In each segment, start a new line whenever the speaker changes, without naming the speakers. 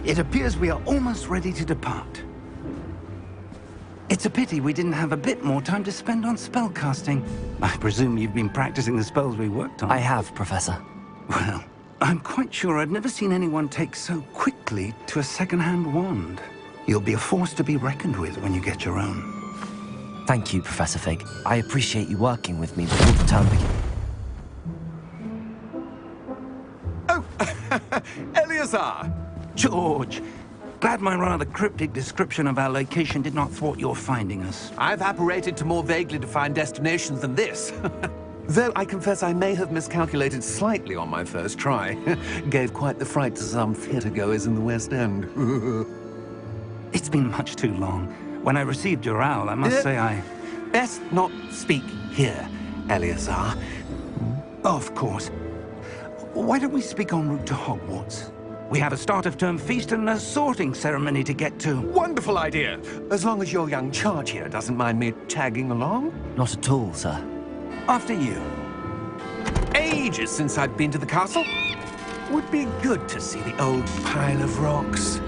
It appears we are almost ready to depart. It's a pity we didn't have a bit more time to spend on spellcasting. I presume you've been practicing the spells we worked on.
I have, Professor.
Well, I'm quite sure I've never seen anyone take so quickly to a second-hand wand. You'll be a force to be reckoned with when you get your own.
Thank you, Professor Fig. I appreciate you working with me before the term begins.
Oh, Eleazar!
George! Glad my rather cryptic description of our location did not thwart your finding us.
I've apparated to more vaguely defined destinations than this. Though I confess I may have miscalculated slightly on my first try. Gave quite the fright to some theatre-goers in the West End.
It's been much too long. When I received your owl, I must say I...
Best not speak here, Eleazar.
Of course. Why don't we speak en route to Hogwarts? We have a start-of-term feast and a sorting ceremony to get to.
Wonderful idea! As long as your young charge here doesn't mind me tagging along.
Not at all, sir.
After you.
Ages since I've been to the castle. Would be good to see the old pile of rocks.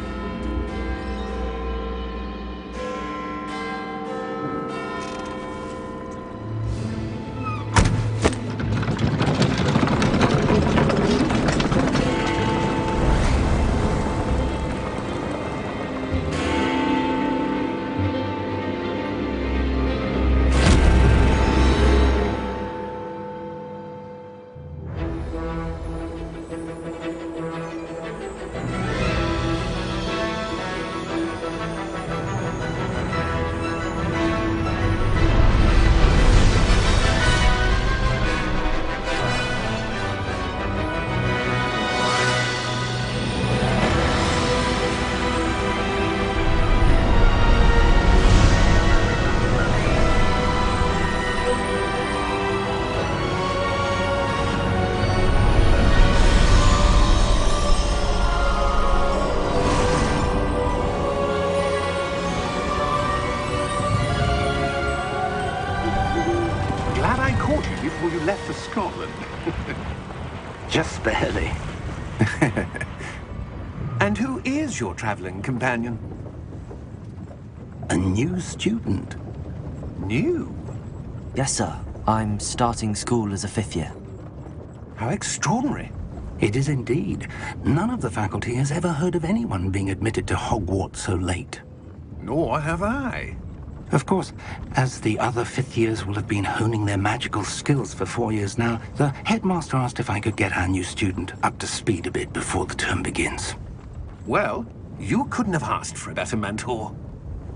Before you left for Scotland.
Just barely.
And who is your traveling companion?
A new student.
New?
Yes, sir. I'm starting school as a 5th year.
How extraordinary.
It is indeed. None of the faculty has ever heard of anyone being admitted to Hogwarts so late.
Nor have I.
Of course, as the other 5th years will have been honing their magical skills for 4 years now, the headmaster asked if I could get our new student up to speed a bit before the term begins.
Well, you couldn't have asked for a better mentor.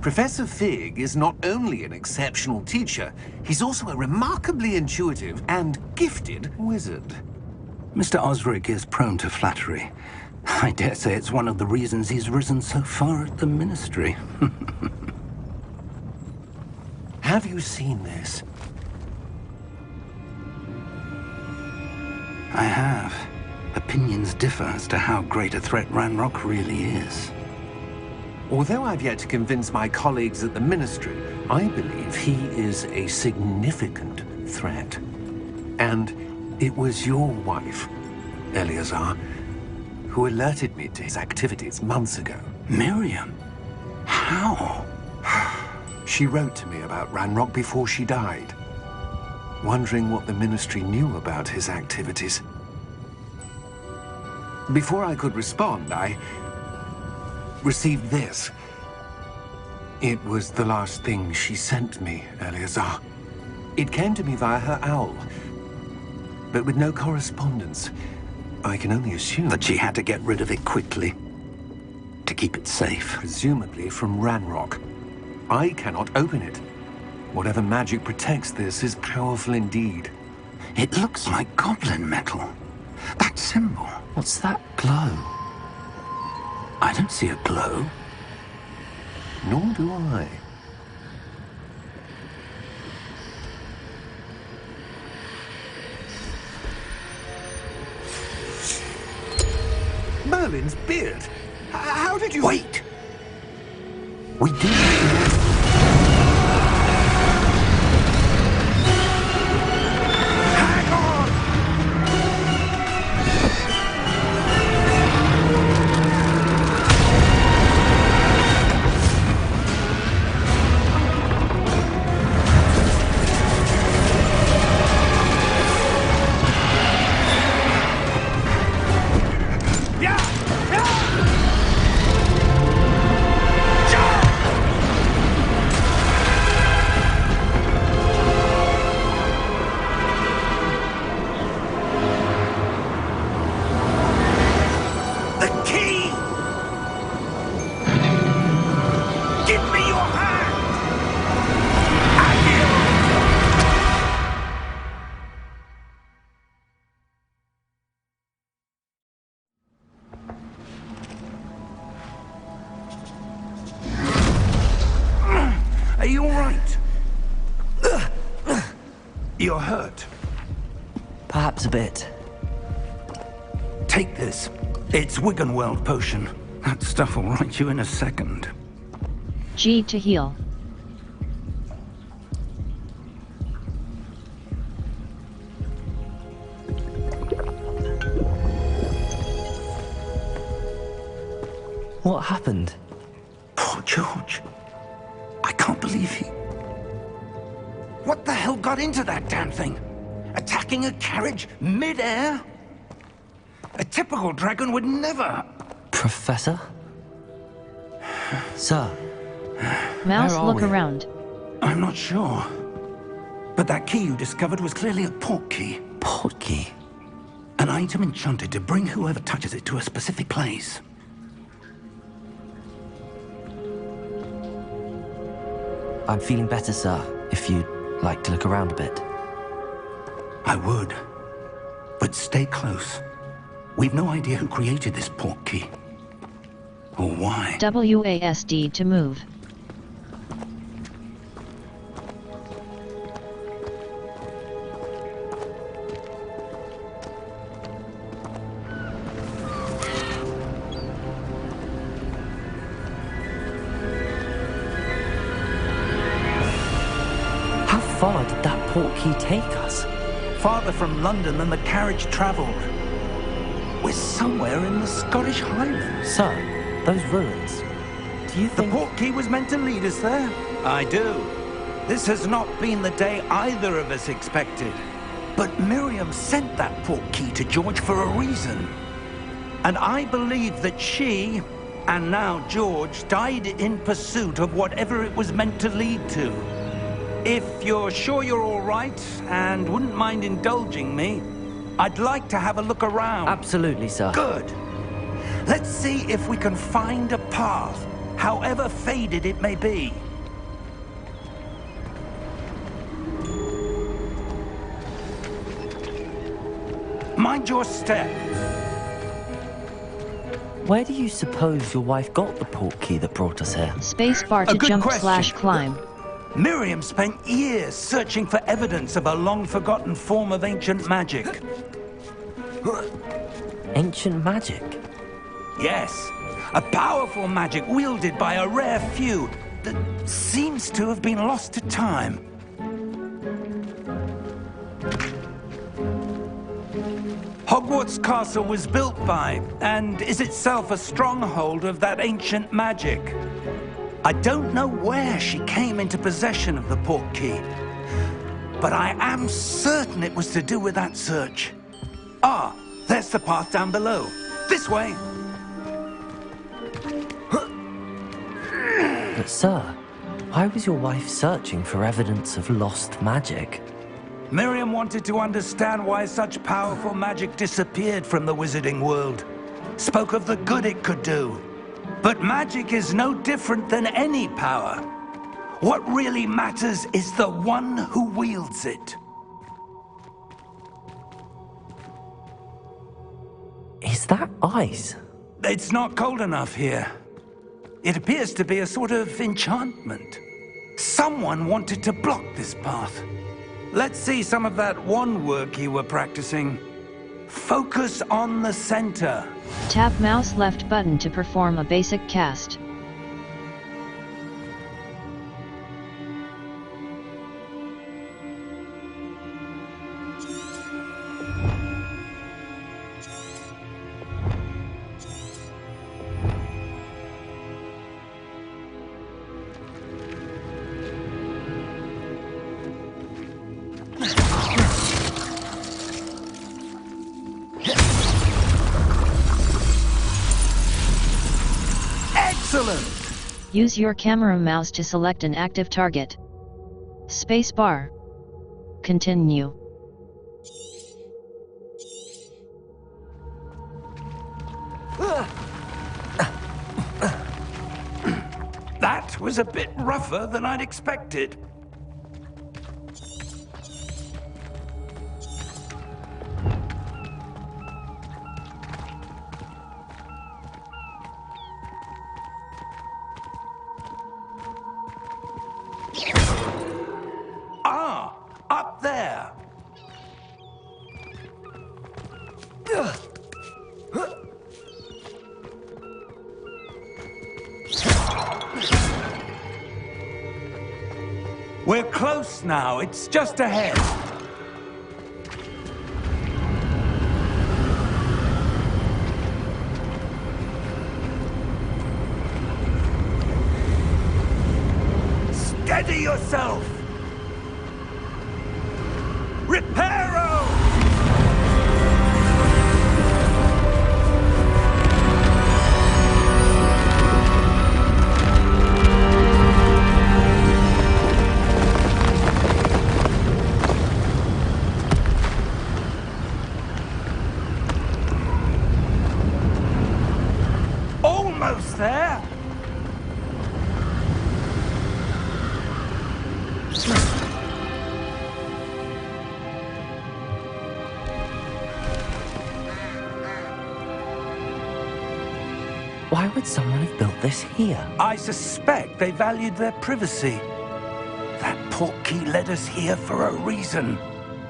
Professor Fig is not only an exceptional teacher, he's also a remarkably intuitive and gifted wizard.
Mr. Osric is prone to flattery. I dare say it's one of the reasons he's risen so far at the Ministry.
Have you seen this?
I have. Opinions differ as to how great a threat Ranrock really is.
Although I've yet to convince my colleagues at the Ministry, I believe he is a significant threat. And it was your wife, Eleazar, who alerted me to his activities months ago.
Miriam? How?
She wrote to me about Ranrock before she died, wondering what the Ministry knew about his activities. Before I could respond, I received this. It was the last thing she sent me, Eleazar. It came to me via her owl, but with no correspondence. I can only assume
that she had to get rid of it quickly, to keep it safe.
Presumably from Ranrock. I cannot open it. Whatever magic protects this is powerful indeed.
It looks like goblin metal. That symbol.
What's that glow?
I don't see a glow.
Nor do I. Merlin's beard. How did you...
Wait! We do... You're hurt.
Perhaps a bit.
Take this. It's Wiggenweld potion. That stuff will right you in a second.
G to heal.
What happened?
Poor George. I can't believe he... What the hell got into that damn thing? Attacking a carriage mid-air? A typical dragon would never...
Professor? Sir?
Mouse,
where are
look
we?
around.
I'm not sure. But that key you discovered was clearly a portkey.
Portkey?
An item enchanted to bring whoever touches it to a specific place.
I'm feeling better, sir, if you'd like to look around a bit.
I would. But stay close. We've no idea who created this portkey. Or why.
WASD to move.
How far did that portkey take us?
Farther from London than the carriage travelled. We're somewhere in the Scottish Highlands.
Sir, those ruins. Do you
The
think...
portkey was meant to lead us there? I do. This has not been the day either of us expected. But Miriam sent that portkey to George for a reason. And I believe that she, and now George, died in pursuit of whatever it was meant to lead to. If you're sure you're all right, and wouldn't mind indulging me, I'd like to have a look around.
Absolutely, sir.
Good. Let's see if we can find a path, however faded it may be. Mind your step.
Where do you suppose your wife got the portkey that brought us here?
Space bar
A
to
good
jump
question.
/ climb.
Miriam spent years searching for evidence of a long-forgotten form of ancient magic.
Ancient magic?
Yes, a powerful magic wielded by a rare few that seems to have been lost to time. Hogwarts Castle was built by, and is itself a stronghold of that ancient magic. I don't know where she came into possession of the portkey, but I am certain it was to do with that search. Ah, there's the path down below. This way.
But sir, why was your wife searching for evidence of lost magic?
Miriam wanted to understand why such powerful magic disappeared from the wizarding world. Spoke of the good it could do. But magic is no different than any power. What really matters is the one who wields it.
Is that ice?
It's not cold enough here. It appears to be a sort of enchantment. Someone wanted to block this path. Let's see some of that wand work you were practicing. Focus on the center.
Tap mouse left button to perform a basic cast.
Excellent!
Use your camera mouse to select an active target. Space bar. Continue.
That was a bit rougher than I'd expected. Ah, Up there! We're close now. It's just ahead. Steady yourself! Reparo! Almost there!
Why would someone have built this here?
I suspect they valued their privacy. That Portkey led us here for a reason.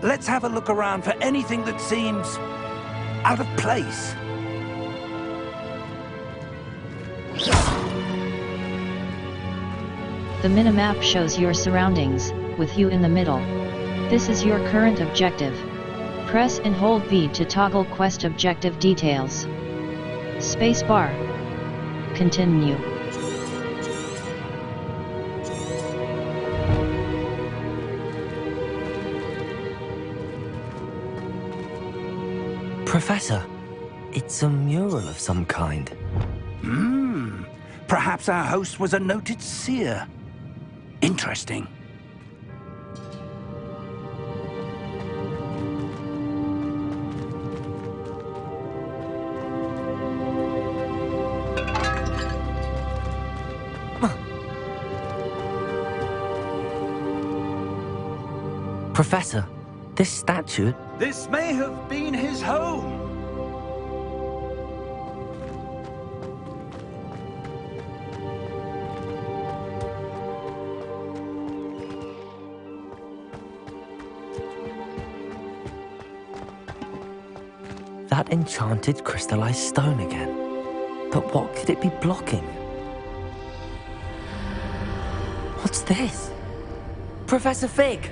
Let's have a look around for anything that seems out of place.
The minimap shows your surroundings, with you in the middle. This is your current objective. Press and hold B to toggle quest objective details. Spacebar. Continue.
Professor, it's a mural of some kind.
Perhaps our host was a noted seer. Interesting.
Professor, this statue...
This may have been his home.
That enchanted crystallized stone again. But what could it be blocking? What's this? Professor Fig!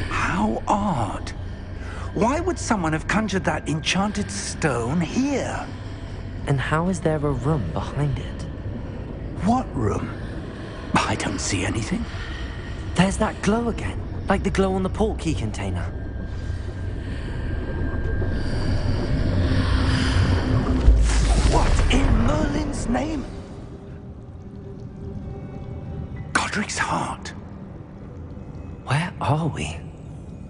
How odd. Why would someone have conjured that enchanted stone here?
And how is there a room behind it?
What room? I don't see anything.
There's that glow again, like the glow on the Portkey container.
What in Merlin's name? Godric's heart.
Where are we?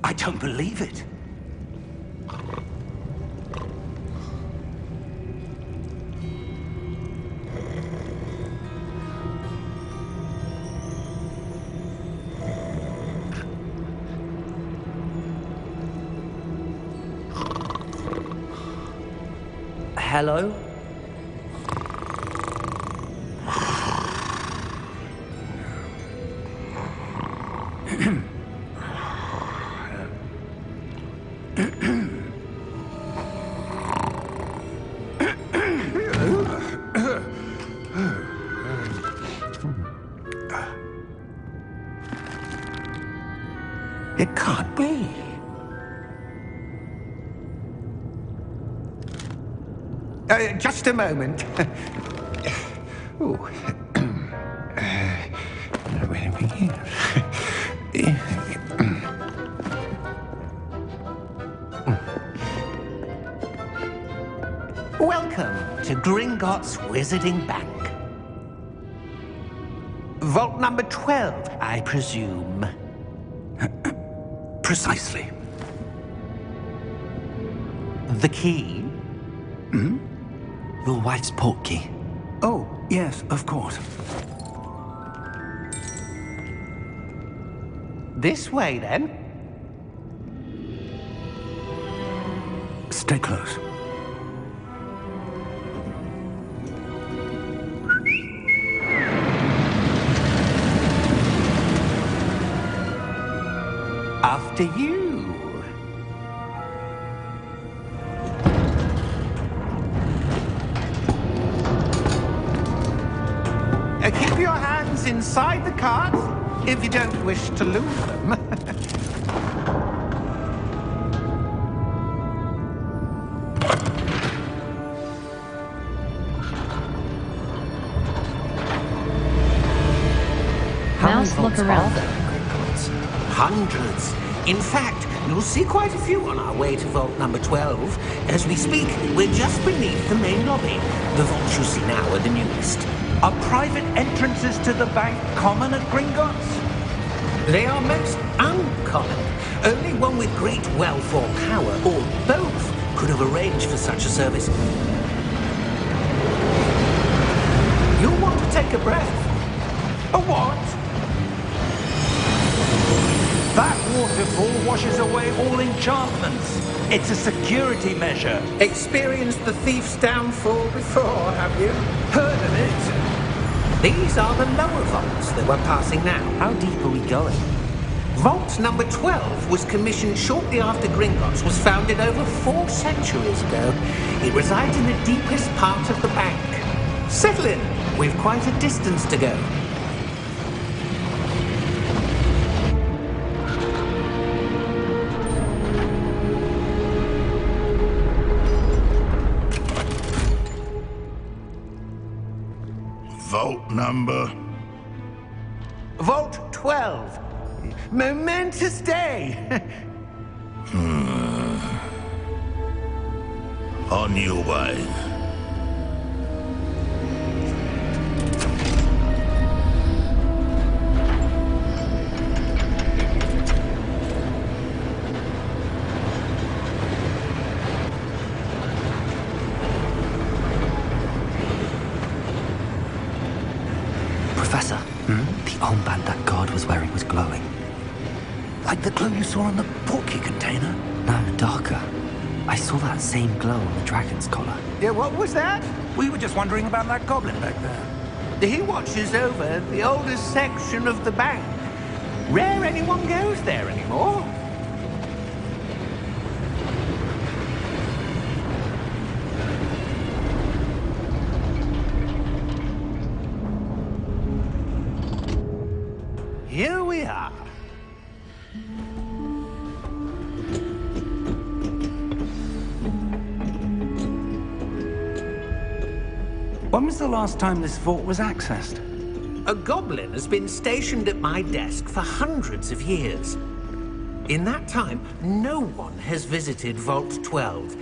I don't believe it.
Hello?
It can't be. Just a moment. Ooh. Where do we begin? Welcome to Gringotts Wizarding Bank. Vault number 12, I presume.
Precisely.
The key?
Your wife's Portkey.
Oh, yes, of course.
This way, then.
Stay close. After you. Keep your hands inside the cart if you don't wish to lose them.
Mouse, look around.
Hundreds. In fact, you'll see quite a few on our way to vault number 12. As we speak, we're just beneath the main lobby. The vaults you see now are the newest.
Are private entrances to the bank common at Gringotts?
They are most uncommon. Only one with great wealth or power, or both, could have arranged for such a service. You'll want to take a breath.
A what? That waterfall washes away all enchantments. It's a security measure.
Experienced the thief's downfall before, have you?
Heard of it?
These are the lower vaults that we're passing now.
How deep are we going?
Vault number 12 was commissioned shortly after Gringotts was founded over 4 centuries ago. It resides in the deepest part of the bank. Settle in. We've quite a distance to go.
Vault number?
Vault 12. Momentous day.
On your way.
Professor, the armband that guard was wearing was glowing.
Like the glow you saw on the Portkey container?
No, darker. I saw that same glow on the dragon's collar.
Yeah, what was that? We were just wondering about that goblin back there.
He watches over the oldest section of the bank. Rare anyone goes there anymore.
Here we are. When was the last time this vault was accessed?
A goblin has been stationed at my desk for hundreds of years. In that time, no one has visited Vault 12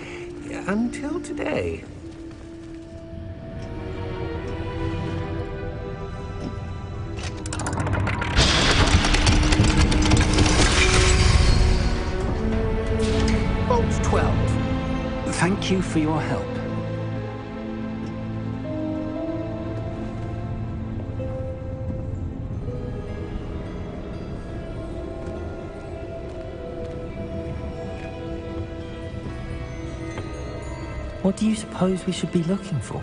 until today. Vault 12.
Thank you for your help.
What do you suppose we should be looking for?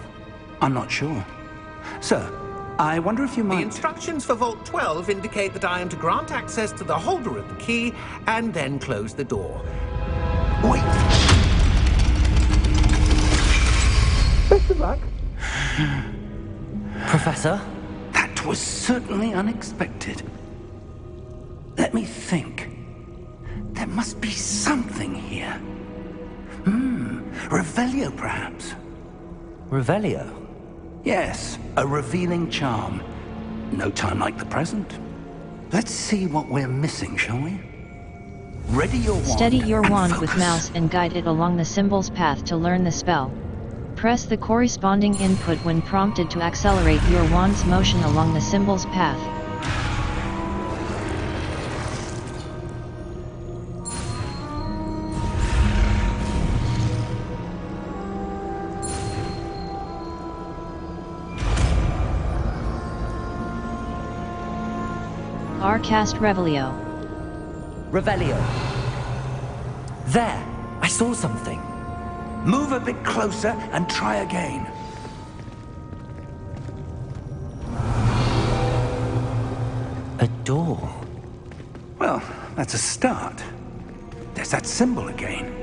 I'm not sure. Sir, I wonder if you
The
might...
instructions for Vault 12 indicate that I am to grant access to the holder of the key and then close the door.
Wait!
Best of luck.
Professor?
That was certainly unexpected. Let me think. There must be something here. Revelio, perhaps?
Revelio?
Yes, a revealing charm. No time like the present. Let's see what we're missing, shall we? Ready your wand.
Steady your
and
wand
focus.
with mouse and guide it along the symbol's path to learn the spell. Press the corresponding input when prompted to accelerate your wand's motion along the symbol's path. Cast Revelio.
Revelio. There! I saw something.
Move a bit closer and try again.
A door.
Well, that's a start. There's that symbol again.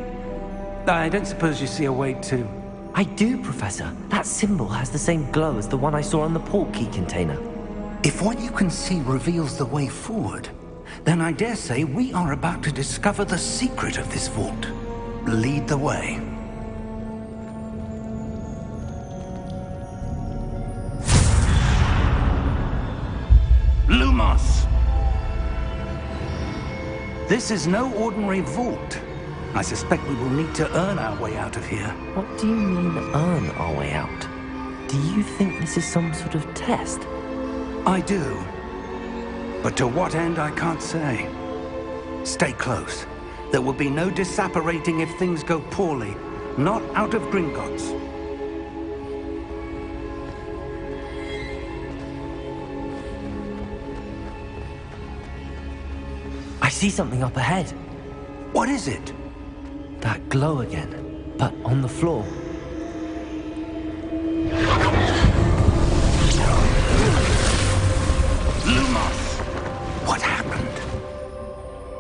I don't suppose you see a way to...
I do, Professor. That symbol has the same glow as the one I saw on the Portkey container.
If what you can see reveals the way forward, then I dare say we are about to discover the secret of this vault. Lead the way. Lumos! This is no ordinary vault. I suspect we will need to earn our way out of here.
What do you mean, earn our way out? Do you think this is some sort of test?
I do. But to what end, I can't say. Stay close. There will be no disapparating if things go poorly. Not out of Gringotts.
I see something up ahead.
What is it?
That glow again, but on the floor.
Lumos! What happened?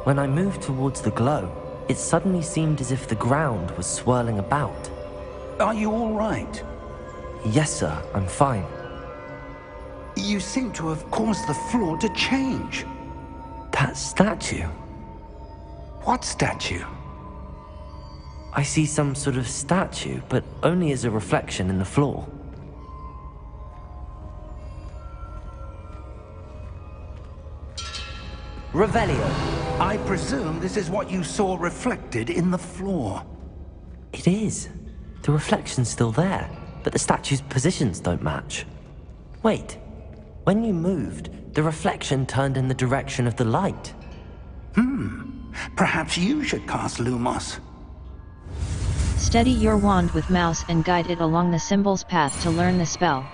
When I moved towards the glow, it suddenly seemed as if the ground was swirling about.
Are you all right?
Yes, sir, I'm fine.
You seem to have caused the floor to change.
That statue.
What statue?
I see some sort of statue, but only as a reflection in the floor. Revelio.
I presume this is what you saw reflected in the floor.
It is. The reflection's still there, but the statue's positions don't match. Wait. When you moved, the reflection turned in the direction of the light.
Perhaps you should cast Lumos.
Steady your wand with mouse and guide it along the symbol's path to learn the spell.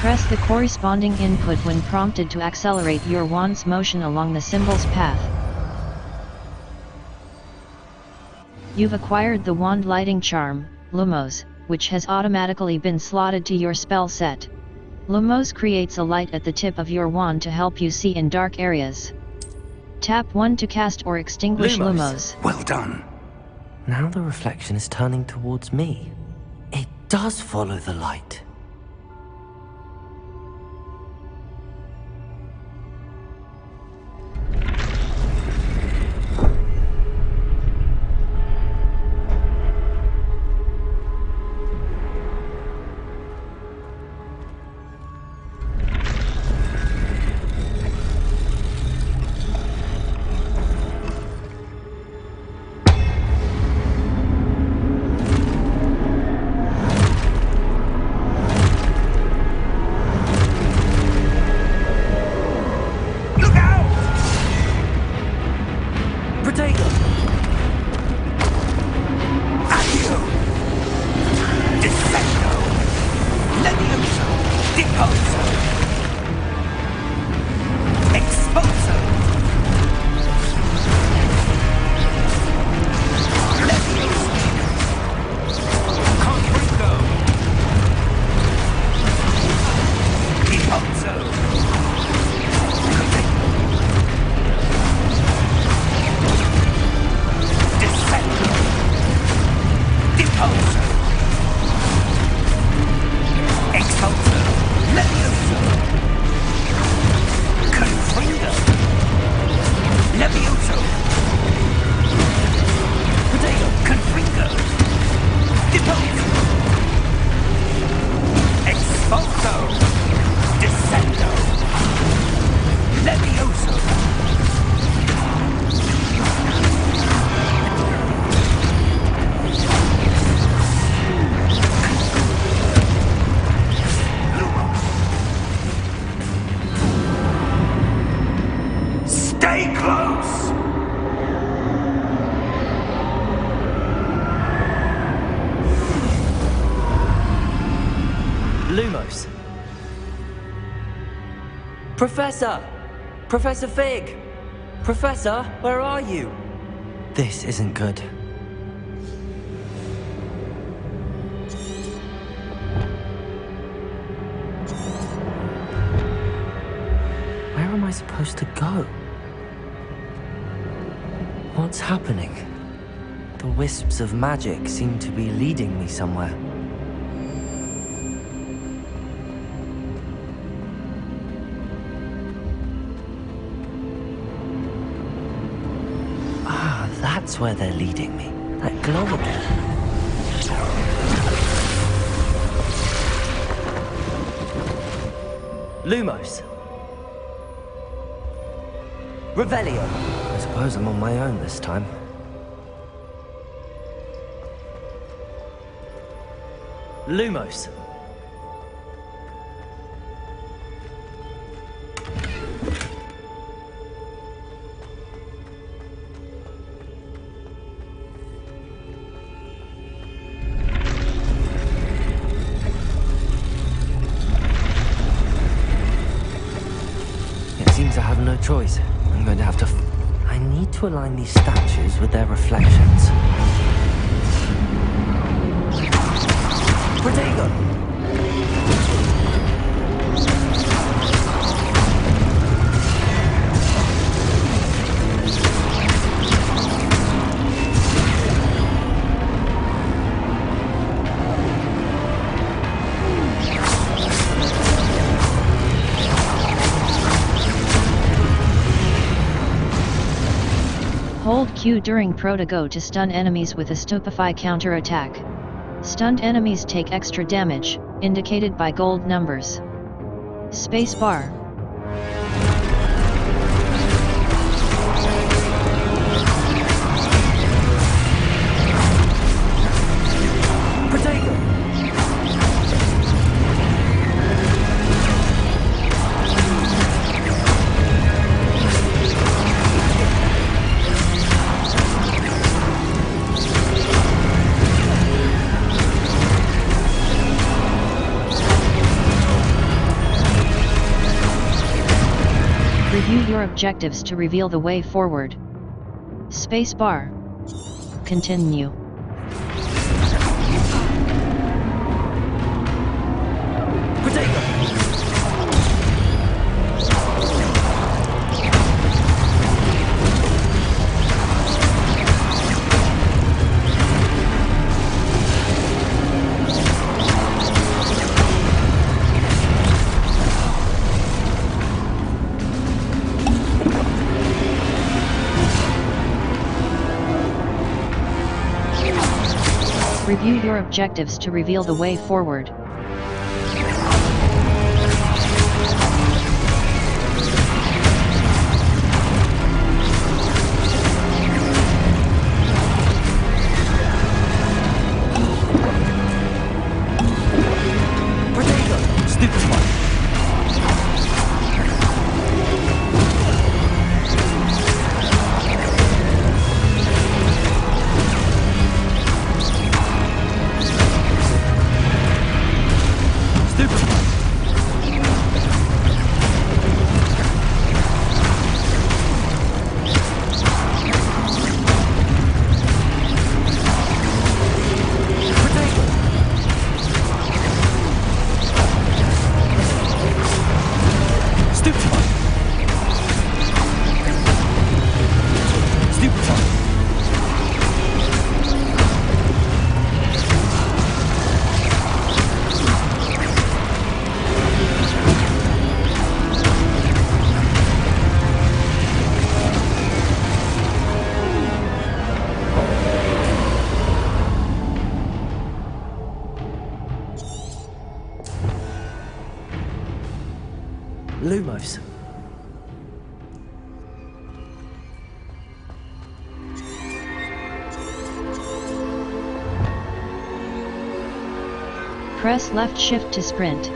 Press the corresponding input when prompted to accelerate your wand's motion along the symbol's path. You've acquired the wand lighting charm, Lumos, which has automatically been slotted to your spell set. Lumos creates a light at the tip of your wand to help you see in dark areas. Tap 1 to cast or extinguish Lumos.
Well done.
Now the reflection is turning towards me. It does follow the light. Lumos. Professor! Professor Fig! Professor, where are you? This isn't good. supposed to go? What's happening? The wisps of magic seem to be leading me somewhere. Ah, that's where they're leading me. That glow again. Lumos. Revelio. I suppose I'm on my own this time. Lumos. It seems I have no choice. I'm going to have to... I need to align these statues with their reflections. Protagonist!
Hold Q during Protago to stun enemies with a Stupefy counterattack. Stunned enemies take extra damage, indicated by gold numbers. Spacebar. Review your objectives to reveal the way forward. Spacebar. Continue. Review your objectives to reveal the way forward.
Lumos.
Press left shift to sprint.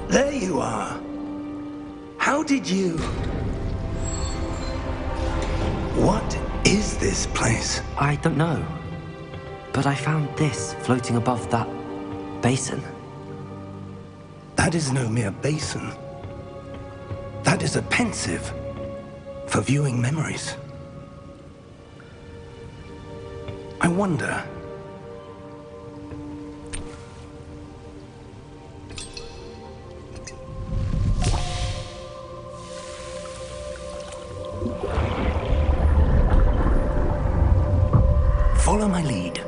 There you are. How did you... What is this place?
I don't know. But I found this floating above that basin.
That is no mere basin. That is a pensive for viewing memories. I wonder... Follow my lead.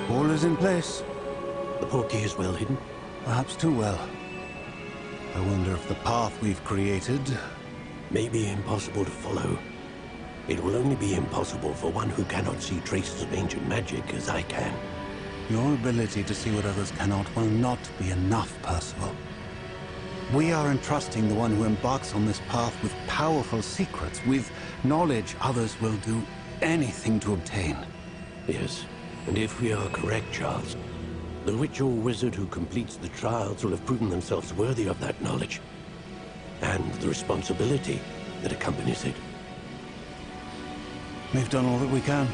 All is in place.
The Portkey is well hidden.
Perhaps too well. I wonder if the path we've created...
May be impossible to follow. It will only be impossible for one who cannot see traces of ancient magic as I can.
Your ability to see what others cannot will not be enough, Percival. We are entrusting the one who embarks on this path with powerful secrets, with knowledge others will do anything to obtain.
Yes, and if we are correct, Charles, the witch or wizard who completes the trials will have proven themselves worthy of that knowledge, and the responsibility that accompanies it.
We've done all that we can.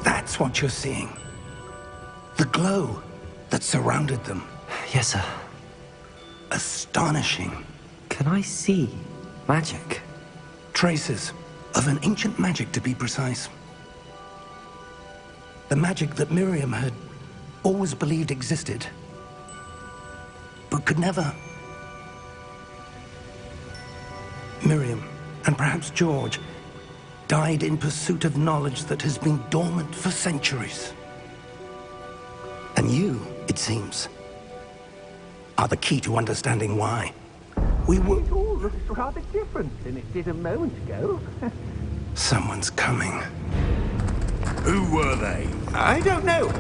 That's what you're seeing. The glow that surrounded them.
Yes, sir.
Astonishing.
Can I see magic?
Traces of an ancient magic, to be precise. The magic that Miriam had always believed existed, but could never. Miriam, and perhaps George, died in pursuit of knowledge that has been dormant for centuries. And you, it seems, are the key to understanding why.
It all looks rather different than it did a moment ago.
Someone's coming.
Who were they?
I don't know.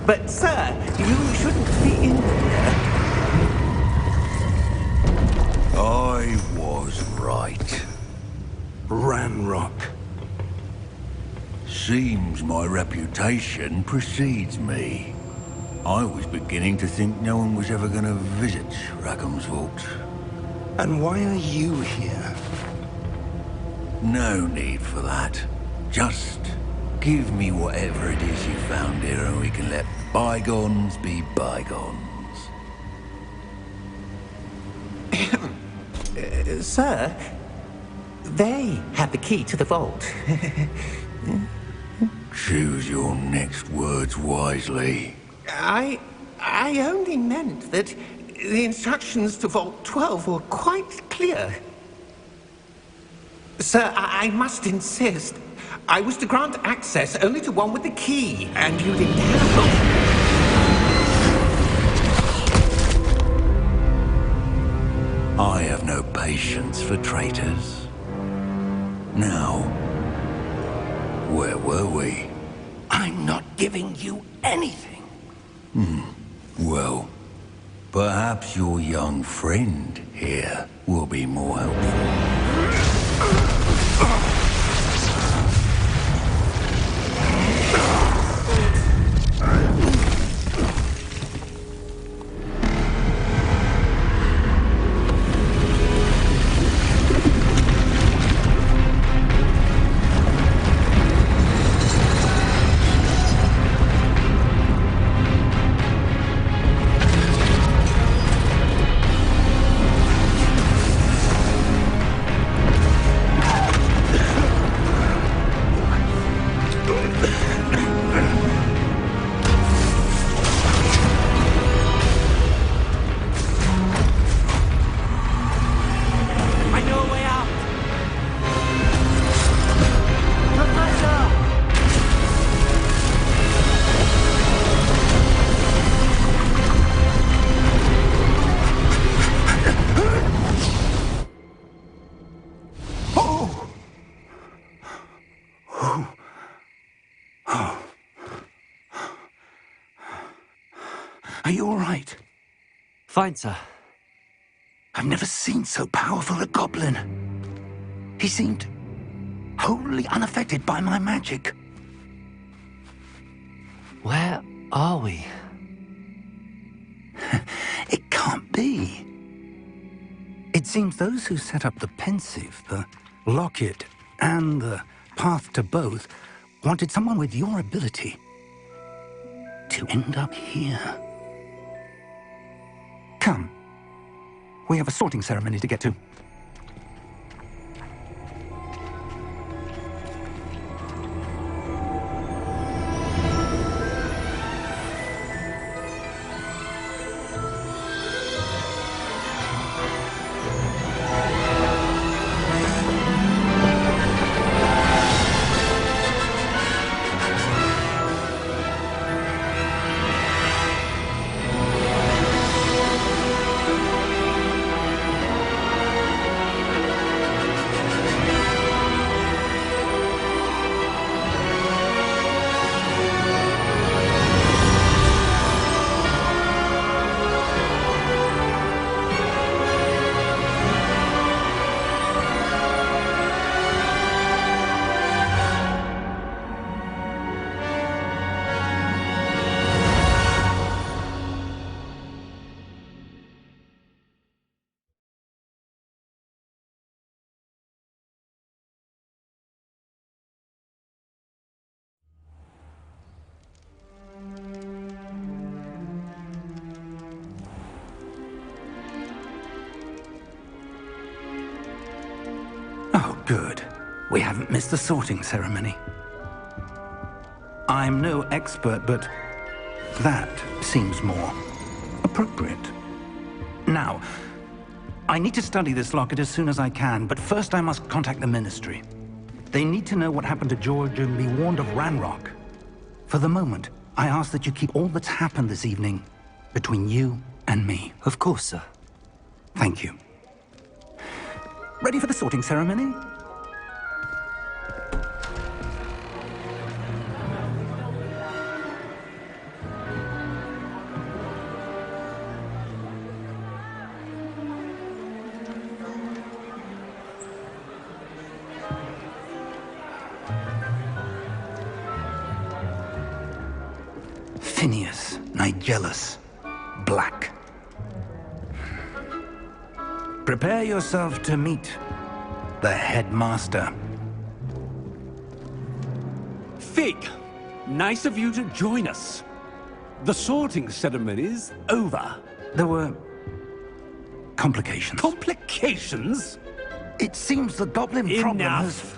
But, sir, you shouldn't be in here.
I was right.
Ranrock.
Seems my reputation precedes me. I was beginning to think no one was ever going to visit Rackham's Vault.
And why are you here?
No need for that. Just give me whatever it is you found here and we can let bygones be bygones.
Sir, they have the key to the vault.
Choose your next words wisely.
I only meant that the instructions to Vault 12 were quite clear. Sir, I must insist. I was to grant access only to one with the key, and you didn't have...
I have no patience for traitors. Now, where were we?
I'm not giving you anything.
Well, perhaps your young friend here will be more helpful.
Are you all right?
Fine, sir.
I've never seen so powerful a goblin. He seemed wholly unaffected by my magic.
Where are we?
It can't be. It seems those who set up the pensive, the locket, and the path to both wanted someone with your ability to end up here. Come. We have a sorting ceremony to get to. Oh, good. We haven't missed the sorting ceremony. I'm no expert, but that seems more appropriate. Now, I need to study this locket as soon as I can, but first I must contact the Ministry. They need to know what happened to George and be warned of Ranrock. For the moment, I ask that you keep all that's happened this evening between you and me.
Of course, sir.
Thank you. Ready for the sorting ceremony? Phineas, Nigellus, Black. Prepare yourself to meet the headmaster.
Fig, nice of you to join us. The sorting ceremony's over.
There were complications.
Complications?
It seems the goblin problem has...
Enough!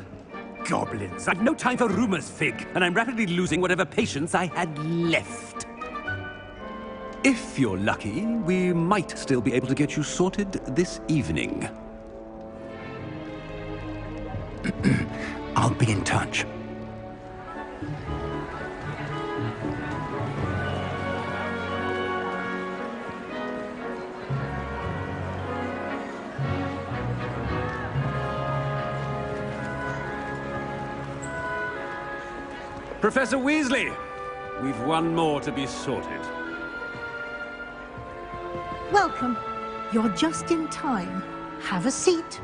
Goblins. I've no time for rumors, Fig, and I'm rapidly losing whatever patience I had left. If you're lucky, we might still be able to get you sorted this evening.
I'll be in touch.
Professor Weasley, we've one more to be sorted.
Welcome. You're just in time. Have a seat.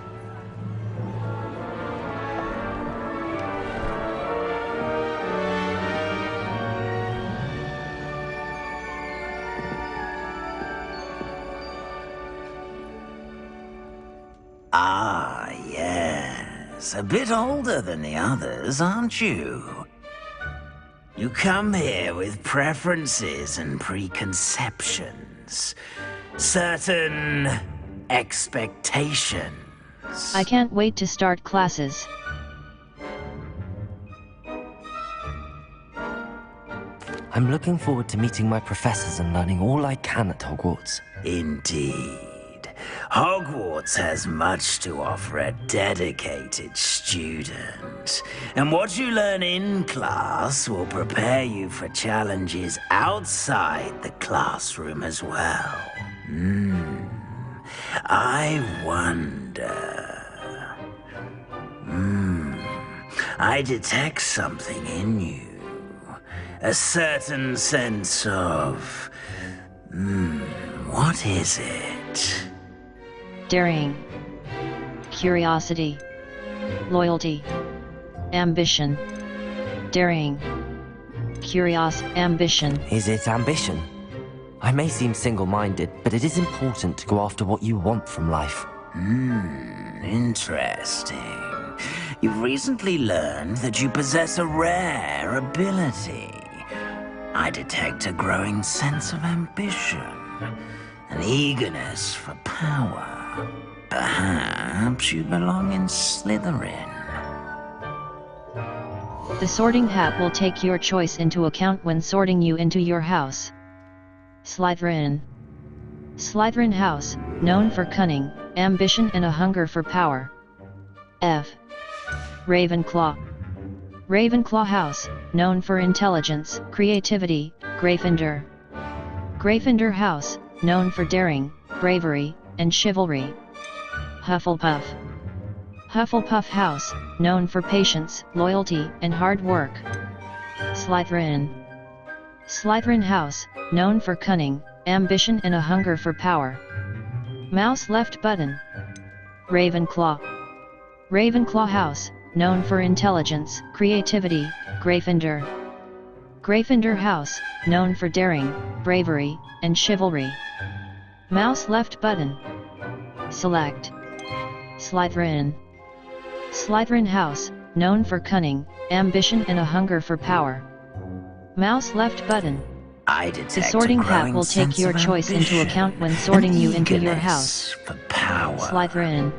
Ah, yes. A bit older than the others, aren't you? You come here with preferences and preconceptions. Certain expectations.
I can't wait to start classes.
I'm looking forward to meeting my professors and learning all I can at Hogwarts.
Indeed. Hogwarts has much to offer a dedicated student. And what you learn in class will prepare you for challenges outside the classroom as well. I wonder... I detect something in you. A certain sense of What is it?
Daring. Curiosity. Loyalty. Ambition. Daring. Ambition.
Is it ambition? I may seem single-minded, but it is important to go after what you want from life.
Interesting. You've recently learned that you possess a rare ability. I detect a growing sense of ambition, an eagerness for power. Perhaps you belong in Slytherin.
The sorting hat will take your choice into account when sorting you into your house. Slytherin. Slytherin House, known for cunning, ambition and a hunger for power. F. Ravenclaw. Ravenclaw House, known for intelligence, creativity, Gryffindor. Gryffindor House, known for daring, bravery, and chivalry. Hufflepuff. Hufflepuff House, known for patience, loyalty, and hard work. Slytherin. Slytherin House, known for cunning, ambition and a hunger for power. Mouse left button. Ravenclaw. Ravenclaw House, known for intelligence, creativity, Gryffindor. Gryffindor House, known for daring, bravery, and chivalry. Mouse left button. Select. Slytherin. Slytherin House, known for cunning, ambition and a hunger for power. Mouse left button.
I detect
the sorting
a
hat
growing
will take
sense
your
of
choice into
ambition,
account when sorting
an
you into your
eagerness
house.
For power.
Slytherin.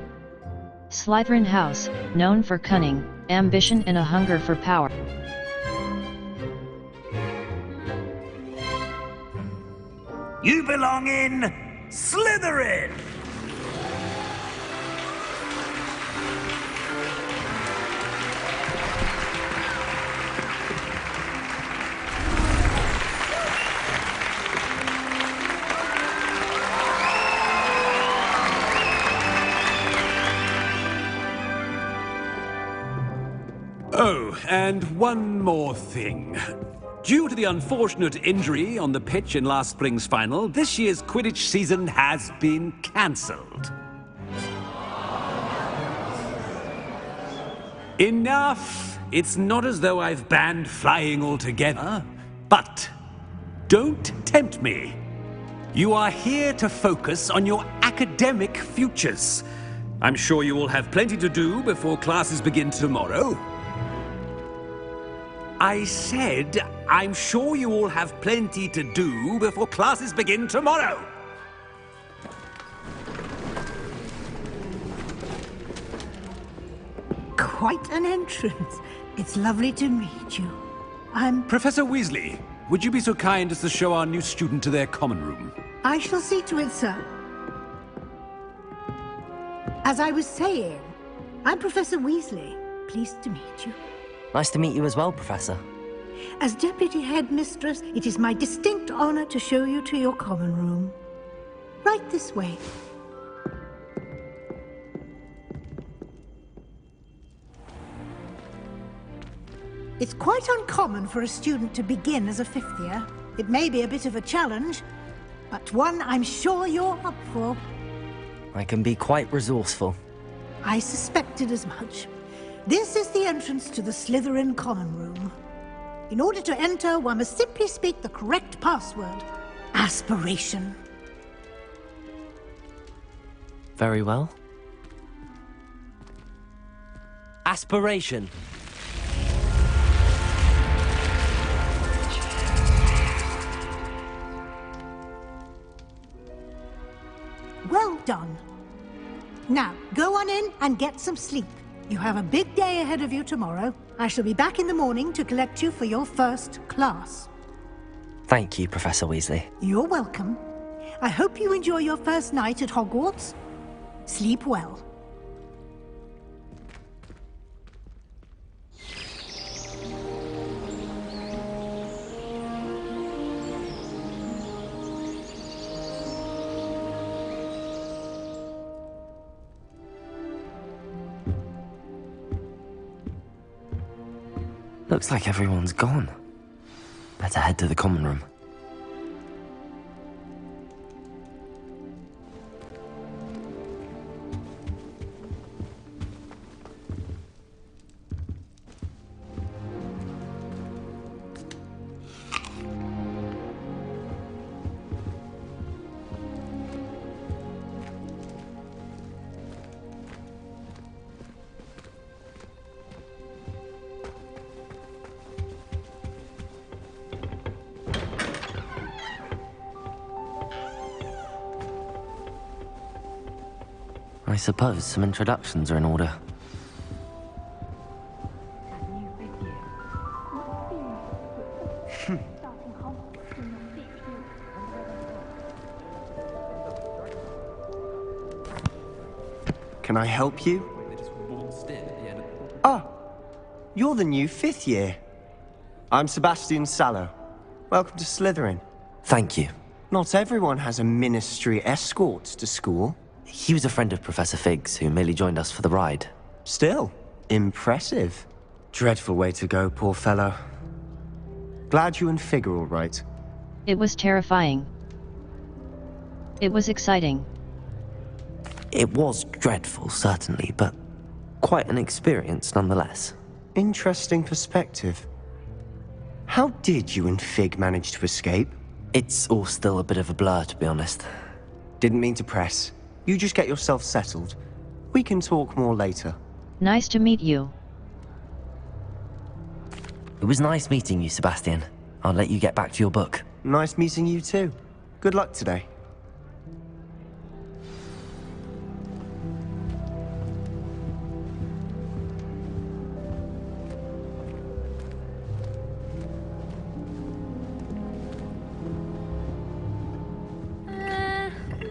Slytherin House, known for cunning, ambition and a hunger for power.
You belong in Slytherin!
Oh, and one more thing. Due to the unfortunate injury on the pitch in last spring's final, this year's Quidditch season has been cancelled. Enough! It's not as though I've banned flying altogether. But don't tempt me. You are here to focus on your academic futures. I'm sure you will have plenty to do before classes begin tomorrow. I said, I'm sure you all have plenty to do before classes begin tomorrow.
Quite an entrance. It's lovely to meet you. I'm...
Professor Weasley, would you be so kind as to show our new student to their common room?
I shall see to it, sir. As I was saying, I'm Professor Weasley. Pleased to meet you.
Nice to meet you as well, Professor.
As Deputy Headmistress, it is my distinct honor to show you to your common room. Right this way. It's quite uncommon for a student to begin as a fifth year. It may be a bit of a challenge, but one I'm sure you're up for.
I can be quite resourceful.
I suspected as much. This is the entrance to the Slytherin common room. In order to enter, one must simply speak the correct password. Aspiration.
Very well. Aspiration.
Well done. Now, go on in and get some sleep. You have a big day ahead of you tomorrow. I shall be back in the morning to collect you for your first class.
Thank you, Professor Weasley.
You're welcome. I hope you enjoy your first night at Hogwarts. Sleep well.
Looks like everyone's gone. Better head to the common room. suppose some introductions are in order.
Can I help you? Ah, you're the new 5th year. I'm Sebastian Sallow. Welcome to Slytherin.
Thank you.
Not everyone has a ministry escort to school.
He was a friend of Professor Fig's who merely joined us for the ride.
Still, impressive. Dreadful way to go, poor fellow. Glad you and Fig are all right.
It was terrifying. It was exciting.
It was dreadful, certainly, but quite an experience nonetheless.
Interesting perspective. How did you and Fig manage to escape?
It's all still a bit of a blur, to be honest.
Didn't mean to press. You just get yourself settled. We can talk more later.
Nice to meet you.
It was nice meeting you, Sebastian. I'll let you get back to your book.
Nice meeting you too. Good luck today.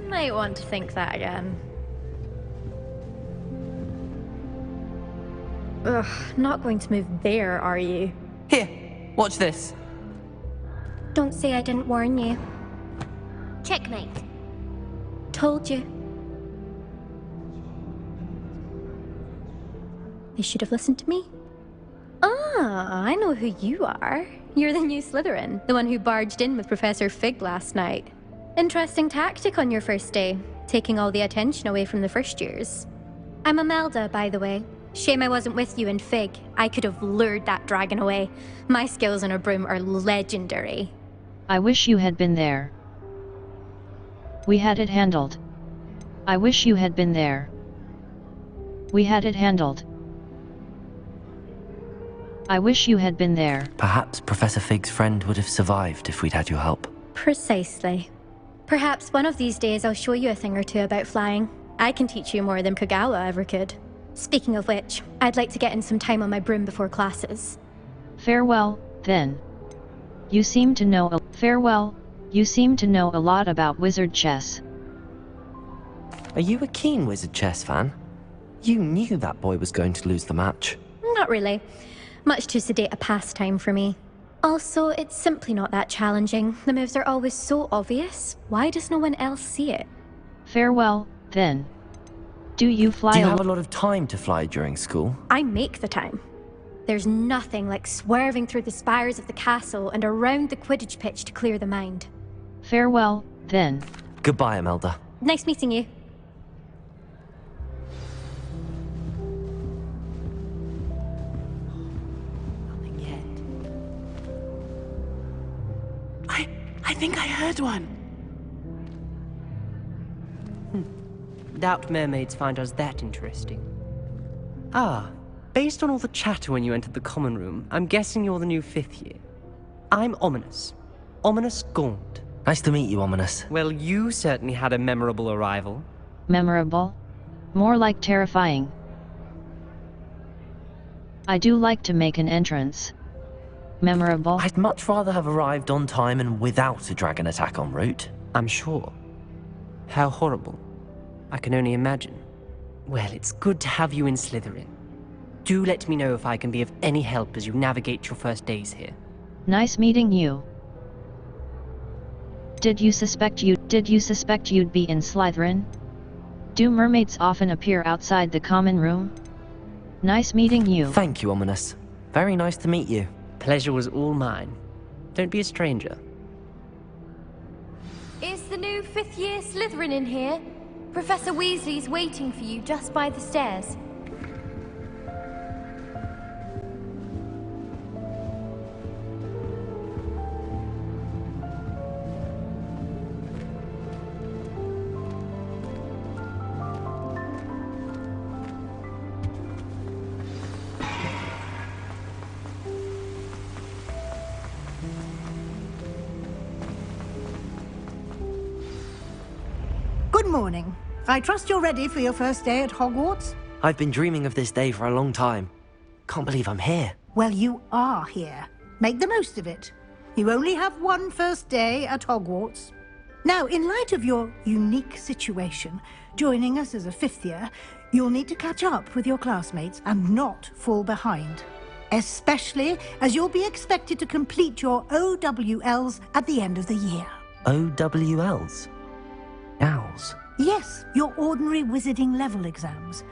Might want to think that again. Ugh, not going to move there, are you?
Here, watch this.
Don't say I didn't warn you. Checkmate. Told you. They should have listened to me.
Ah, I know who you are. You're the new Slytherin, the one who barged in with Professor Fig last night. Interesting tactic on your first day, taking all the attention away from the first years.
I'm Imelda, by the way. Shame I wasn't with you in Fig. I could have lured that dragon away. My skills on a broom are legendary.
I wish you had been there. We had it handled. I wish you had been there. We had it handled. I wish you had been there.
Perhaps Professor Fig's friend would have survived if we'd had your help.
Precisely. Perhaps one of these days I'll show you a thing or two about flying. I can teach you more than Kagawa ever could. Speaking of which, I'd like to get in some time on my broom before classes.
Farewell, then. You seem to know a lot about wizard chess.
Are you a keen wizard chess fan? You knew that boy was going to lose the match.
Not really. Much too sedate a pastime for me. Also, it's simply not that challenging. The moves are always so obvious. Why does no one else see it?
Farewell, then. Do you fly?
Do you have a lot of time to fly during school?
I make the time. There's nothing like swerving through the spires of the castle and around the Quidditch pitch to clear the mind.
Farewell, then.
Goodbye, Imelda.
Nice meeting you.
Nothing yet. I think I heard one.
Doubt mermaids find us that interesting. Ah, based on all the chatter when you entered the common room, I'm guessing you're the new 5th year. I'm Ominous. Ominous Gaunt.
Nice to meet you, Ominous.
Well, you certainly had a memorable arrival.
Memorable? More like terrifying. I do like to make an entrance. Memorable?
I'd much rather have arrived on time and without a dragon attack en route.
I'm sure. How horrible. I can only imagine. Well, it's good to have you in Slytherin. Do let me know if I can be of any help as you navigate your first days here.
Nice meeting you. Did you suspect you'd be in Slytherin? Do mermaids often appear outside the common room? Nice meeting you.
Thank you, Ominous. Very nice to meet you.
Pleasure was all mine. Don't be a stranger.
Is the new 5th year Slytherin in here? Professor Weasley's waiting for you just by the stairs.
Good morning. I trust you're ready for your first day at Hogwarts?
I've been dreaming of this day for a long time. Can't believe I'm here.
Well, you are here. Make the most of it. You only have one first day at Hogwarts. Now, in light of your unique situation, joining us as a fifth year, you'll need to catch up with your classmates and not fall behind. Especially as you'll be expected to complete your OWLs at the end of the year.
OWLs? Owls?
Yes, your ordinary wizarding level exams.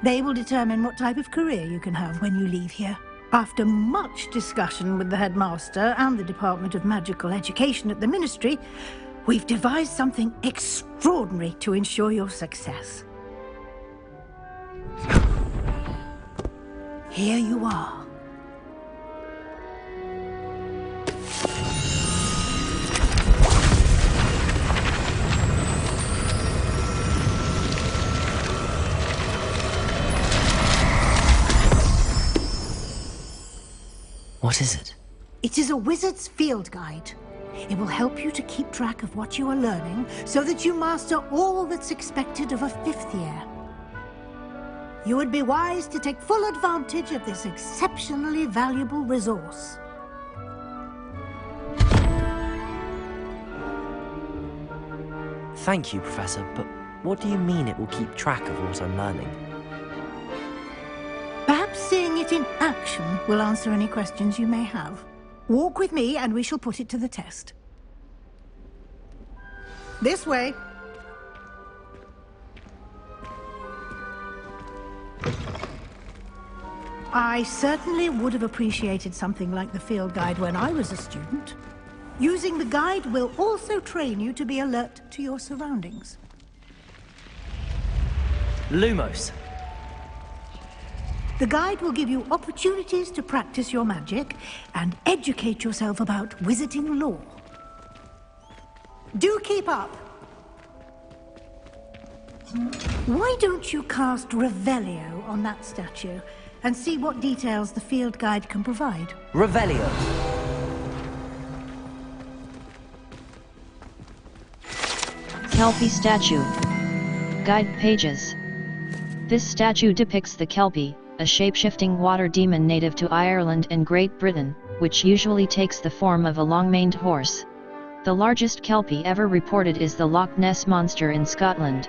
They will determine what type of career you can have when you leave here. After much discussion with the headmaster and the Department of Magical Education at the Ministry, we've devised something extraordinary to ensure your success. Here you are.
What is it?
It is a wizard's field guide. It will help you to keep track of what you are learning so that you master all that's expected of a fifth year. You would be wise to take full advantage of this exceptionally valuable resource.
Thank you, Professor, but what do you mean it will keep track of what I'm learning?
Perhaps seeing it in action will answer any questions you may have. Walk with me and we shall put it to the test. This way. I certainly would have appreciated something like the field guide when I was a student. Using the guide will also train you to be alert to your surroundings.
Lumos.
The guide will give you opportunities to practice your magic and educate yourself about wizarding lore. Do keep up! Why don't you cast Revelio on that statue and see what details the field guide can provide?
Revelio.
Kelpie statue. Guide pages. This statue depicts the Kelpie, a shape-shifting water demon native to Ireland and Great Britain, which usually takes the form of a long-maned horse. The largest Kelpie ever reported is the Loch Ness Monster in Scotland.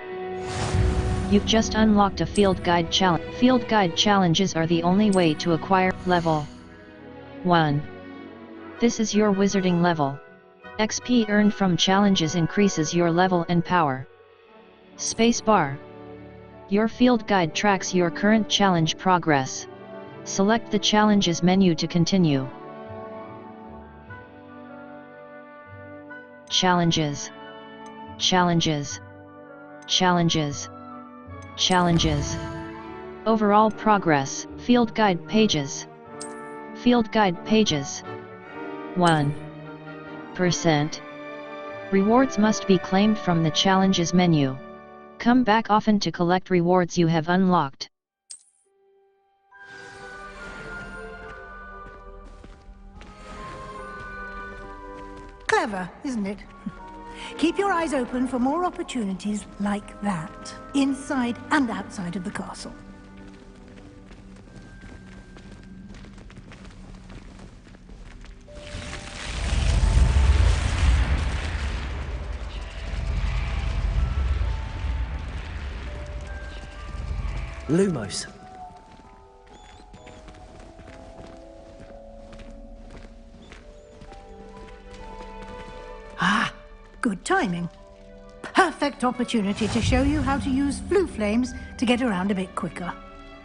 You've just unlocked a field guide challenge. Field guide challenges are the only way to acquire level 1. This is your wizarding level. XP earned from challenges increases your level and power. Spacebar. Your field guide tracks your current challenge progress. Select the challenges menu to continue. Challenges. Challenges. Challenges. Challenges. Overall progress. Field guide pages. Field guide pages. 1%. Rewards must be claimed from the challenges menu. Come back often to collect rewards you have unlocked.
Clever, isn't it? Keep your eyes open for more opportunities like that, inside and outside of the castle.
Lumos.
Ah, good timing. Perfect opportunity to show you how to use flue flames to get around a bit quicker.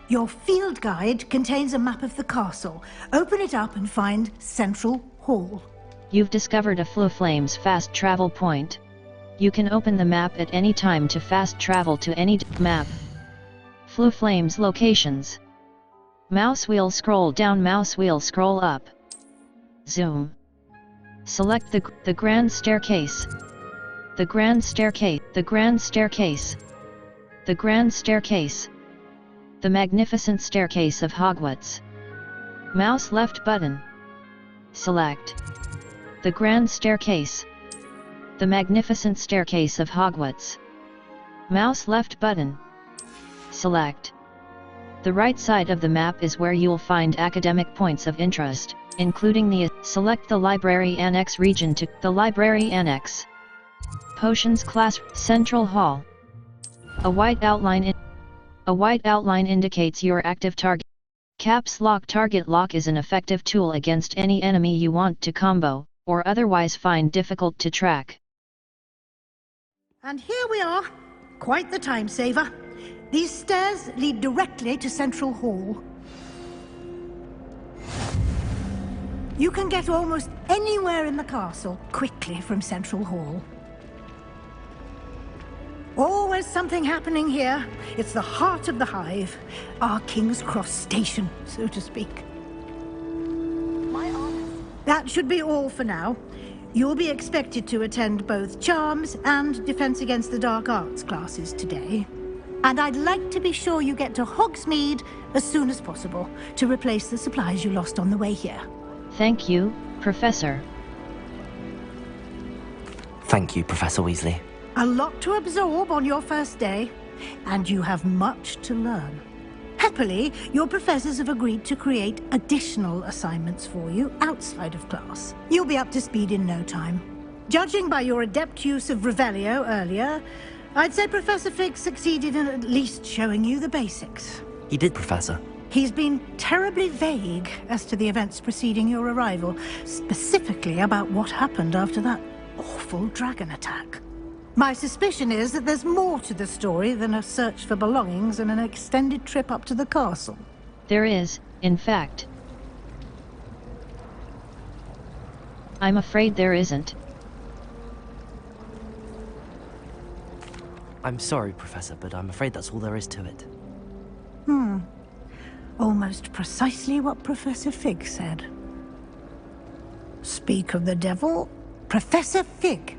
Your field guide contains a map of the castle. Open it up and find Central Hall.
You've discovered a Flue Flames fast travel point. You can open the map at any time to fast travel to any map. Flue Flames locations. Mouse wheel scroll down, mouse wheel scroll up. Zoom. Select the grand staircase. The grand staircase. The grand staircase. The grand staircase. The magnificent staircase of Hogwarts. Mouse left button. Select. The grand staircase. The magnificent staircase of Hogwarts. Mouse left button. Select. The right side of the map is where you'll find academic points of interest, including the select the Library Annex region to the Library Annex. Potions class Central Hall. A white outline indicates your active target. Caps Lock Target Lock is an effective tool against any enemy you want to combo, or otherwise find difficult to track.
And here we are. Quite the time saver. These stairs lead directly to Central Hall. You can get almost anywhere in the castle quickly from Central Hall. Always something happening here. It's the heart of the hive, our King's Cross station, so to speak. That should be all for now. You'll be expected to attend both Charms and Defense Against the Dark Arts classes today. And I'd like to be sure you get to Hogsmeade as soon as possible to replace the supplies you lost on the way here.
Thank you, Professor.
Thank you, Professor Weasley.
A lot to absorb on your first day, and you have much to learn. Happily, your professors have agreed to create additional assignments for you outside of class. You'll be up to speed in no time. Judging by your adept use of Revelio earlier, I'd say Professor Fig succeeded in at least showing you the basics.
He did, Professor.
He's been terribly vague as to the events preceding your arrival, specifically about what happened after that awful dragon attack. My suspicion is that there's more to the story than a search for belongings and an extended trip up to the castle.
There is, in fact. I'm afraid there isn't.
I'm sorry, Professor, but I'm afraid that's all there is to it.
Almost precisely what Professor Fig said. Speak of the devil, Professor Fig.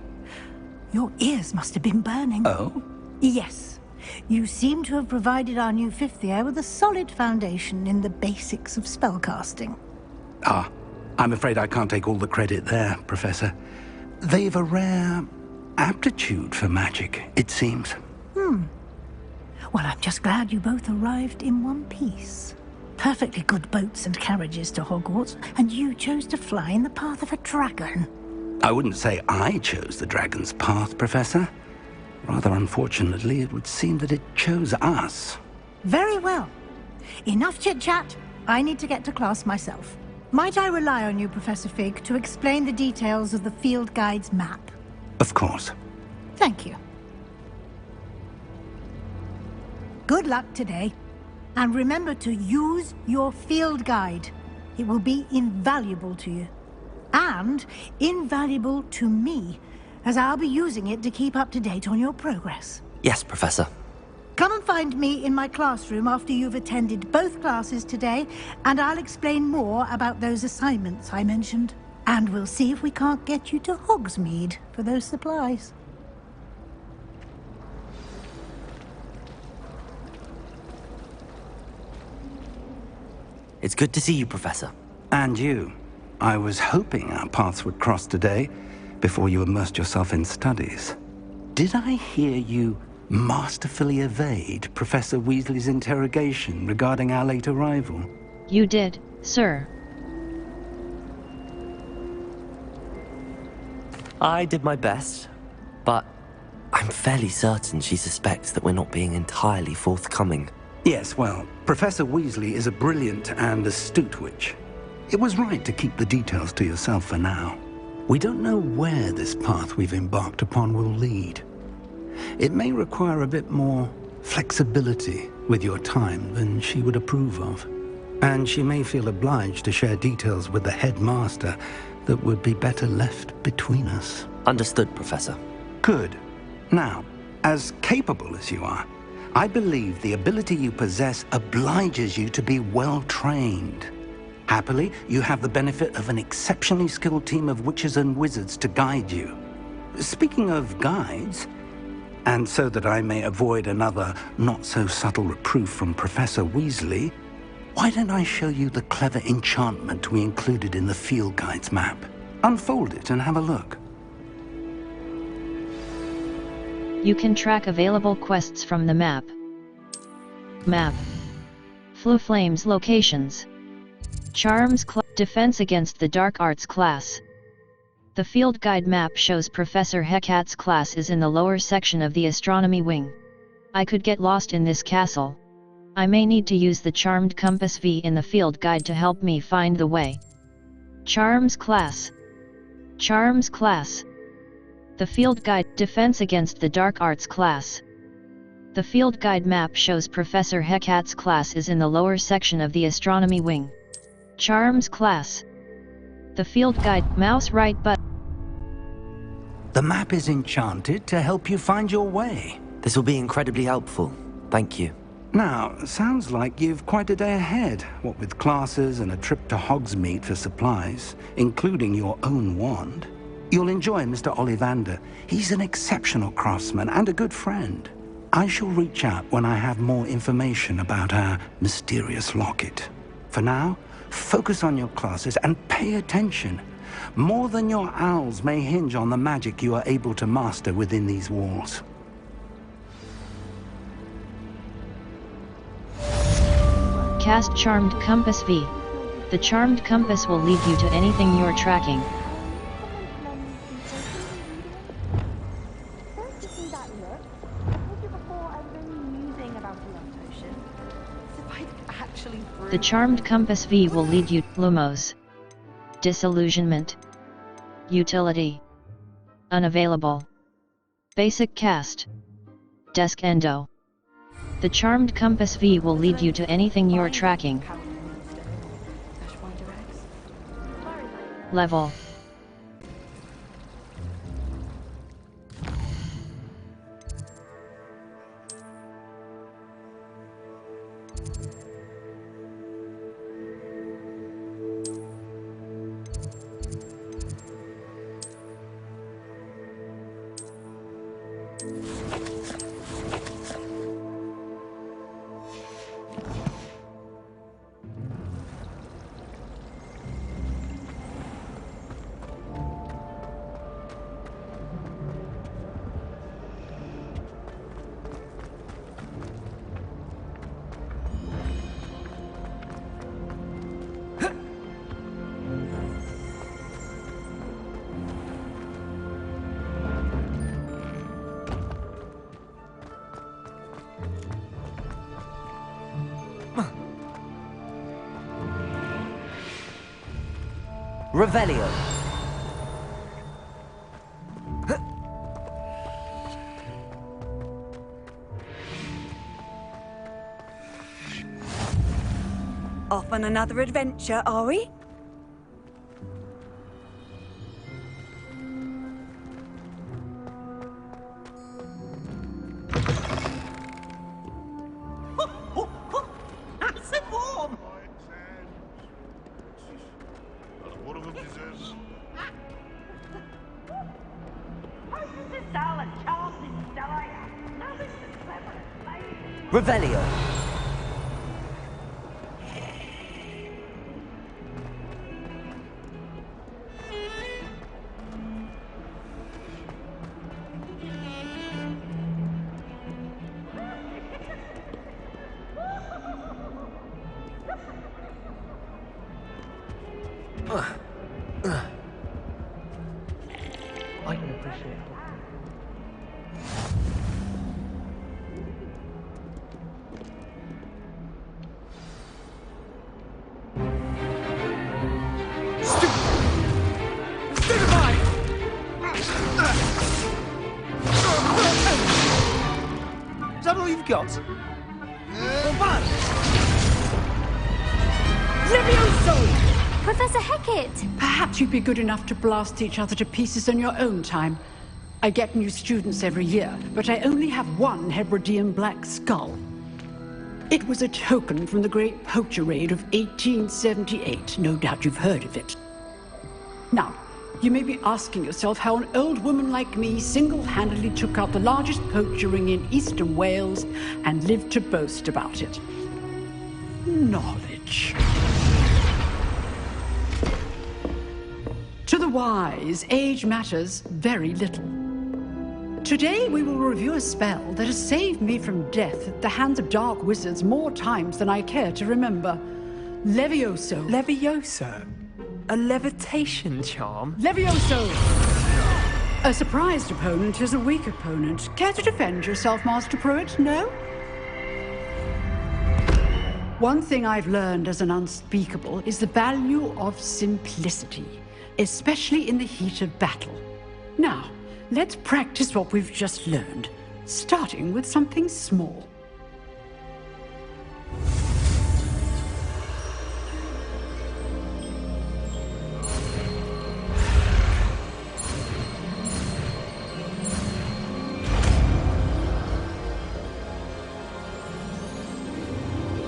Your ears must have been burning.
Oh?
Yes. You seem to have provided our new fifth year with a solid foundation in the basics of spellcasting.
I'm afraid I can't take all the credit there, Professor. They've a rare aptitude for magic, it seems.
Well, I'm just glad you both arrived in one piece. Perfectly good boats and carriages to Hogwarts, and you chose to fly in the path of a dragon.
I wouldn't say I chose the dragon's path, Professor. Rather unfortunately, it would seem that it chose us.
Very well. Enough chit-chat. I need to get to class myself. Might I rely on you, Professor Fig, to explain the details of the field guide's map?
Of course.
Thank you. Good luck today. And remember to use your field guide. It will be invaluable to you. And invaluable to me, as I'll be using it to keep up to date on your progress.
Yes, Professor.
Come and find me in my classroom after you've attended both classes today, and I'll explain more about those assignments I mentioned. And we'll see if we can't get you to Hogsmeade for those supplies.
It's good to see you, Professor.
And you. I was hoping our paths would cross today, before you immersed yourself in studies. Did I hear you masterfully evade Professor Weasley's interrogation regarding our late arrival?
You did, sir.
I did my best, but I'm fairly certain she suspects that we're not being entirely forthcoming.
Yes, well, Professor Weasley is a brilliant and astute witch. It was right to keep the details to yourself for now. We don't know where this path we've embarked upon will lead. It may require a bit more flexibility with your time than she would approve of. And she may feel obliged to share details with the headmaster that would be better left between us.
Understood, Professor.
Good. Now, as capable as you are, I believe the ability you possess obliges you to be well-trained. Happily, you have the benefit of an exceptionally skilled team of witches and wizards to guide you. Speaking of guides, and so that I may avoid another not-so-subtle reproof from Professor Weasley, why don't I show you the clever enchantment we included in the field guide's map? Unfold it and have a look.
You can track available quests from the map. Map. Flu Flames locations. Charms Defense against the Dark Arts class. The field guide map shows Professor Hecat's class is in the lower section of the astronomy wing. I could get lost in this castle. I may need to use the charmed compass V in the field guide to help me find the way. Charms class. Charms class. The field guide Defense against the Dark Arts class. The field guide map shows Professor Hecat's class is in the lower section of the astronomy wing. Charms class. The field guide mouse right button.
The map is enchanted to help you find your way.
This will be incredibly helpful. Thank you.
Now, sounds like you've quite a day ahead, what with classes and a trip to Hogsmeade for supplies, including your own wand. You'll enjoy Mr. Ollivander. He's an exceptional craftsman and a good friend. I shall reach out when I have more information about our mysterious locket. For now, focus on your classes and pay attention. More than your owls may hinge on the magic you are able to master within these walls.
Cast Charmed Compass V. The Charmed Compass will lead you to anything you're tracking. The Charmed Compass V will lead you Lumos. Disillusionment. Utility. Unavailable. Basic cast. Desk Endo. The Charmed Compass V will lead you to anything you're tracking. Level.
Revelio.
Off on another adventure, are we?
Revelio.
I can appreciate it.
Is that all you've got?
Levioso!
Professor Hecat!
Perhaps you'd be good enough to blast each other to pieces in your own time. I get new students every year, but I only have one Hebridean black skull. It was a token from the Great Poacher Raid of 1878. No doubt you've heard of it. Now, you may be asking yourself how an old woman like me single-handedly took out the largest poacher ring in eastern Wales and lived to boast about it. Knowledge. To the wise, age matters very little. Today we will review a spell that has saved me from death at the hands of dark wizards more times than I care to remember. Levioso.
Levioso? A levitation charm?
Levioso! A surprised opponent is a weak opponent. Care to defend yourself, Master Pruitt? No? One thing I've learned as an unspeakable is the value of simplicity, especially in the heat of battle. Now, let's practice what we've just learned, starting with something small.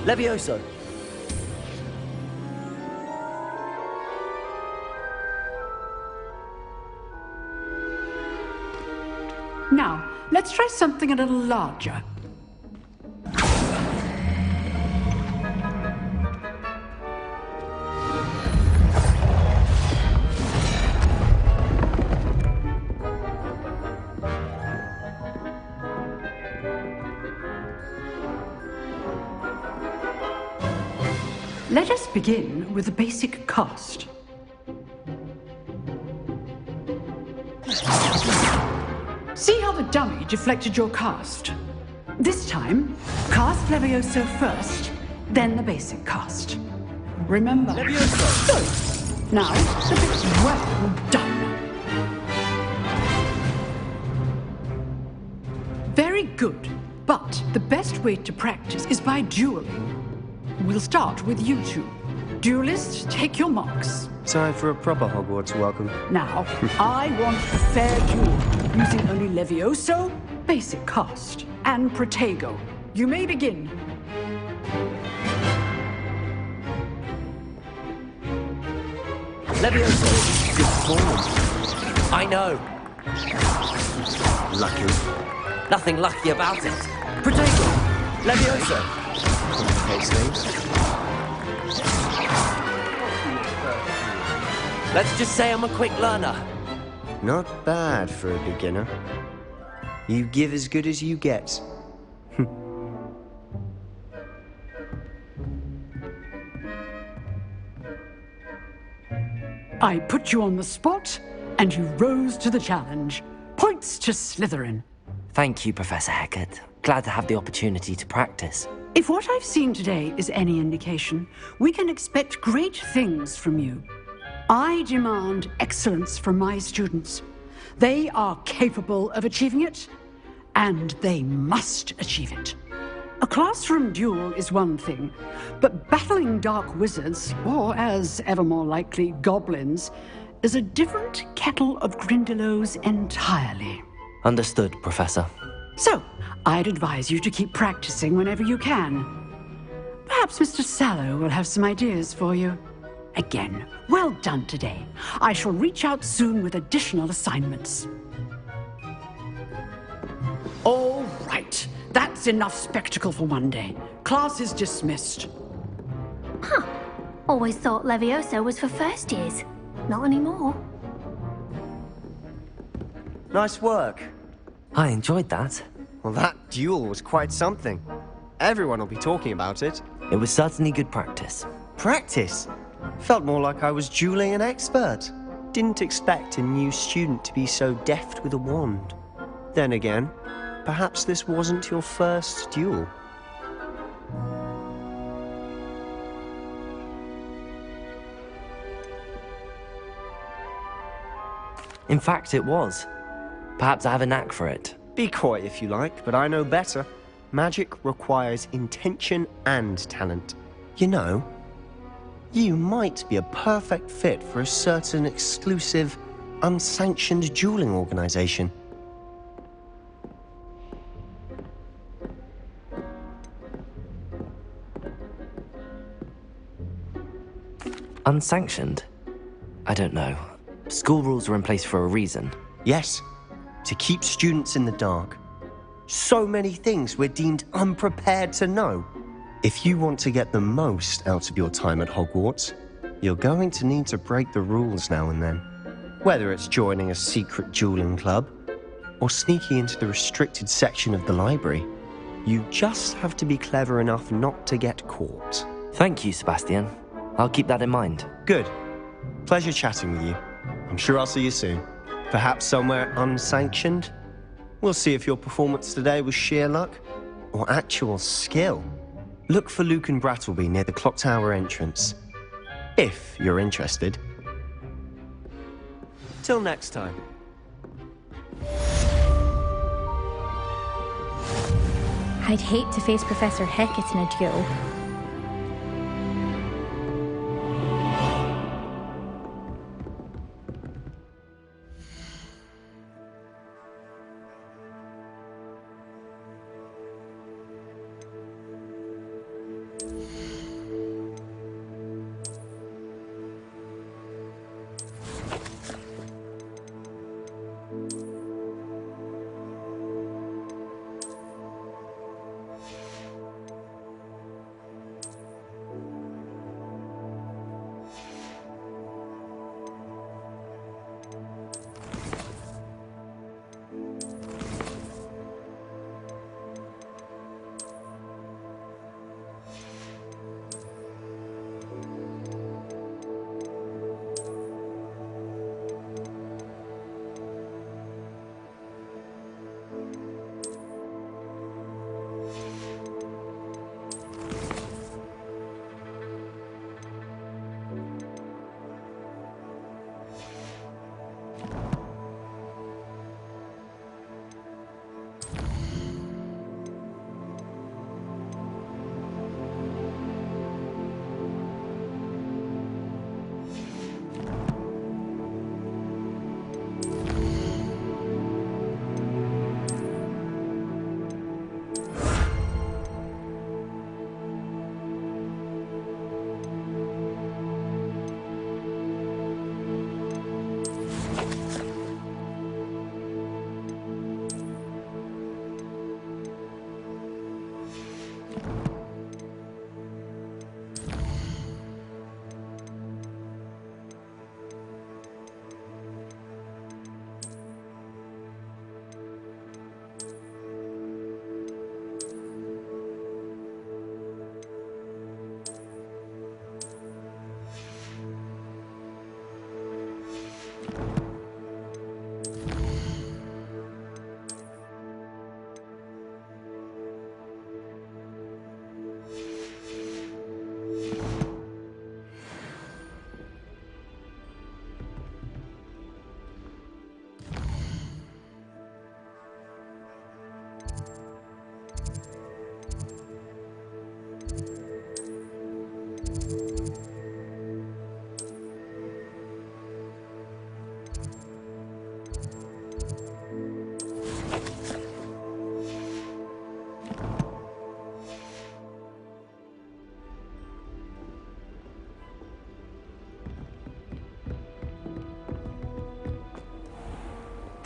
Levioso!
Now, let's try something a little larger. Let us begin with the basic cast. See how the dummy deflected your cast? This time, cast Levioso first, then the basic cast. Remember... Levioso! Good. Now, the bit's well done. Very good, but the best way to practice is by dueling. We'll start with you two. Duelists, take your marks.
Time for a proper Hogwarts welcome.
Now, I want a fair duel, using only Levioso, basic cast, and Protego. You may begin.
Levioso! Good form. I know.
Lucky.
Nothing lucky about it. Protego! Levioso! Let's just say I'm a quick learner.
Not bad for a beginner. You give as good as you get.
I put you on the spot, and you rose to the challenge. Points to Slytherin.
Thank you, Professor Hecat. Glad to have the opportunity to practice.
If what I've seen today is any indication, we can expect great things from you. I demand excellence from my students. They are capable of achieving it, and they must achieve it. A classroom duel is one thing, but battling dark wizards, or as ever more likely, goblins, is a different kettle of Grindylows entirely.
Understood, Professor.
So, I'd advise you to keep practicing whenever you can. Perhaps Mr. Sallow will have some ideas for you. Again, well done today. I shall reach out soon with additional assignments. All right, that's enough spectacle for one day. Class is dismissed.
Huh. Always thought Levioso was for first years. Not anymore.
Nice work.
I enjoyed that.
Well, that duel was quite something. Everyone will be talking about it.
It was certainly good practice.
Practice? Felt more like I was dueling an expert. Didn't expect a new student to be so deft with a wand. Then again, perhaps this wasn't your first duel.
In fact, it was. Perhaps I have a knack for it.
Be coy if you like, but I know better. Magic requires intention and talent. You know, you might be a perfect fit for a certain exclusive, unsanctioned dueling organization.
Unsanctioned? I don't know. School rules are in place for a reason.
Yes, to keep students in the dark. So many things we're deemed unprepared to know. If you want to get the most out of your time at Hogwarts, you're going to need to break the rules now and then. Whether it's joining a secret dueling club, or sneaking into the restricted section of the library. You just have to be clever enough not to get caught.
Thank you, Sebastian. I'll keep that in mind.
Good. Pleasure chatting with you. I'm sure I'll see you soon. Perhaps somewhere unsanctioned? We'll see if your performance today was sheer luck or actual skill. Look for Luke and Brattleby near the clock tower entrance, if you're interested. Till next time.
I'd hate to face Professor Hecat in a duel.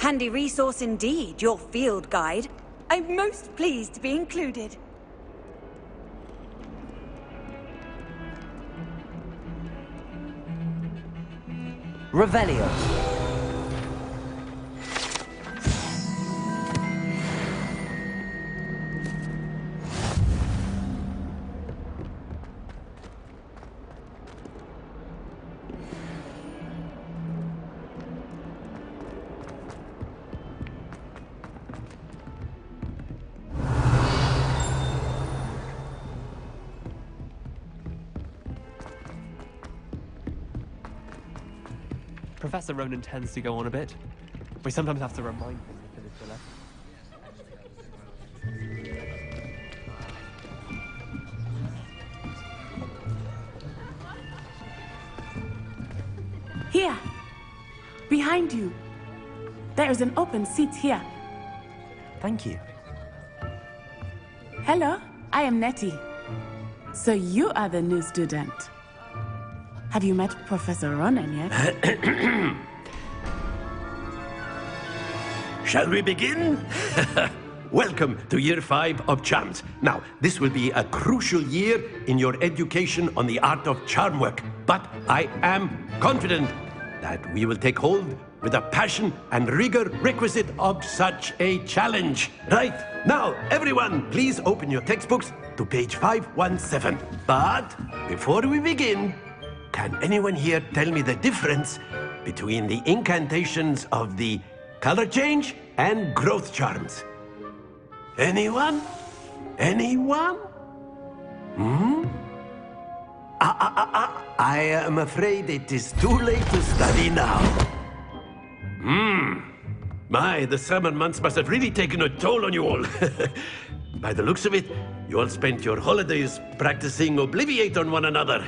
Handy resource indeed, your field guide. I'm most pleased to be included.
Revelio.
Professor Ronan tends to go on a bit. We sometimes have to remind him to his villa.
Here! Behind you! There is an open seat here.
Thank you.
Hello, I am Nettie. So you are the new student. Have you met Professor Ronan yet?
Shall we begin? Welcome to Year 5 of Charms. Now, this will be a crucial year in your education on the art of charm work, but I am confident that we will take hold with the passion and rigor requisite of such a challenge. Right, now, everyone, please open your textbooks to page 517. But before we begin, can anyone here tell me the difference between the incantations of the color change and growth charms? Anyone? Anyone? I am afraid it is too late to study now. My, the summer months must have really taken a toll on you all. By the looks of it, you all spent your holidays practicing Obliviate on one another.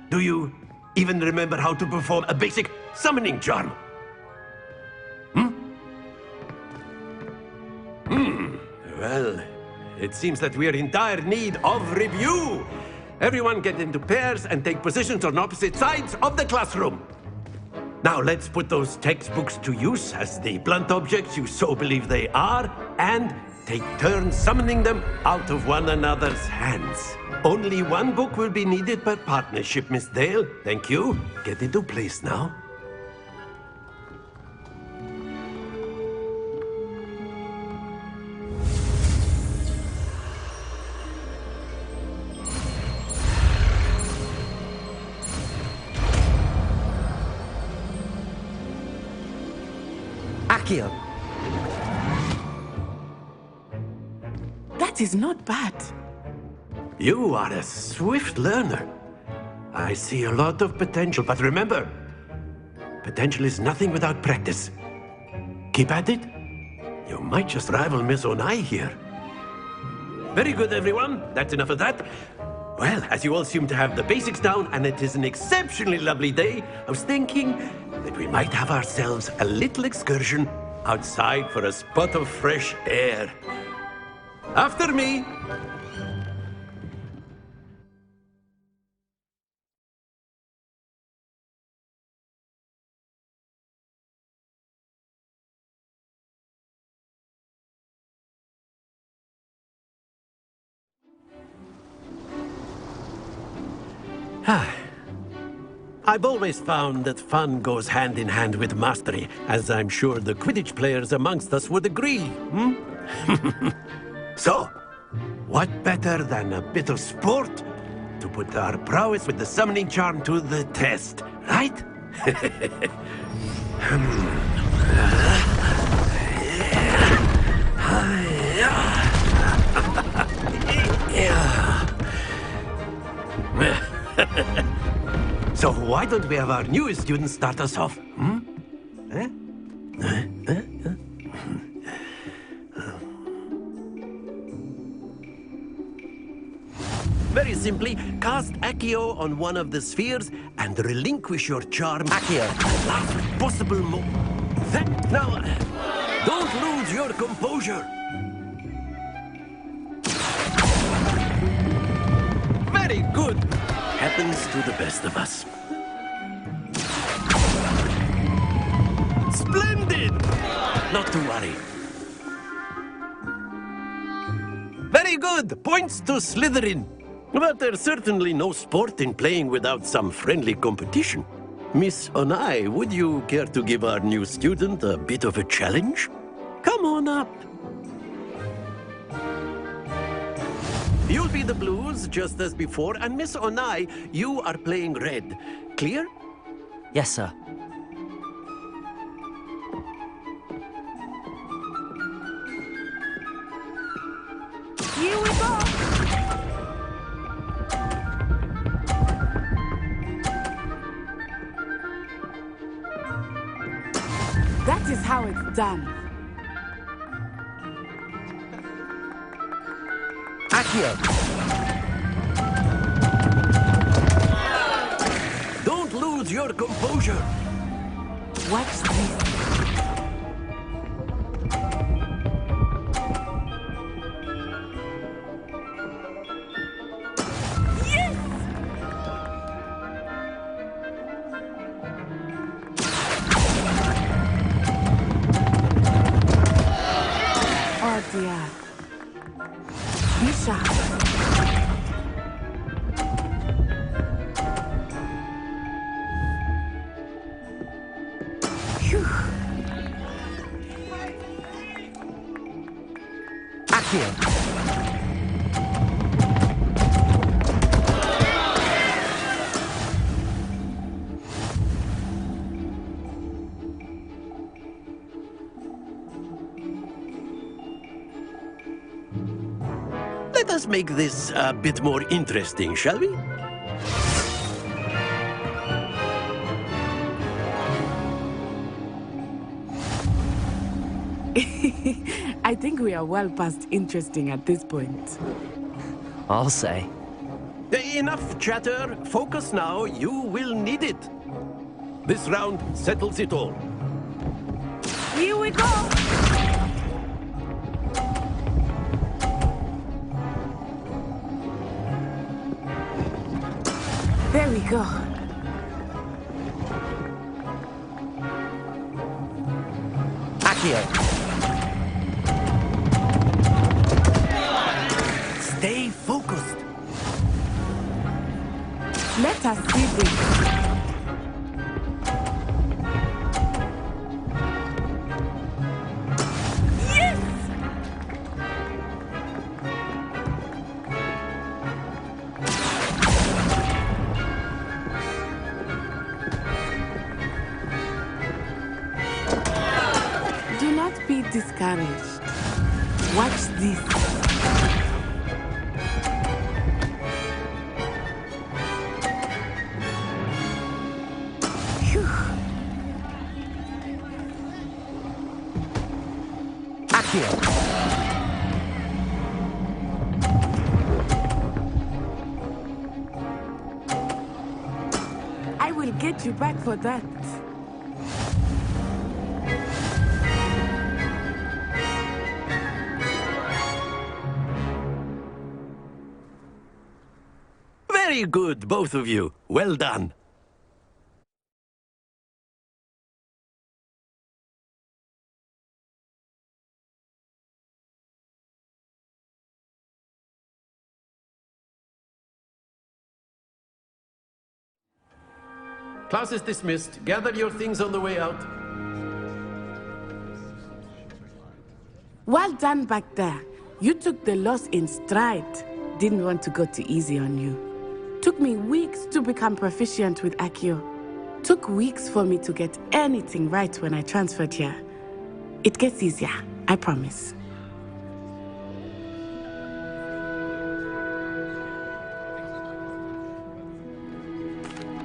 Do you even remember how to perform a basic summoning charm? Well, it seems that we are in dire need of review. Everyone get into pairs and take positions on opposite sides of the classroom. Now let's put those textbooks to use as the blunt objects you so believe they are, and take turns summoning them out of one another's hands. Only one book will be needed per partnership, Miss Dale. Thank you. Get into place now.
Accio!
That is not bad.
You are a swift learner. I see a lot of potential, but remember, potential is nothing without practice. Keep at it. You might just rival Miss Onai here. Very good, everyone. That's enough of that. Well, as you all seem to have the basics down, and it is an exceptionally lovely day, I was thinking that we might have ourselves a little excursion outside for a spot of fresh air. After me. I've always found that fun goes hand in hand with mastery, as I'm sure the Quidditch players amongst us would agree. So, what better than a bit of sport to put our prowess with the summoning charm to the test, right? So why don't we have our newest student start us off? Very simply, cast Accio on one of the spheres and relinquish your charm. Accio. Last possible Now, don't lose your composure. Very good. Happens to the best of us. Splendid! Not to worry. Very good. Points to Slytherin. But there's certainly no sport in playing without some friendly competition. Miss Onai, would you care to give our new student a bit of a challenge? Come on up. You'll be the blues, just as before, and Miss Onai, you are playing red. Clear?
Yes, sir.
Here we go! That is how it's done.
Accio!
Don't lose your composure.
Watch this. Oh dear. Be sharp.
Accio.
Let us make this a bit more interesting, shall we?
I think we are well past interesting at this point.
I'll say.
Enough chatter. Focus now. You will need it. This round settles it all.
Here we go! There we go.
Accio.
Stay focused.
Let us see this. Discouraged. Watch this. Phew.
Accio.
I will get you back for that.
Very good, both of you. Well done. Class is dismissed. Gather your things on the way out.
Well done back there. You took the loss in stride. Didn't want to go too easy on you. Took me weeks to become proficient with Accio. Took weeks for me to get anything right when I transferred here. It gets easier, I promise.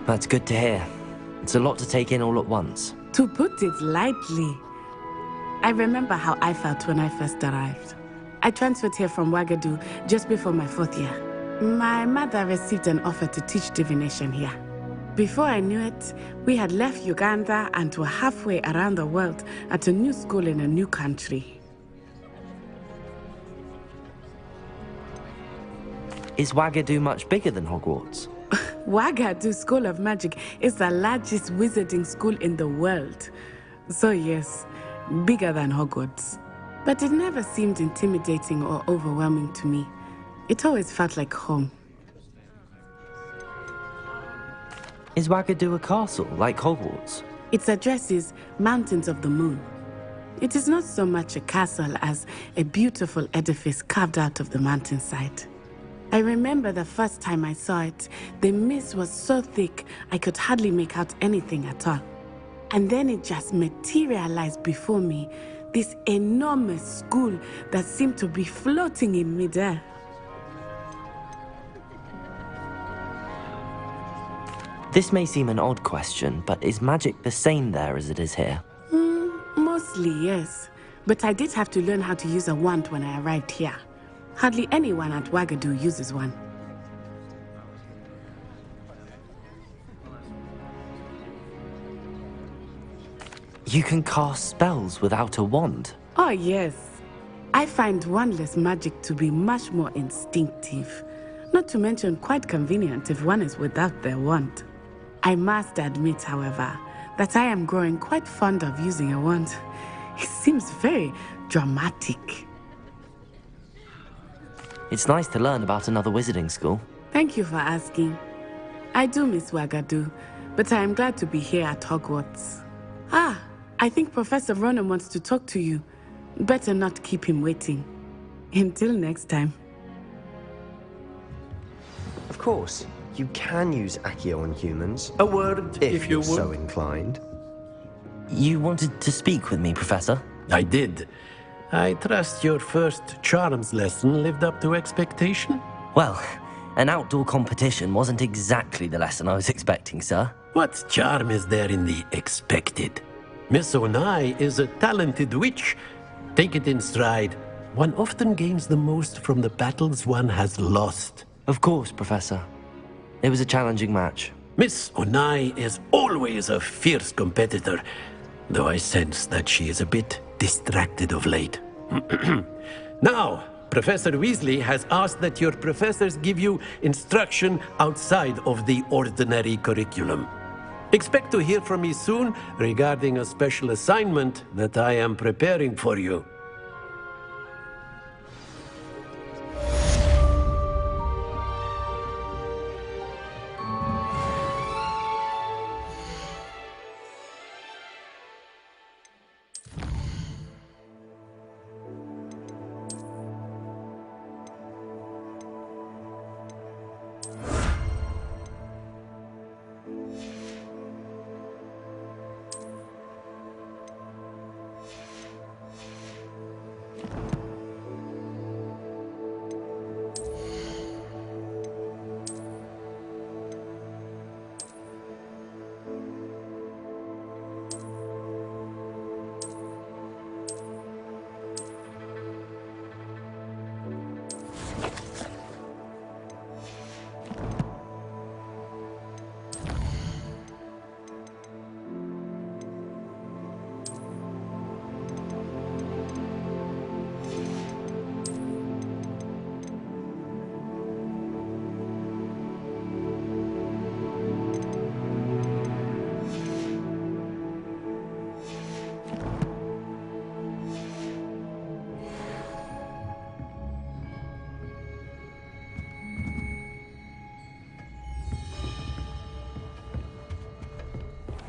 That's good to hear. It's a lot to take in all at once.
To put it lightly, I remember how I felt when I first arrived. I transferred here from Wagadu just before my 4th year. My mother received an offer to teach divination here. Before I knew it, we had left Uganda and were halfway around the world at a new school in a new country.
Is Wagadu much bigger than Hogwarts?
Wagadu School of Magic is the largest wizarding school in the world. So yes, bigger than Hogwarts. But it never seemed intimidating or overwhelming to me. It always felt like home.
Is Wagadu a castle, like Hogwarts?
Its address is Mountains of the Moon. It is not so much a castle as a beautiful edifice carved out of the mountainside. I remember the first time I saw it, the mist was so thick I could hardly make out anything at all. And then it just materialized before me, this enormous school that seemed to be floating in midair.
This may seem an odd question, but is magic the same there as it is here?
Mostly, yes. But I did have to learn how to use a wand when I arrived here. Hardly anyone at Wagadu uses one.
You can cast spells without a wand?
Oh, yes. I find wandless magic to be much more instinctive. Not to mention quite convenient if one is without their wand. I must admit, however, that I am growing quite fond of using a wand. It seems very dramatic.
It's nice to learn about another wizarding school.
Thank you for asking. I do miss Wagadu, but I am glad to be here at Hogwarts. I think Professor Ronan wants to talk to you. Better not keep him waiting. Until next time.
Of course, you can use Accio on humans.
A word,
if
you
you're
would.
so inclined.
You wanted to speak with me, Professor?
I did. I trust your first charms lesson lived up to expectation?
Well, an outdoor competition wasn't exactly the lesson I was expecting, sir.
What charm is there in the expected? Miss Onai is a talented witch. Take it in stride. One often gains the most from the battles one has lost.
Of course, Professor. It was a challenging match.
Miss Onai is always a fierce competitor, though I sense that she is a bit distracted of late. Now, Professor Weasley has asked that your professors give you instruction outside of the ordinary curriculum. Expect to hear from me soon regarding a special assignment that I am preparing for you.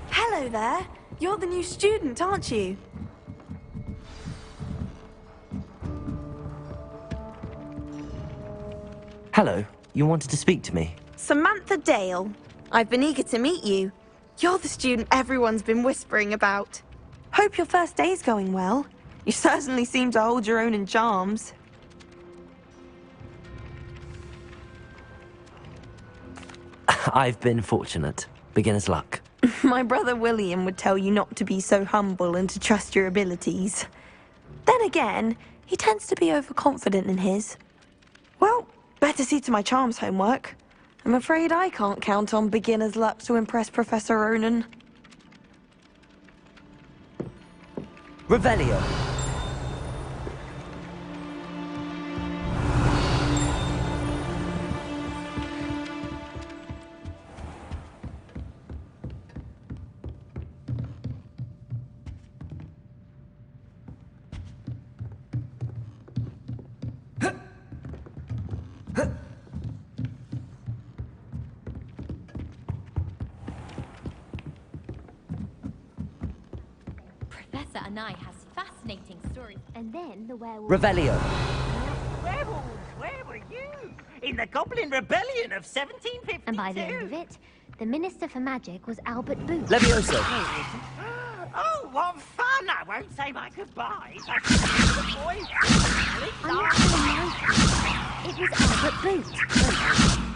Hello there. You're the new student, aren't you?
Hello, you wanted to speak to me?
Samantha Dale. I've been eager to meet you. You're the student everyone's been whispering about. Hope your first day's going well. You certainly seem to hold your own in charms.
I've been fortunate. Beginner's luck.
My brother William would tell you not to be so humble and to trust your abilities. Then again, he tends to be overconfident in his. Well, better see to my charms homework. I'm afraid I can't count on beginner's luck to impress Professor Ronan.
Revelio.
Professor Anai has fascinating stories. And then the werewolf...
Revelio.
Werewolves, where were you? In the Goblin Rebellion of 1752.
And by the end of it, the Minister for Magic was Albert Booth.
Levioso.
Oh, what fun! I won't say my goodbyes.
It was Albert Booth.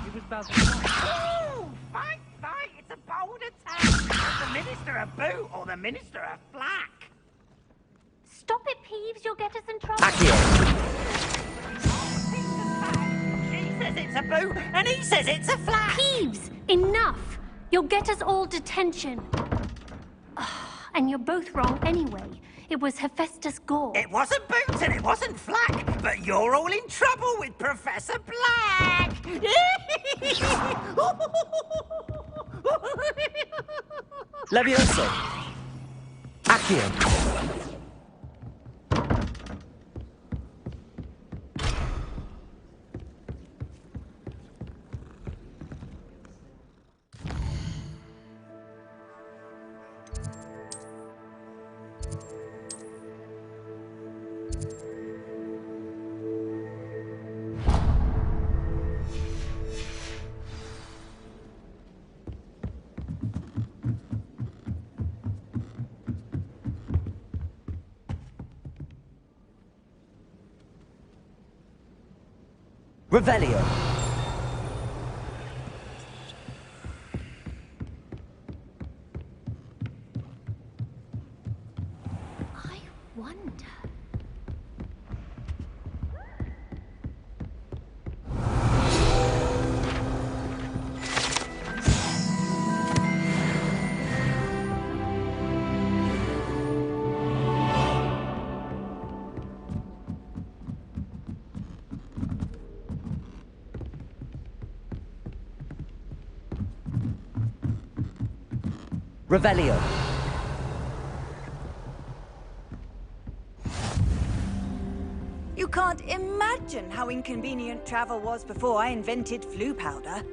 It was Oh, fight! It's a bold attack. The Minister of Boot or the Minister of Flack?
Stop it, Peeves. You'll get us in trouble.
She says it's a boot, and he says it's a flack.
Peeves, enough. You'll get us all detention. And you're both wrong anyway. It was Hephaestus Gore.
It wasn't Boots and it wasn't Flack, but you're all in trouble with Professor Black.
Levioso. Accio. Revelio.
I wonder.
Revelio.
You can't imagine how inconvenient travel was before I invented flu powder.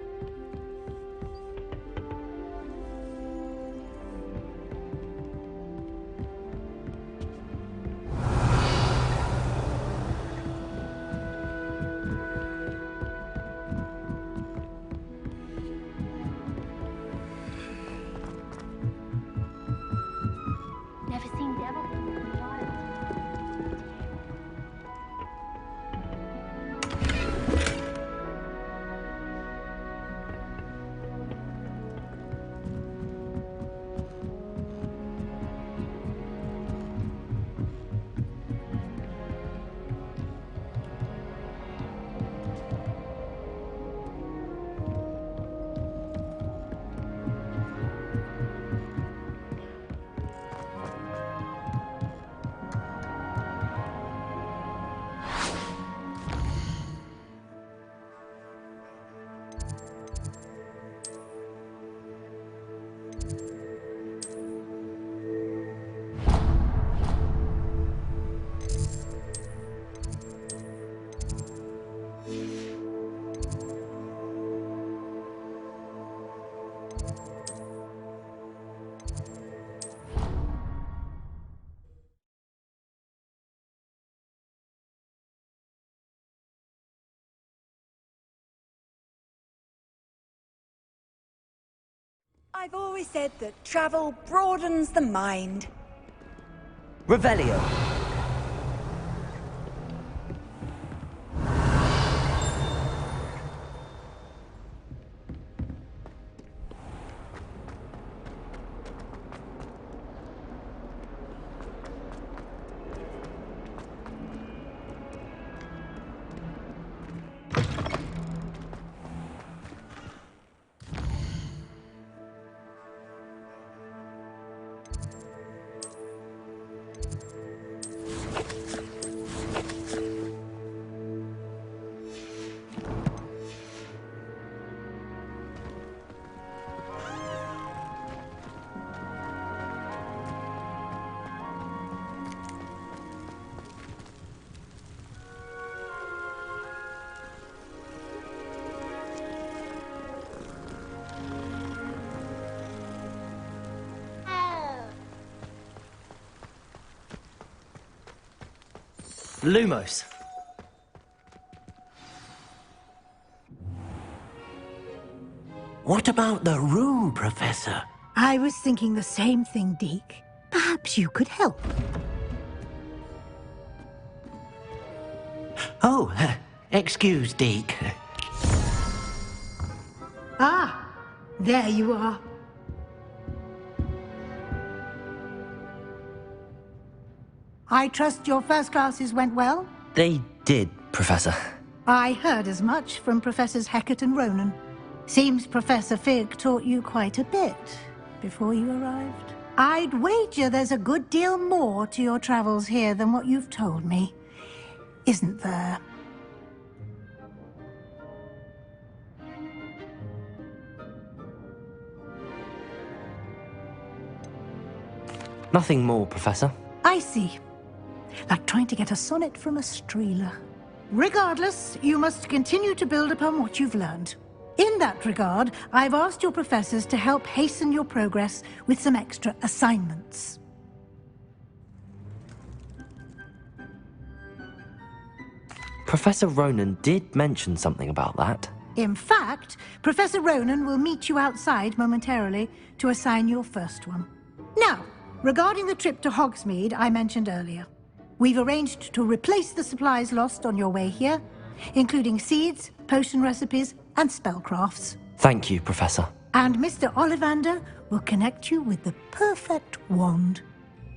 Never seen devil in the wild. I've always said that travel broadens the mind.
Revelio. Lumos.
What about the room, Professor?
I was thinking the same thing, Deke. Perhaps you could help.
Oh, excuse, Deke.
Ah, there you are. I trust your first classes went well?
They did, Professor.
I heard as much from Professors Hecat and Ronan. Seems Professor Fig taught you quite a bit before you arrived. I'd wager there's a good deal more to your travels here than what you've told me. Isn't there?
Nothing more, Professor.
I see. Like trying to get a sonnet from a streeler. Regardless, you must continue to build upon what you've learned. In that regard, I've asked your professors to help hasten your progress with some extra assignments.
Professor Ronan did mention something about that.
In fact, Professor Ronan will meet you outside momentarily to assign your first one. Now, regarding the trip to Hogsmeade I mentioned earlier, we've arranged to replace the supplies lost on your way here including seeds, potion recipes, and spellcrafts.
Thank you, Professor.
And Mr. Ollivander will connect you with the perfect wand.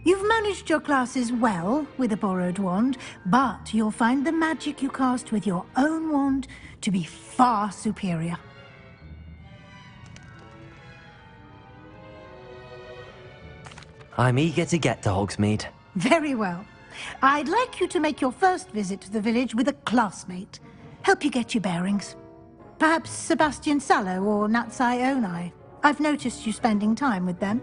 You've managed your classes well with a borrowed wand, but you'll find the magic you cast with your own wand to be far superior.
I'm eager to get to Hogsmeade.
Very well. I'd like you to make your first visit to the village with a classmate. Help you get your bearings. Perhaps Sebastian Sallow or Natsai Onai. I've noticed you spending time with them.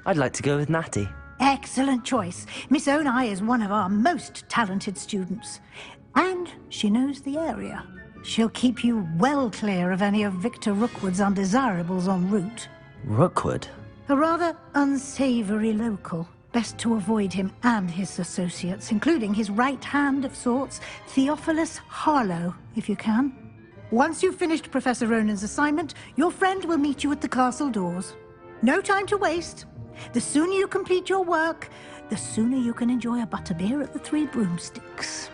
I'd like to go with Natty.
Excellent choice. Miss Onai is one of our most talented students. And she knows the area. She'll keep you well clear of any of Victor Rookwood's undesirables en route.
Rookwood?
A rather unsavory local. Best to avoid him and his associates, including his right hand of sorts, Theophilus Harlow, if you can. Once you've finished Professor Ronan's assignment, your friend will meet you at the castle doors. No time to waste. The sooner you complete your work, the sooner you can enjoy a butterbeer at the Three Broomsticks.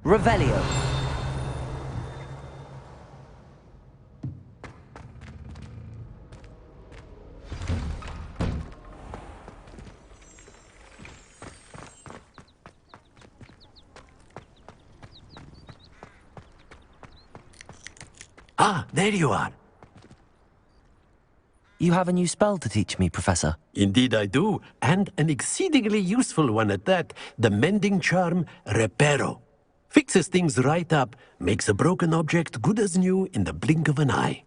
Revelio.
Ah, there you are.
You have a new spell to teach me, Professor.
Indeed I do, and an exceedingly useful one at that. The mending charm, Reparo. Fixes things right up, makes a broken object good as new in the blink of an eye.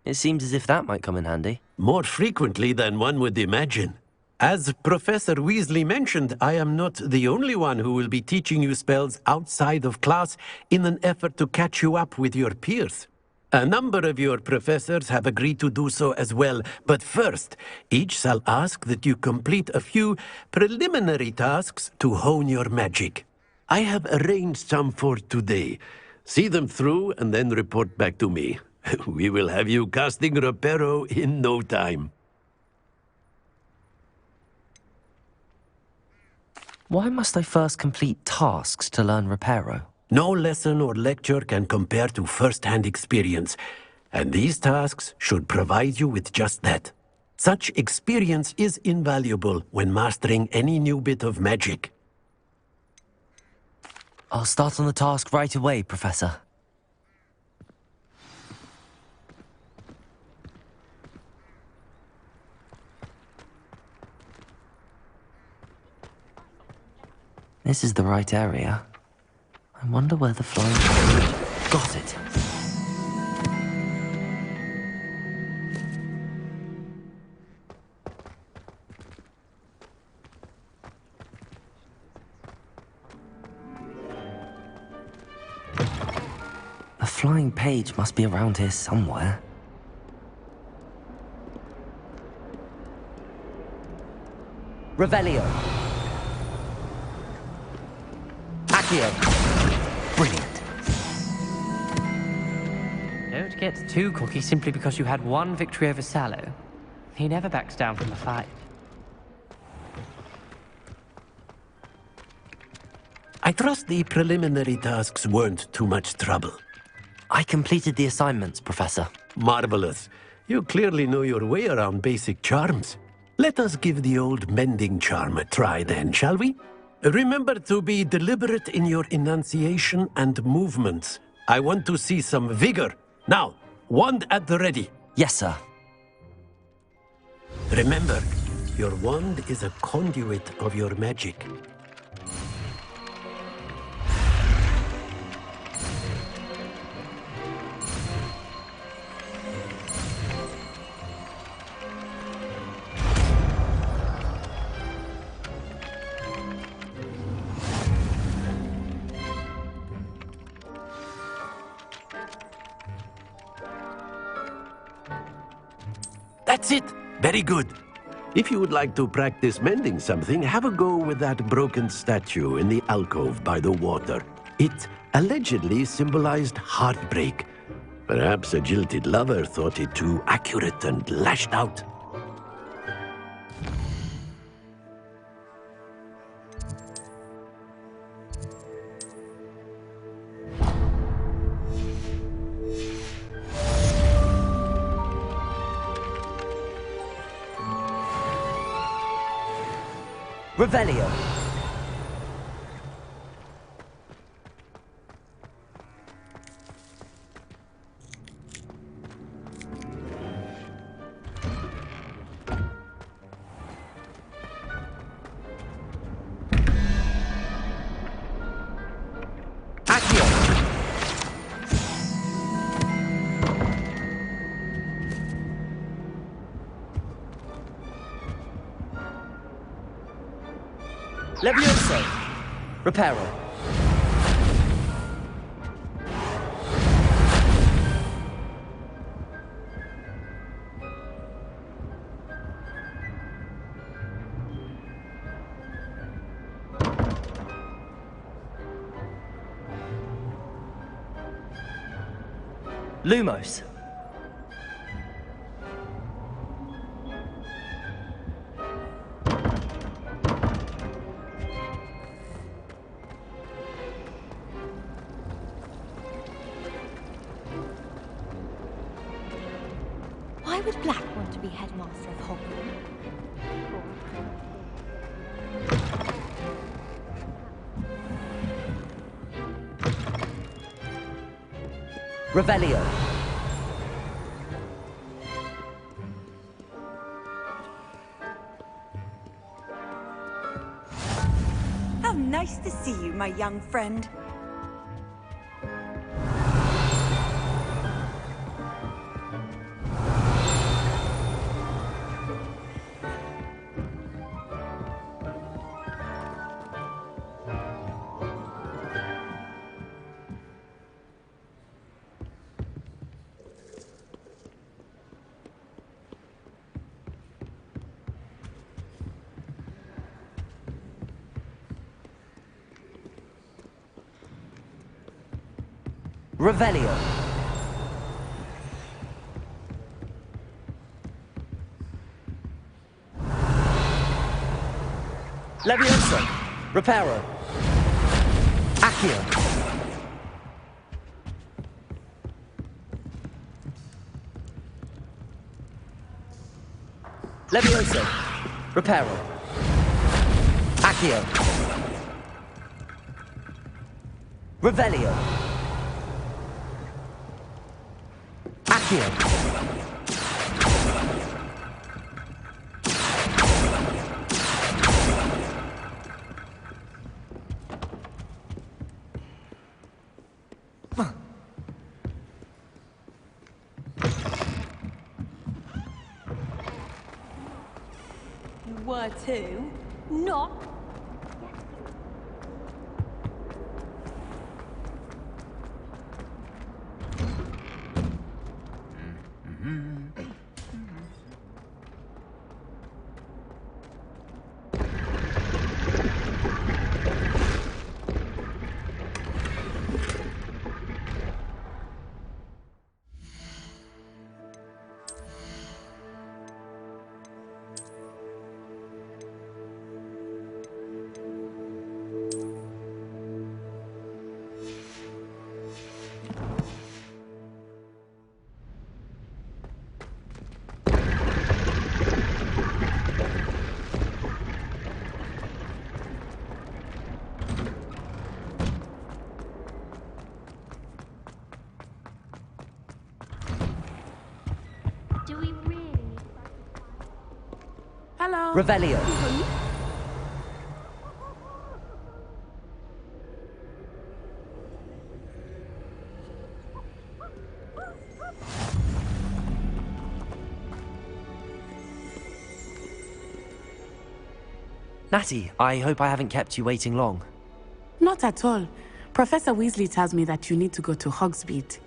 It seems as if that might come in handy.
More frequently than one would imagine. As Professor Weasley mentioned, I am not the only one who will be teaching you spells outside of class in an effort to catch you up with your peers. A number of your professors have agreed to do so as well, but first, each shall ask that you complete a few preliminary tasks to hone your magic. I have arranged some for today. See them through and then report back to me. We will have you casting Reparo in no time.
Why must I first complete tasks to learn Reparo?
No lesson or lecture can compare to first-hand experience, and these tasks should provide you with just that. Such experience is invaluable when mastering any new bit of magic.
I'll start on the task right away, Professor. This is the right area. I wonder where the flying... Got it! The flying page must be around here somewhere. Revelio! Accio! Brilliant!
Don't get too cocky simply because you had one victory over Sallow. He never backs down from a fight.
I trust the preliminary tasks weren't too much trouble.
I completed the assignments, Professor.
Marvelous. You clearly know your way around basic charms. Let us give the old mending charm a try then, shall we? Remember to be deliberate in your enunciation and movements. I want to see some vigor. Now, wand at the ready.
Yes, sir.
Remember, your wand is a conduit of your magic. That's it! Very good. If you would like to practice mending something, have a go with that broken statue in the alcove by the water. It allegedly symbolized heartbreak. Perhaps a jilted lover thought it too accurate and lashed out.
Revelio. Levioso. Reparo. Lumos.
Why would Black want to be headmaster of Hogwarts?
Revelio.
How nice to see you, my young friend.
Revelio. Levioso. Reparo. Accio. Levioso. Reparo. Accio. Revelio. Accio.
Were to, not.
Hello.
Revelio. Natty, I hope I haven't kept you waiting long.
Not at all. Professor Weasley tells me that you need to go to Hogsmeade.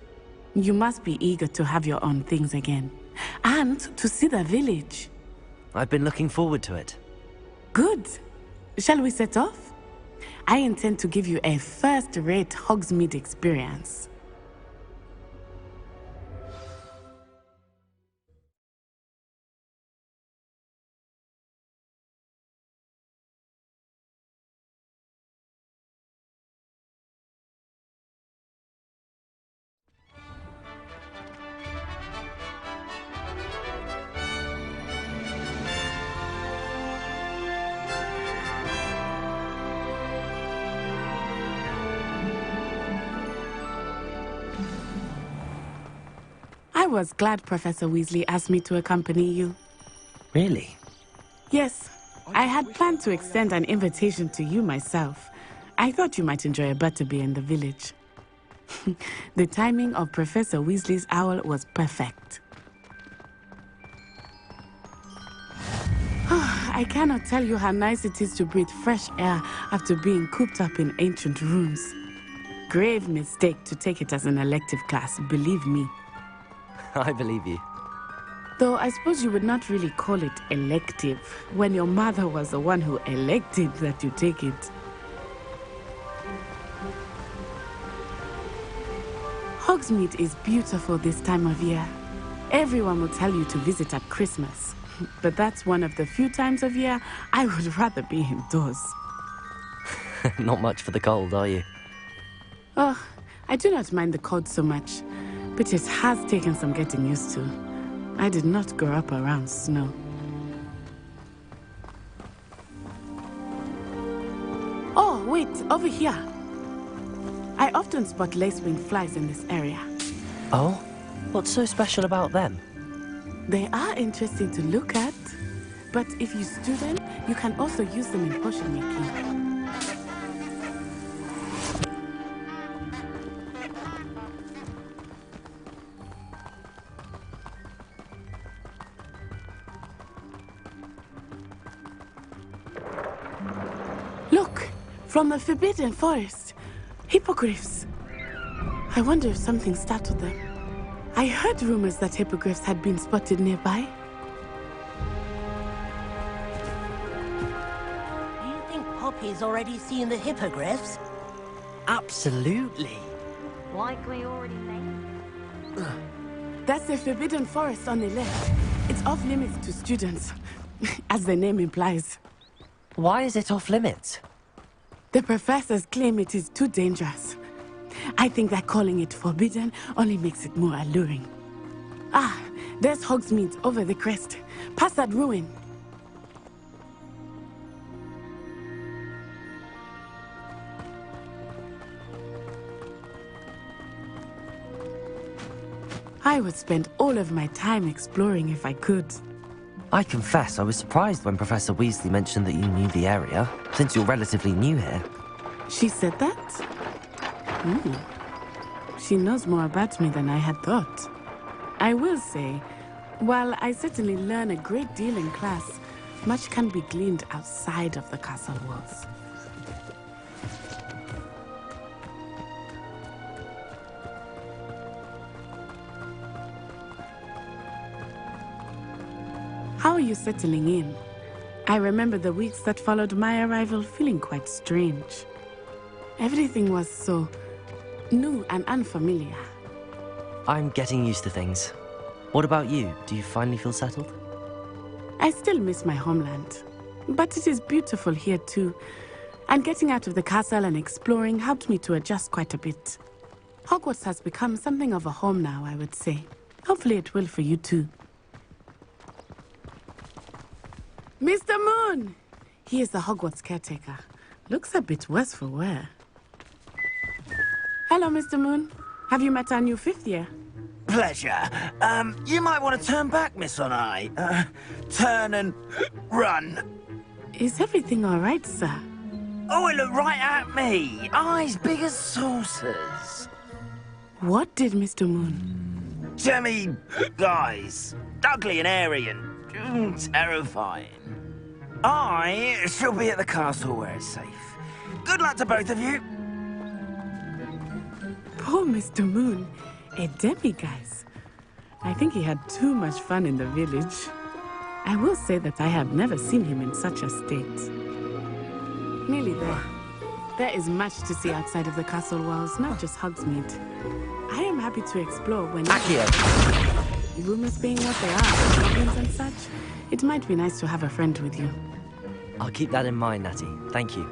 You must be eager to have your own things again. And to see the village.
I've been looking forward to it.
Good. Shall we set off? I intend to give you a first-rate Hogsmeade experience. I was glad Professor Weasley asked me to accompany you.
Really?
Yes, I had planned to extend an invitation to you myself. I thought you might enjoy a butterbeer in the village. The timing of Professor Weasley's owl was perfect. I cannot tell you how nice it is to breathe fresh air after being cooped up in ancient rooms. Grave mistake to take it as an elective class, believe me.
I believe you.
Though I suppose you would not really call it elective when your mother was the one who elected that you take it. Hogsmeade is beautiful this time of year. Everyone will tell you to visit at Christmas, but that's one of the few times of year I would rather be indoors.
Not much for the cold, are you?
Oh, I do not mind the cold so much, but it has taken some getting used to. I did not grow up around snow. Oh, wait, over here. I often spot lacewing flies in this area.
Oh? What's so special about them?
They are interesting to look at, but if you stew them, you can also use them in potion making. Look, from the Forbidden Forest, hippogriffs. I wonder if something startled them. I heard rumors that hippogriffs had been spotted nearby.
Do you think Poppy's already seen the hippogriffs?
Absolutely.
Likely already named.
That's the Forbidden Forest on the left. It's off limits to students, as the name implies.
Why is it off limits?
The professors claim it is too dangerous. I think that calling it forbidden only makes it more alluring. Ah, there's Hogsmeade over the crest. Past that ruin. I would spend all of my time exploring if I could.
I confess I was surprised when Professor Weasley mentioned that you knew the area, since you're relatively new here.
She said that? She knows more about me than I had thought. I will say, while I certainly learn a great deal in class, much can be gleaned outside of the castle walls. How are you settling in? I remember the weeks that followed my arrival feeling quite strange. Everything was so new and unfamiliar.
I'm getting used to things. What about you? Do you finally feel settled?
I still miss my homeland, but it is beautiful here too. And getting out of the castle and exploring helped me to adjust quite a bit. Hogwarts has become something of a home now, I would say. Hopefully it will for you too. Mr. Moon! He is the Hogwarts caretaker. Looks a bit worse for wear. Hello, Mr. Moon. Have you met our new fifth year?
Pleasure. You might want to turn back, Miss On-Eye. Turn and run.
Is everything all right, sir?
Oh, it looked right at me. Eyes big as saucers.
What did Mr. Moon?
Jemmy guys. Ugly and airy and terrifying. I shall be at the castle where it's safe. Good luck to both of you.
Poor Mr. Moon. A demiguise. I think he had too much fun in the village. I will say that I have never seen him in such a state. Nearly there. There is much to see outside of the castle walls, not just Hogsmeade. I am happy to explore when... Rumors being what they are, goblins and such, it might be nice to have a friend with you.
I'll keep that in mind, Natty. Thank you.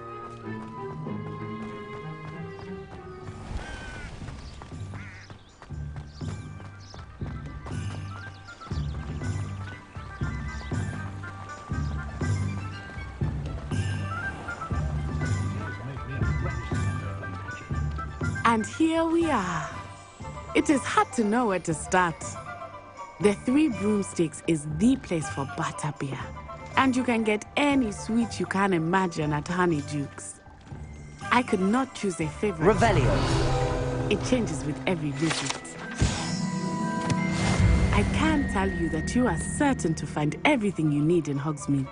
And here we are. It is hard to know where to start. The Three Broomsticks is the place for butterbeer. And you can get any sweet you can imagine at Honeydukes. I could not choose a favorite.
Revelio.
It changes with every visit. I can tell you that you are certain to find everything you need in Hogsmeade.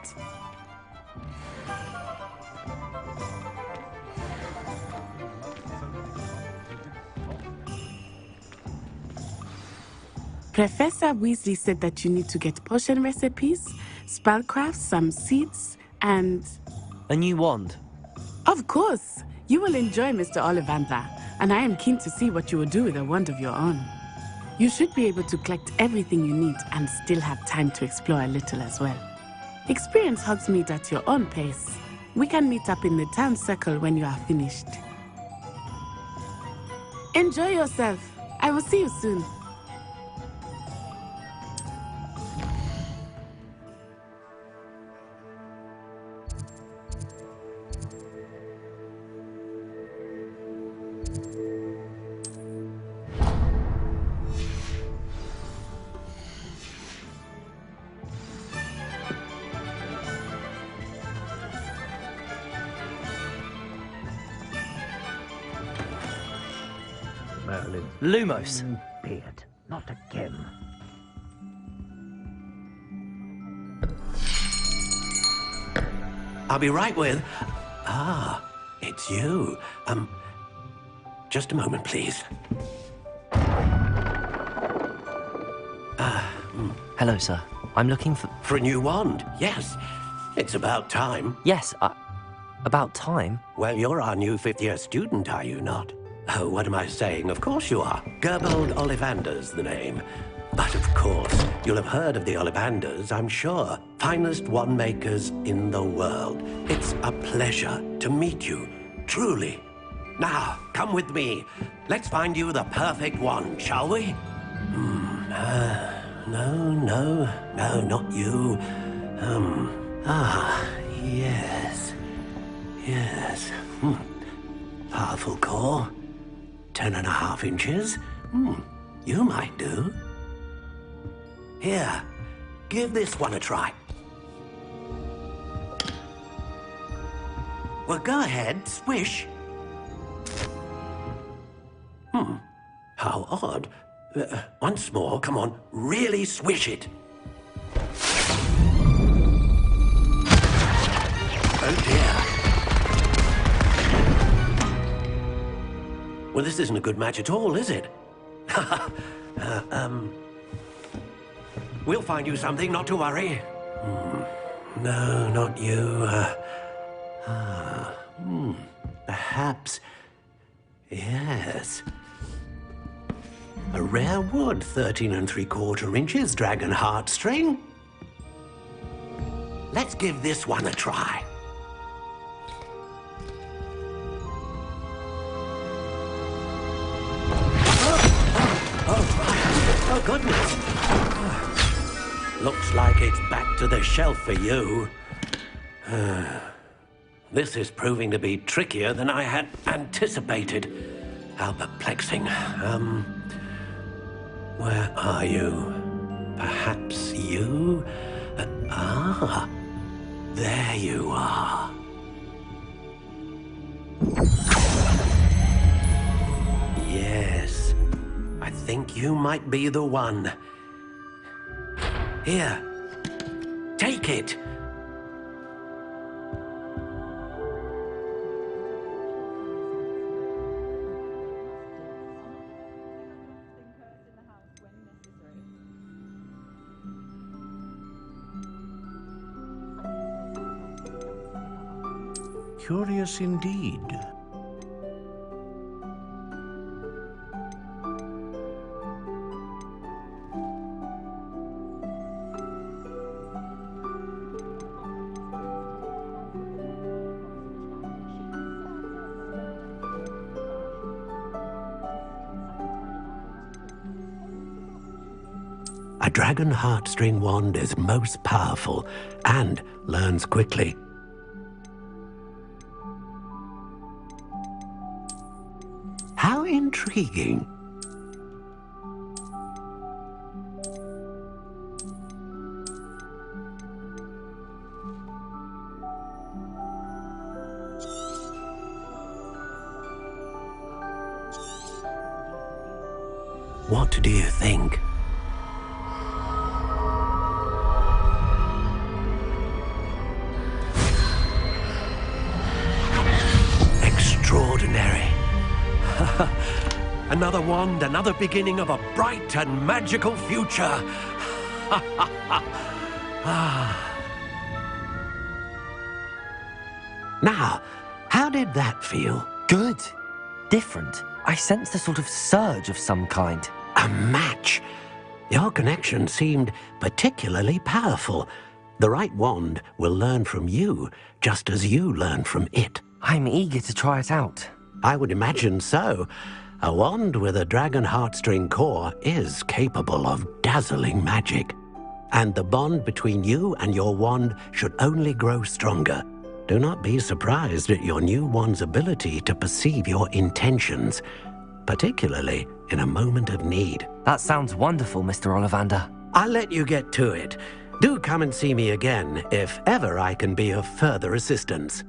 Professor Weasley said that you need to get potion recipes, spellcraft, some seeds, and...
A new wand.
Of course! You will enjoy Mr. Ollivander, and I am keen to see what you will do with a wand of your own. You should be able to collect everything you need and still have time to explore a little as well. Experience Hogsmeade at your own pace. We can meet up in the town circle when you are finished. Enjoy yourself. I will see you soon.
Lumos.
Beard, not again.
I'll be right with... Ah, it's you. Just a moment, please.
Hello, sir. I'm looking for...
For a new wand, yes. It's about time.
Yes, about time?
Well, you're our new fifth-year student, are you not? Oh, what am I saying? Of course you are. Gerbold Ollivander's the name. But of course, you'll have heard of the Ollivanders, I'm sure. Finest wand makers in the world. It's a pleasure to meet you, truly. Now, come with me. Let's find you the perfect wand, shall we? No, not you. Yes. Powerful core. 10.5 inches. You might do. Here, give this one a try. Well, go ahead, swish. How odd. Once more, come on, really swish it. Oh dear. Well, this isn't a good match at all, is it? We'll find you something, not to worry. No, not you. Perhaps... Yes. A rare wood, 13 3/4 inches, dragon heartstring. Let's give this one a try. Oh, goodness. Looks like it's back to the shelf for you. This is proving to be trickier than I had anticipated. How perplexing. Where are you? Perhaps you? There you are. Yes, I think you might be the one. Here, take it.
Curious indeed.
A dragon heartstring wand is most powerful and learns quickly. How intriguing. What do you think? Extraordinary. Another wand, another beginning of a bright and magical future. Now, how did that feel?
Good. Different. I sensed a sort of surge of some kind.
A match. Your connection seemed particularly powerful. The right wand will learn from you, just as you learn from it.
I'm eager to try it out.
I would imagine so. A wand with a dragon heartstring core is capable of dazzling magic. And the bond between you and your wand should only grow stronger. Do not be surprised at your new wand's ability to perceive your intentions, particularly in a moment of need.
That sounds wonderful, Mr. Ollivander.
I'll let you get to it. Do come and see me again if ever I can be of further assistance.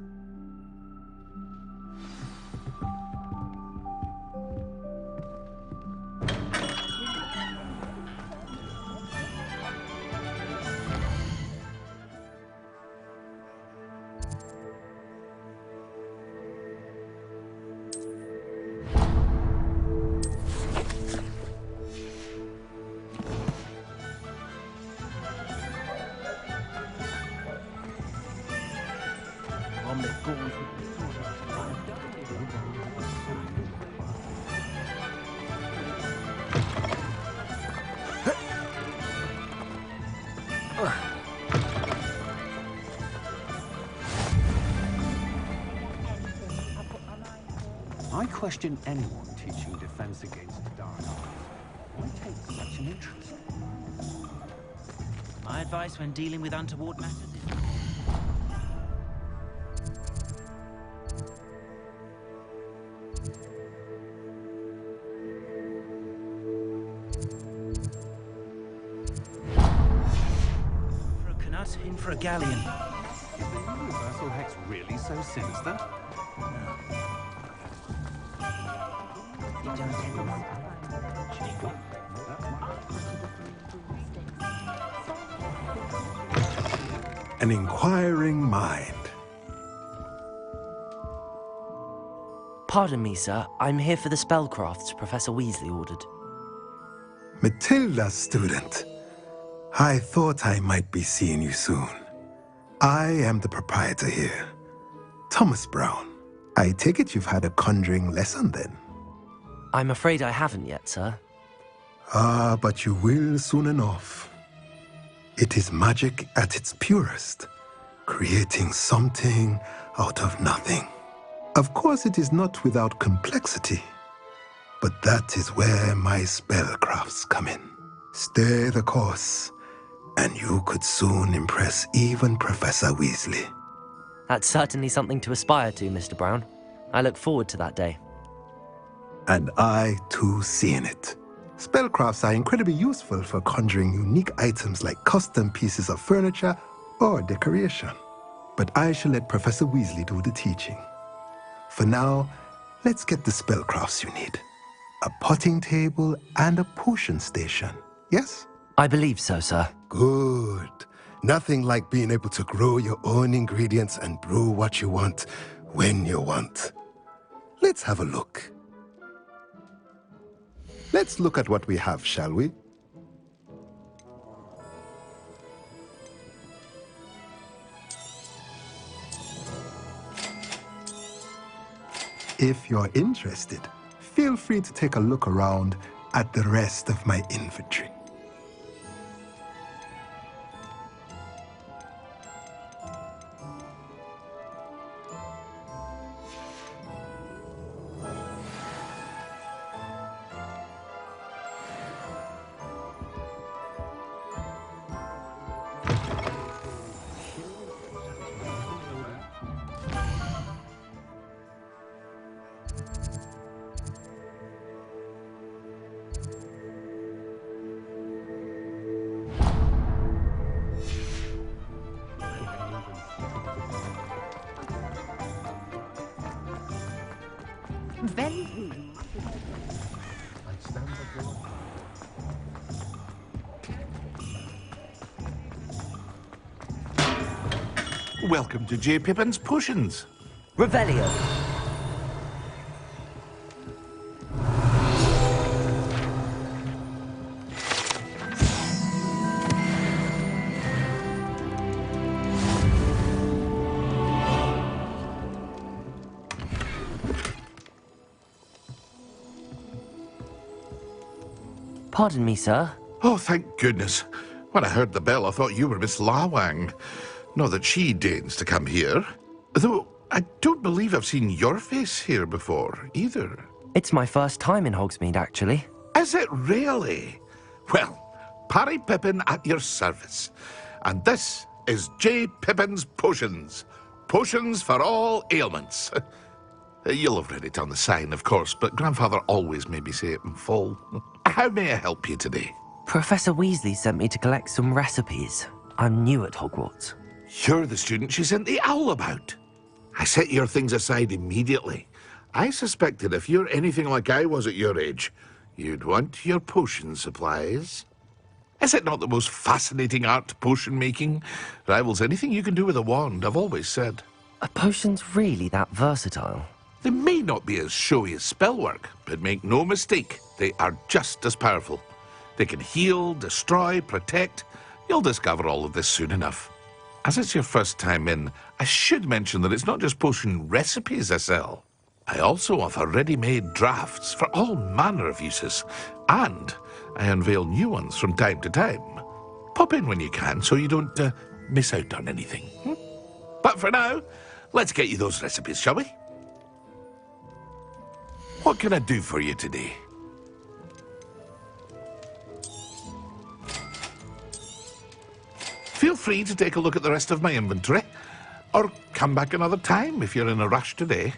I question anyone teaching defense against dark. Why take such an interest?
My advice when dealing with untoward matters is... For a canut, in for a galleon.
Is the universal hex really so sinister?
An inquiring mind.
Pardon me, sir. I'm here for the spellcrafts Professor Weasley ordered.
Matilda's student. I thought I might be seeing you soon. I am the proprietor here, Thomas Brown. I take it you've had a conjuring lesson then?
I'm afraid I haven't yet, sir.
Ah, but you will soon enough. It is magic at its purest, creating something out of nothing. Of course, it is not without complexity, but that is where my spellcrafts come in. Stay the course, and you could soon impress even Professor Weasley.
That's certainly something to aspire to, Mr. Brown. I look forward to that day.
And I, too, seeing it. Spellcrafts are incredibly useful for conjuring unique items like custom pieces of furniture or decoration. But I shall let Professor Weasley do the teaching. For now, let's get the spellcrafts you need. A potting table and a potion station, yes?
I believe so, sir.
Good. Nothing like being able to grow your own ingredients and brew what you want when you want. Let's have a look. Let's look at what we have, shall we? If you're interested, feel free to take a look around at the rest of my inventory.
very rude.
Welcome to J. Pippin's Potions.
Revelio. Pardon me, sir.
Oh, thank goodness. When I heard the bell, I thought you were Miss Lawang. Not that she deigns to come here. Though, I don't believe I've seen your face here before, either.
It's my first time in Hogsmeade, actually.
Is it really? Well, Parry Pippin at your service. And this is J. Pippin's Potions. Potions for all ailments. You'll have read it on the sign, of course, but Grandfather always made me say it in full. How may I help you today?
Professor Weasley sent me to collect some recipes. I'm new at Hogwarts.
You're the student she sent the owl about. I set your things aside immediately. I suspected if you're anything like I was at your age, you'd want your potion supplies. Is it not the most fascinating art, potion making? Rivals anything you can do with a wand, I've always said.
Are potions really that versatile?
They may not be as showy as spellwork, but make no mistake, they are just as powerful. They can heal, destroy, protect. You'll discover all of this soon enough. As it's your first time in, I should mention that it's not just potion recipes I sell. I also offer ready-made drafts for all manner of uses, and I unveil new ones from time to time. Pop in when you can so you don't miss out on anything. But for now, let's get you those recipes, shall we? What can I do for you today? Feel free to take a look at the rest of my inventory, or come back another time if you're in a rush today.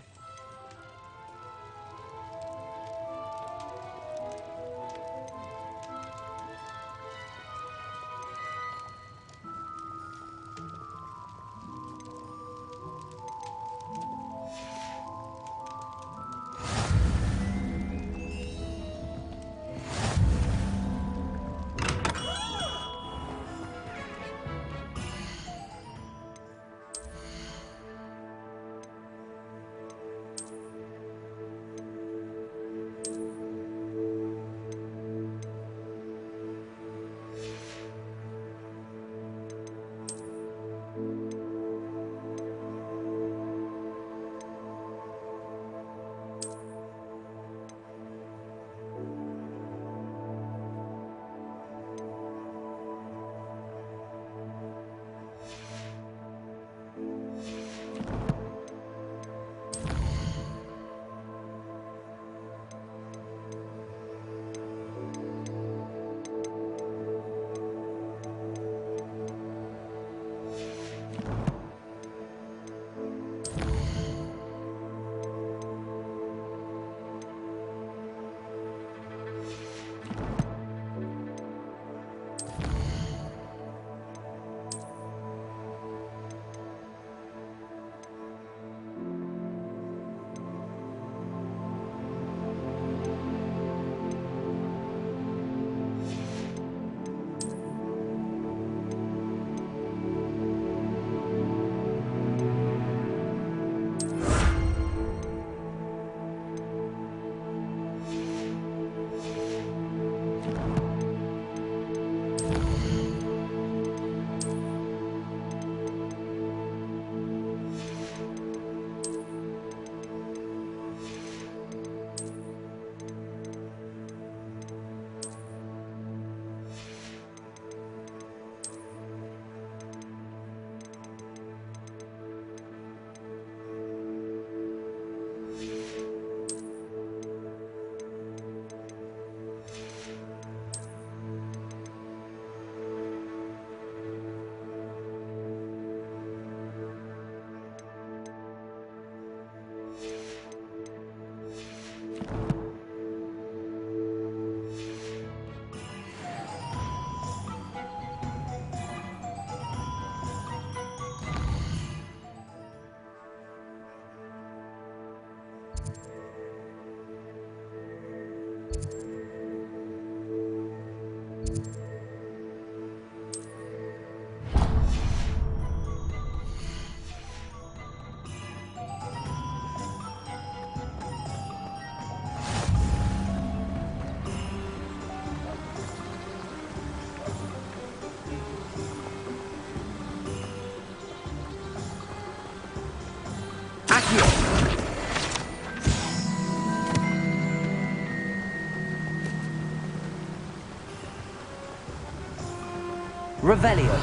Revelio.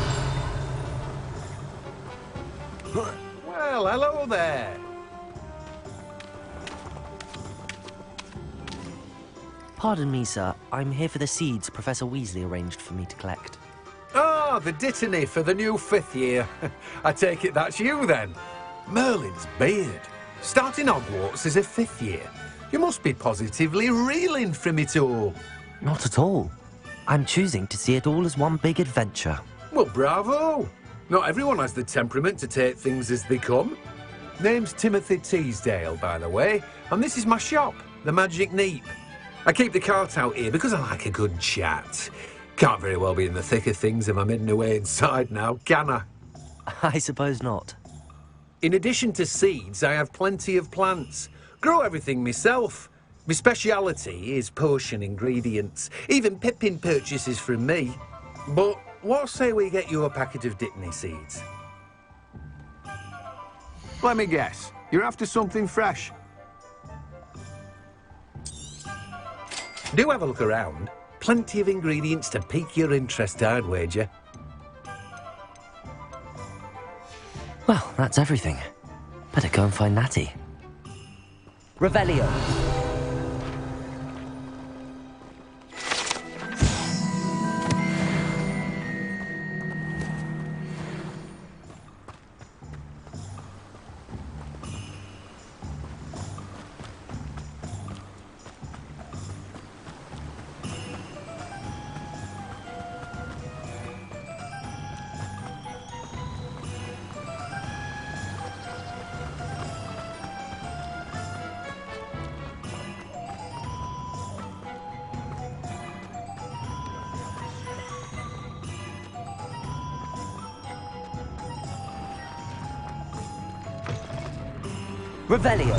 Well, hello there.
Pardon me, sir. I'm here for the seeds Professor Weasley arranged for me to collect.
Ah, the dittany for the new 5th year. I take it that's you, then. Merlin's beard. Starting Hogwarts as a 5th year. You must be positively reeling from it all.
Not at all. I'm choosing to see it all as one big adventure.
Well, bravo. Not everyone has the temperament to take things as they come. Name's Timothy Teasdale, by the way, and this is my shop, the Magic Neep. I keep the cart out here because I like a good chat. Can't very well be in the thick of things if I'm hidden away inside now, can I?
I suppose not.
In addition to seeds, I have plenty of plants. Grow everything myself. My speciality is potion ingredients. Even Pippin purchases from me. But what say we get you a packet of Dittany seeds?
Let me guess. You're after something fresh.
Do have a look around. Plenty of ingredients to pique your interest, I'd wager.
Well, that's everything. Better go and find Natty. Revelio. Revelio.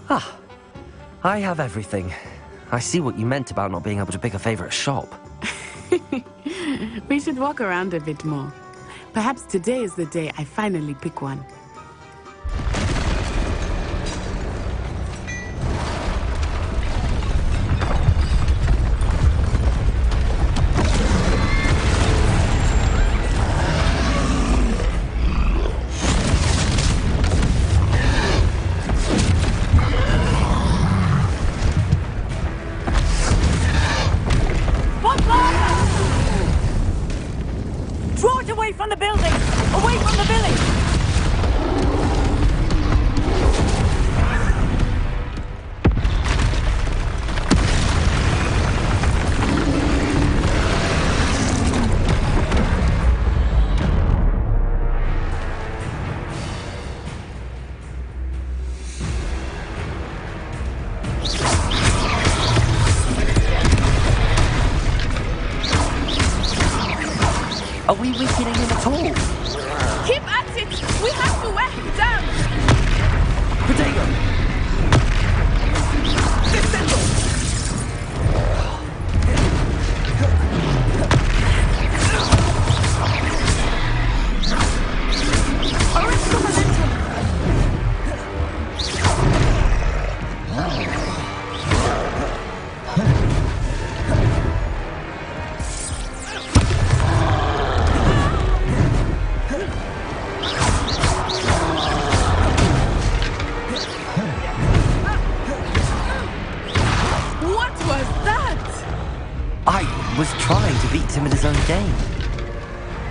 Ah, I have everything. I see what you meant about not being able to pick a favorite shop.
We should walk around a bit more. Perhaps today is the day I finally pick one.
Draw it away from the building! Away from the village!
Are we weakening him at all?
Keep at it! We have to wear him down!
Potato! I was trying to beat him at his own game.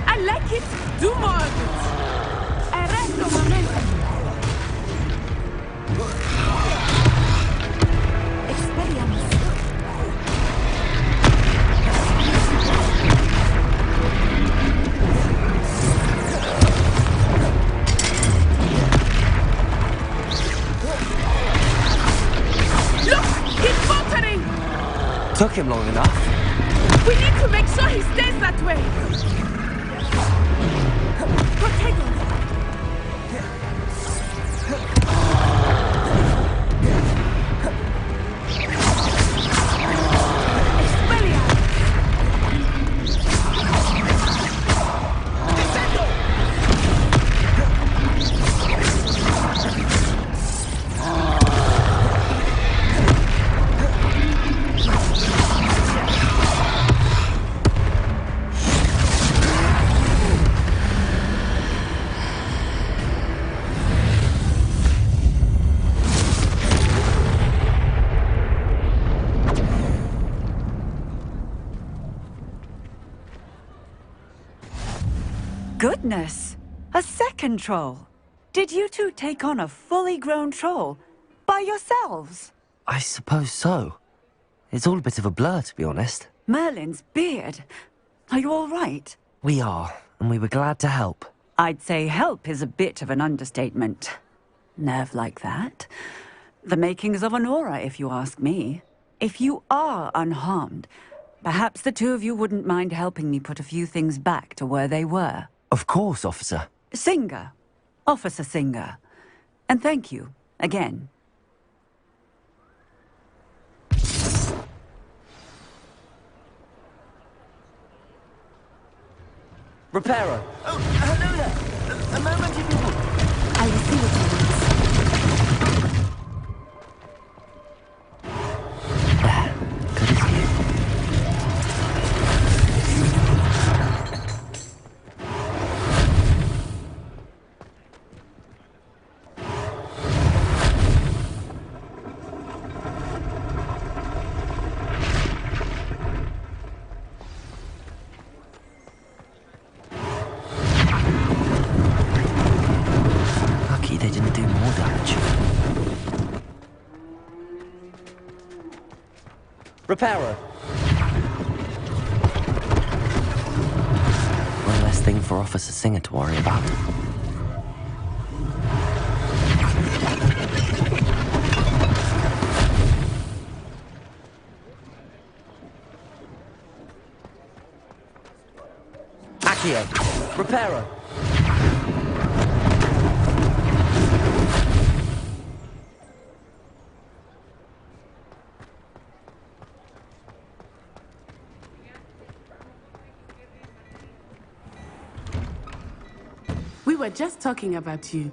I like it. Do more of it. Arresto momentum. Expelliarmus. Look! He's faltering!
Took him long enough.
We need to make sure he stays that way. Protagonist.
goodness! A second troll! Did you two take on a fully grown troll? By yourselves?
I suppose so. It's all a bit of a blur, to be honest.
Merlin's beard. Are you all right?
We are, and we were glad to help.
I'd say help is a bit of an understatement. Nerve like that. The makings of an aura, if you ask me. If you are unharmed, perhaps the two of you wouldn't mind helping me put a few things back to where they were.
Of course, officer.
Singer. Officer Singer. And thank you, again.
Reparo!
Oh, hello there! A moment if you would.
I will see what you want.
Good as you. Lucky they didn't do more damage. Reparo! One less thing for Officer Singer to worry about. Accio! Reparo!
We were just talking about you.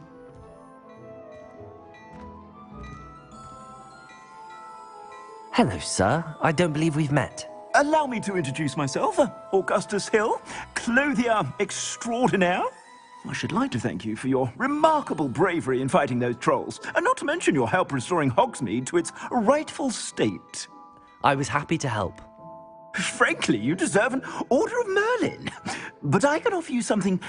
Hello, sir. I don't believe we've met.
Allow me to introduce myself, Augustus Hill, clothier extraordinaire. I should like to thank you for your remarkable bravery in fighting those trolls, and not to mention your help restoring Hogsmeade to its rightful state.
I was happy to help.
Frankly, you deserve an Order of Merlin. But I can offer you something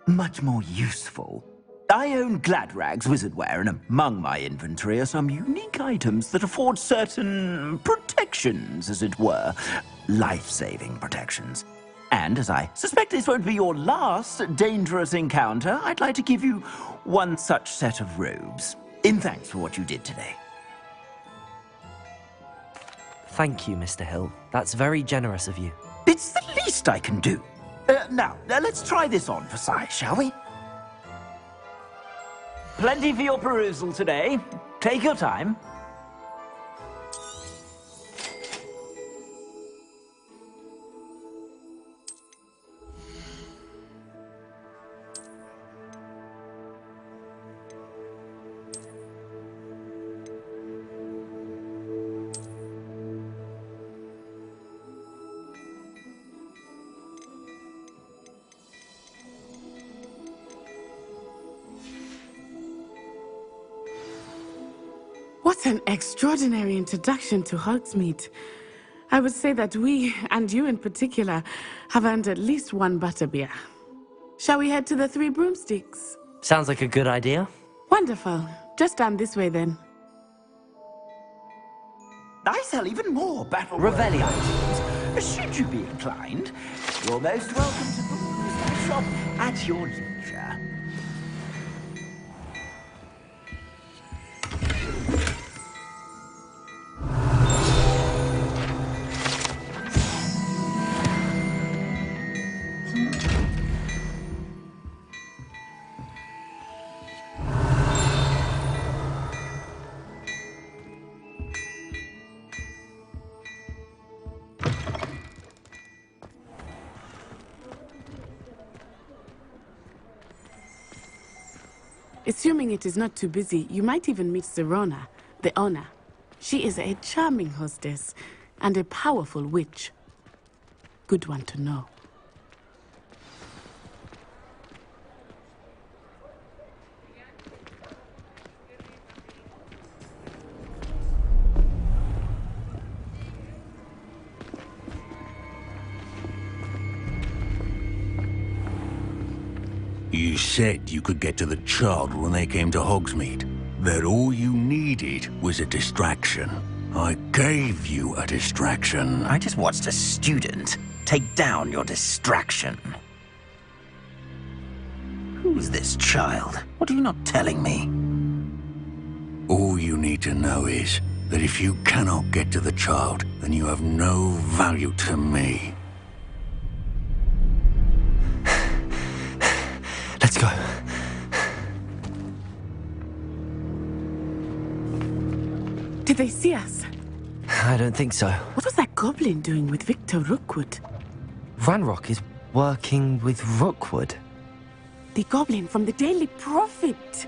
much more useful. I own Gladrag's wizardware, and among my inventory are some unique items that afford certain protections, as it were. Life-saving protections. And as I suspect this won't be your last dangerous encounter, I'd like to give you one such set of robes, in thanks for what you did today.
Thank you, Mr. Hill. That's very generous of you.
It's the least I can do. Now, let's try this on for size, shall we? Plenty for your perusal today. Take your time.
What an extraordinary introduction to Hogsmeade. I would say that we, and you in particular, have earned at least one butterbeer. Shall we head to the Three Broomsticks?
Sounds like a good idea.
Wonderful. Just down this way then.
I sell even more battle
Revelio.
items. Should you be inclined, you're most welcome to peruse my shop at your leisure.
Assuming it is not too busy, you might even meet Serona, the owner. She is a charming hostess and a powerful witch. Good one to know.
You said you could get to the child when they came to Hogsmeade. That all you needed was a distraction. I gave you a distraction.
I just watched a student take down your distraction. Who's this child? What are you not telling me?
All you need to know is that if you cannot get to the child, then you have no value to me.
Let's go.
Did they see us?
I don't think so.
What was that goblin doing with Victor Rookwood?
Ranrock is working with Rookwood.
The goblin from the Daily Prophet.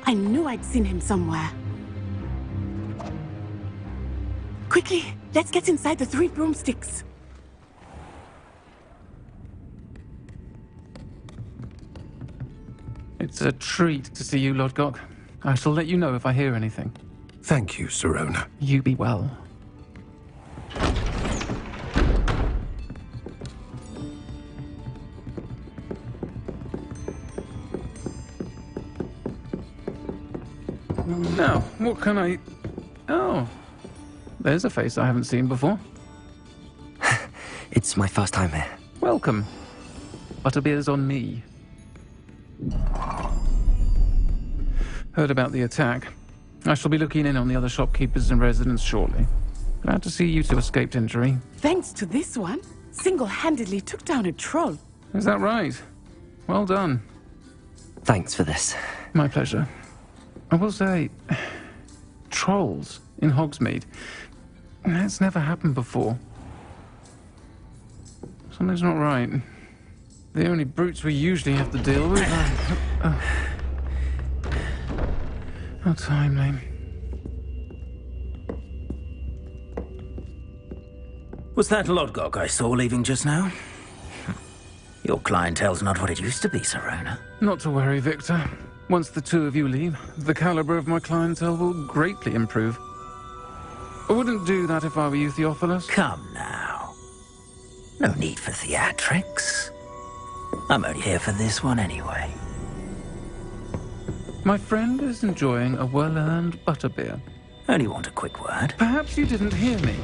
I knew I'd seen him somewhere. Quickly, let's get inside the 3 broomsticks.
It's a treat to see you, Lodgok. I shall let you know if I hear anything.
Thank you, Sirona.
You be well. Now, what can I... Oh, there's a face I haven't seen before.
It's my first time here.
Welcome. Butterbeer's on me. Heard about the attack. I shall be looking in on the other shopkeepers and residents shortly. Glad to see you two escaped injury.
Thanks to this one, single-handedly took down a troll.
Is that right? Well done.
Thanks for this.
My pleasure. I will say, trolls in Hogsmeade. That's never happened before. Something's not right. The only brutes we usually have to deal with are... How timely.
Was that Lodgok I saw leaving just now? Your clientele's not what it used to be, Sirona.
Not to worry, Victor. Once the two of you leave, the caliber of my clientele will greatly improve. I wouldn't do that if I were you, Theophilus.
Come now. No need for theatrics. I'm only here for this one anyway.
My friend is enjoying a well-earned butterbeer.
Only want a quick word.
Perhaps you didn't hear me.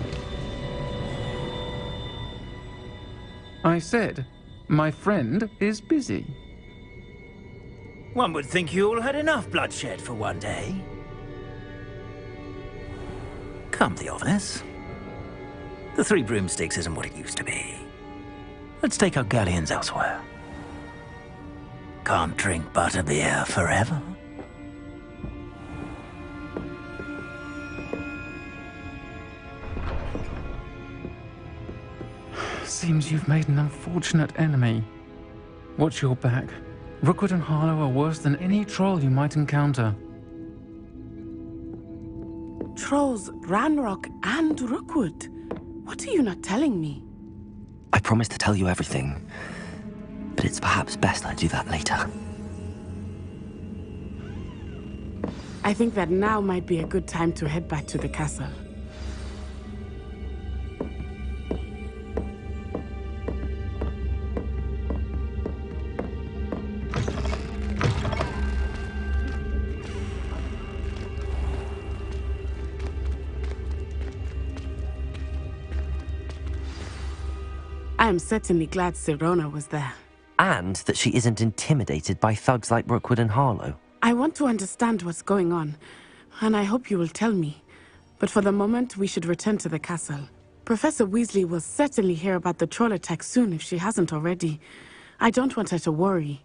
I said, my friend is busy.
One would think you all had enough bloodshed for one day. Come, Theophilus. The 3 broomsticks isn't what it used to be. Let's take our galleons elsewhere. Can't drink butterbeer forever.
Seems you've made an unfortunate enemy. Watch your back. Rookwood and Harlow are worse than any troll you might encounter.
Trolls, Ranrock, and Rookwood. What are you not telling me?
I promised to tell you everything, but it's perhaps best I do that later.
I think that now might be a good time to head back to the castle. I am certainly glad Sirona was there.
And that she isn't intimidated by thugs like Rookwood and Harlow.
I want to understand what's going on, and I hope you will tell me. But for the moment, we should return to the castle. Professor Weasley will certainly hear about the troll attack soon if she hasn't already. I don't want her to worry.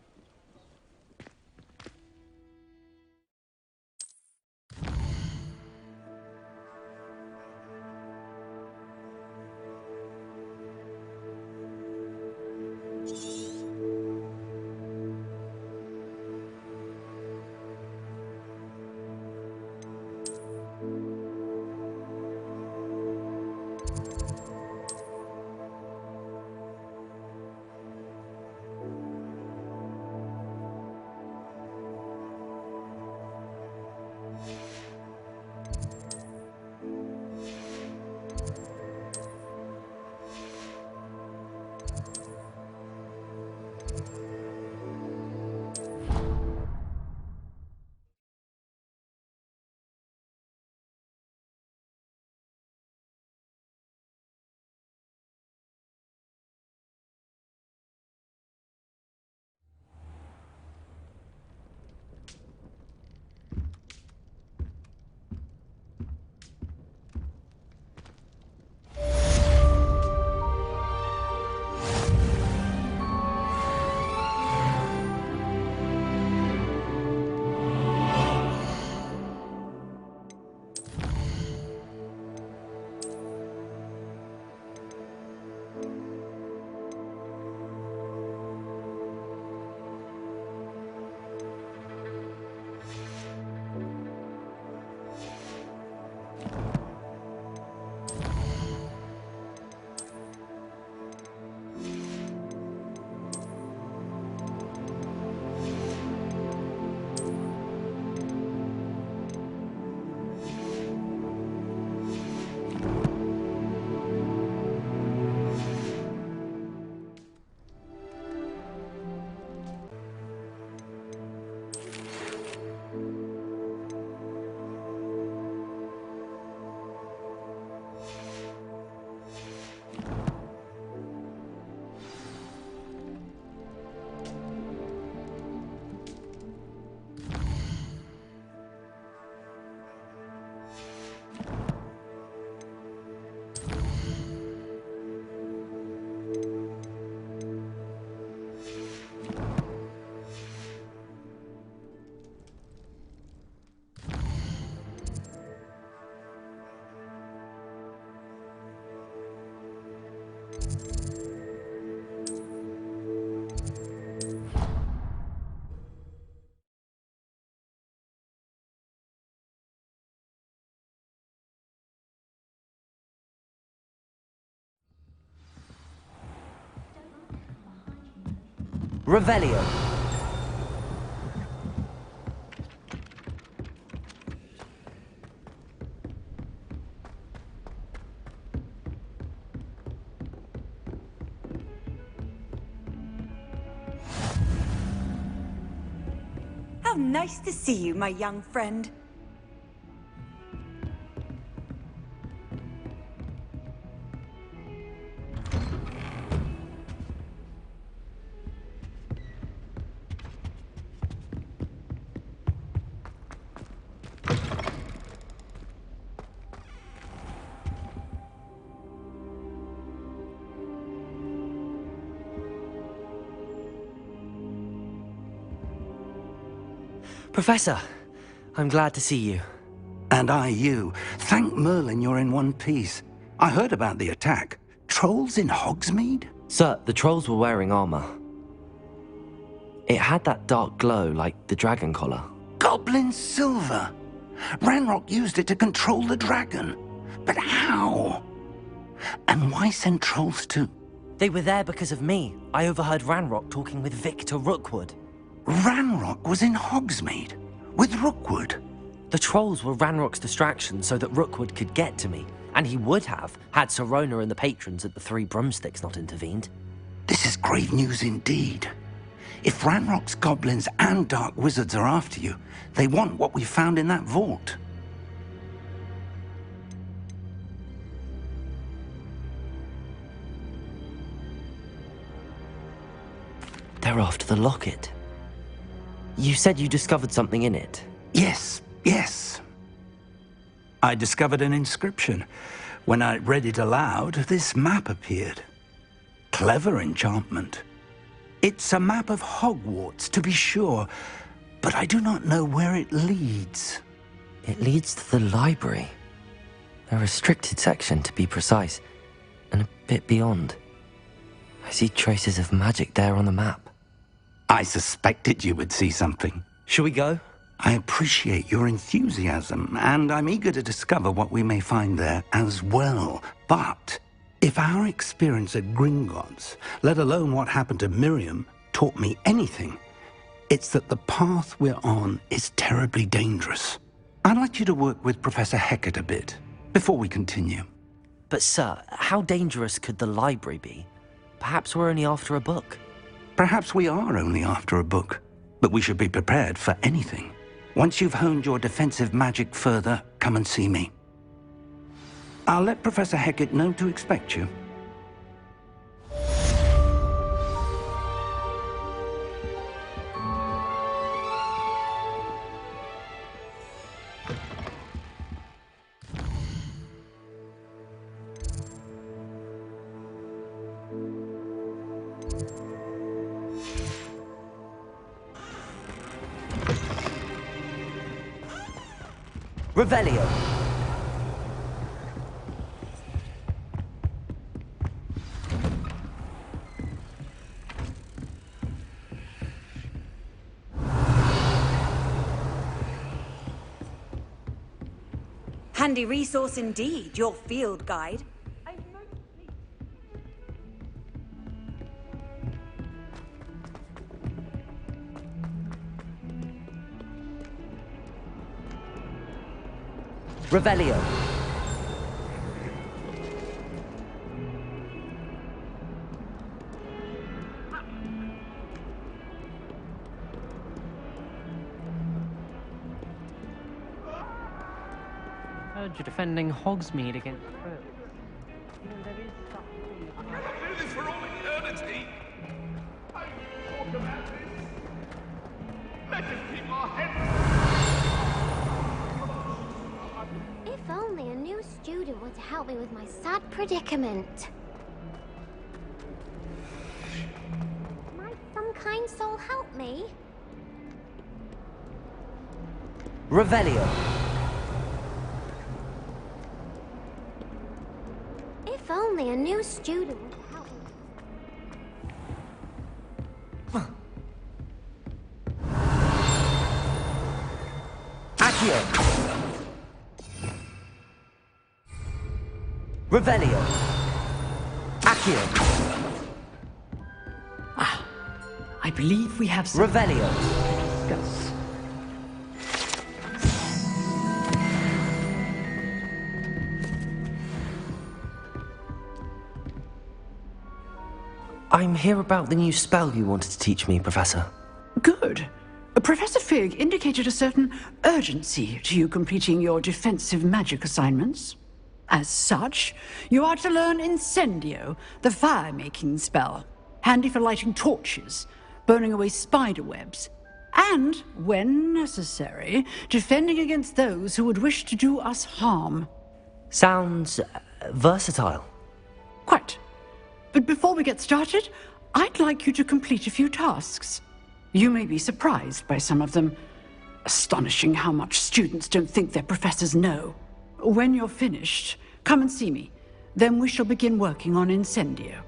Revelio.
How nice to see you, my young friend.
Professor, I'm glad to see you.
And I you. Thank Merlin you're in one piece. I heard about the attack. Trolls in Hogsmeade?
Sir, the trolls were wearing armor. It had that dark glow like the dragon collar.
Goblin silver! Ranrock used it to control the dragon. But how? And why send trolls too?
They were there because of me. I overheard Ranrock talking with Victor Rookwood.
Ranrock was in Hogsmeade? With Rookwood?
The trolls were Ranrock's distraction so that Rookwood could get to me. And he would have, had Sirona and the patrons at the Three Broomsticks not intervened.
This is grave news indeed. If Ranrock's goblins and dark wizards are after you, they want what we found in that vault.
They're after the locket. You said you discovered something in it.
Yes. I discovered an inscription. When I read it aloud, this map appeared. Clever enchantment. It's a map of Hogwarts, to be sure, but I do not know where it leads.
It leads to the library. A restricted section, to be precise, and a bit beyond. I see traces of magic there on the map.
I suspected you would see something.
Shall we go?
I appreciate your enthusiasm, and I'm eager to discover what we may find there as well. But if our experience at Gringotts, let alone what happened to Miriam, taught me anything, it's that the path we're on is terribly dangerous. I'd like you to work with Professor Hecat a bit before we continue.
But sir, how dangerous could the library be? Perhaps we're only after a book.
Perhaps we are only after a book, but we should be prepared for anything. Once you've honed your defensive magic further, come and see me. I'll let Professor Hecat know to expect you.
Revelio.
Handy resource indeed, your field guide.
Revelio.
Heard you're defending Hogsmeade against trolls.
Do this for all eternity. I talk about this. Let us keep our heads.
If only
able to help me with my sad predicament. Might some kind soul help me?
Revelio.
If only a new student would help me.
Accio. Revelio. Accio.
I believe we have some...
Revelio.
Discuss.
I'm here about the new spell you wanted to teach me, Professor.
Good. Professor Fig indicated a certain urgency to you completing your defensive magic assignments. As such, you are to learn Incendio, the fire-making spell, handy for lighting torches, burning away spider webs, and, when necessary, defending against those who would wish to do us harm.
Sounds versatile.
Quite. But before we get started, I'd like you to complete a few tasks. You may be surprised by some of them. Astonishing how much students don't think their professors know. When you're finished, come and see me. Then we shall begin working on Incendio.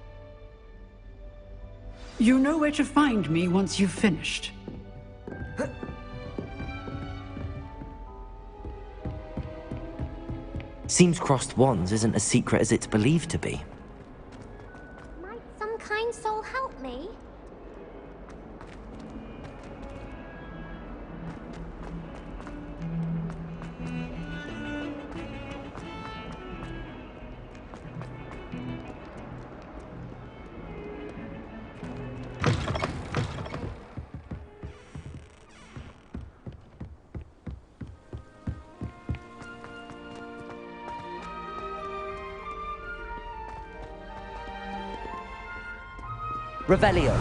You know where to find me once you've finished.
Seems crossed wands isn't as secret as it's believed to be.
Might some kind soul help me?
Revelio.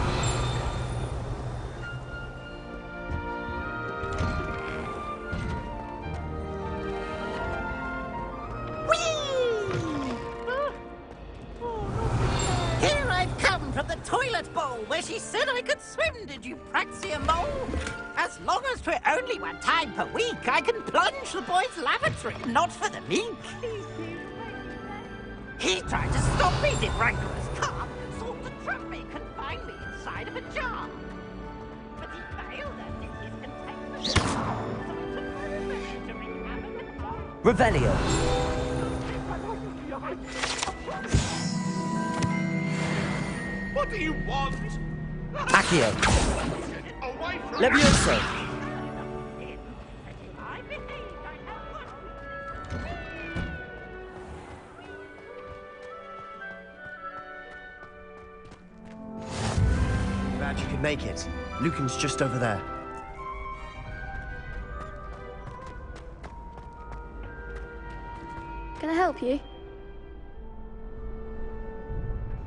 Here I've come from the toilet bowl where she said I could swim, did you praxia mole? As long as 'twere only one time per week, I can plunge the boy's lavatory, not for the meek. He tried to stop me, did rancorous carp, sought to trap me, confine me inside of a jar. But he failed us in his containment. So it took my revenge to wreak havoc and harm.
Revelio.
What do you want?
Accio.
Away from
Levioso.
Glad you could make it. Lucan's just over there.
Can I help you?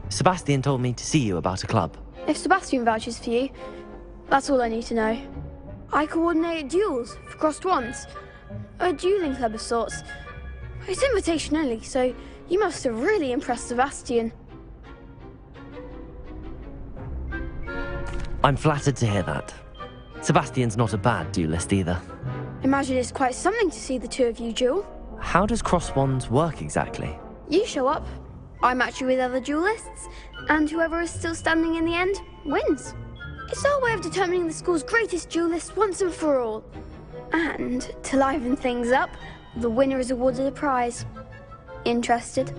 Sebastian told me to see you about a club.
If Sebastian vouches for you, that's all I need to know. I coordinate duels for crossed wands. A dueling club of sorts. It's invitation only, so you must have really impressed Sebastian.
I'm flattered to hear that. Sebastian's not a bad duelist either.
Imagine it's quite something to see the two of you duel.
How does cross wands work exactly?
You show up, I match you with other duelists, and whoever is still standing in the end wins. It's our way of determining the school's greatest duelist once and for all. And to liven things up, the winner is awarded a prize. Interested?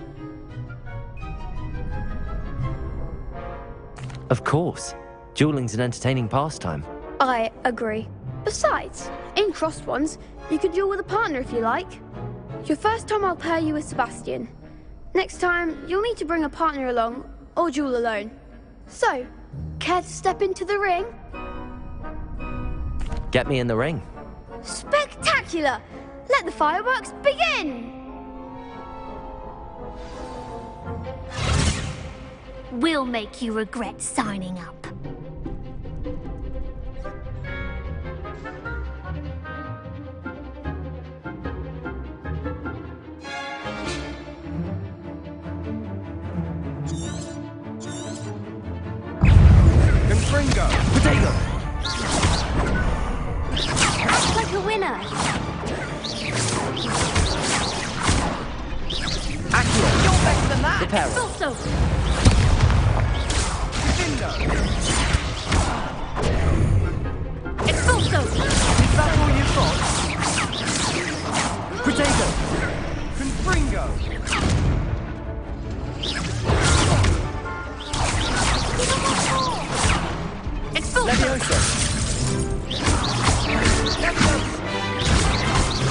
Of course. Dueling's an entertaining pastime.
I agree. Besides, in crossed wands, you can duel with a partner if you like. Your first time I'll pair you with Sebastian. Next time, you'll need to bring a partner along, or duel alone. So, care to step into the ring?
Get me in the ring.
Spectacular! Let the fireworks begin!
We'll make you regret signing up. unearth.
Accurate. You're better than that.
Repair.
Expulso. Expulso.
Is that all you've got?
Protego.
Confringo.
Expulso.
Leviosa.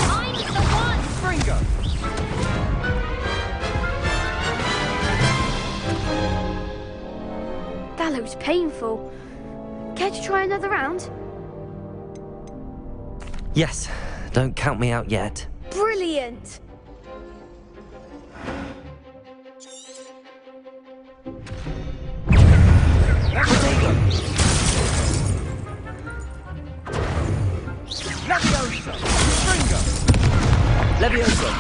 I'm the one.
Fringo.
That looks painful. Care to try another round?
Yes, don't count me out yet.
Brilliant!
Leviosa. Fringo.
Leviosa.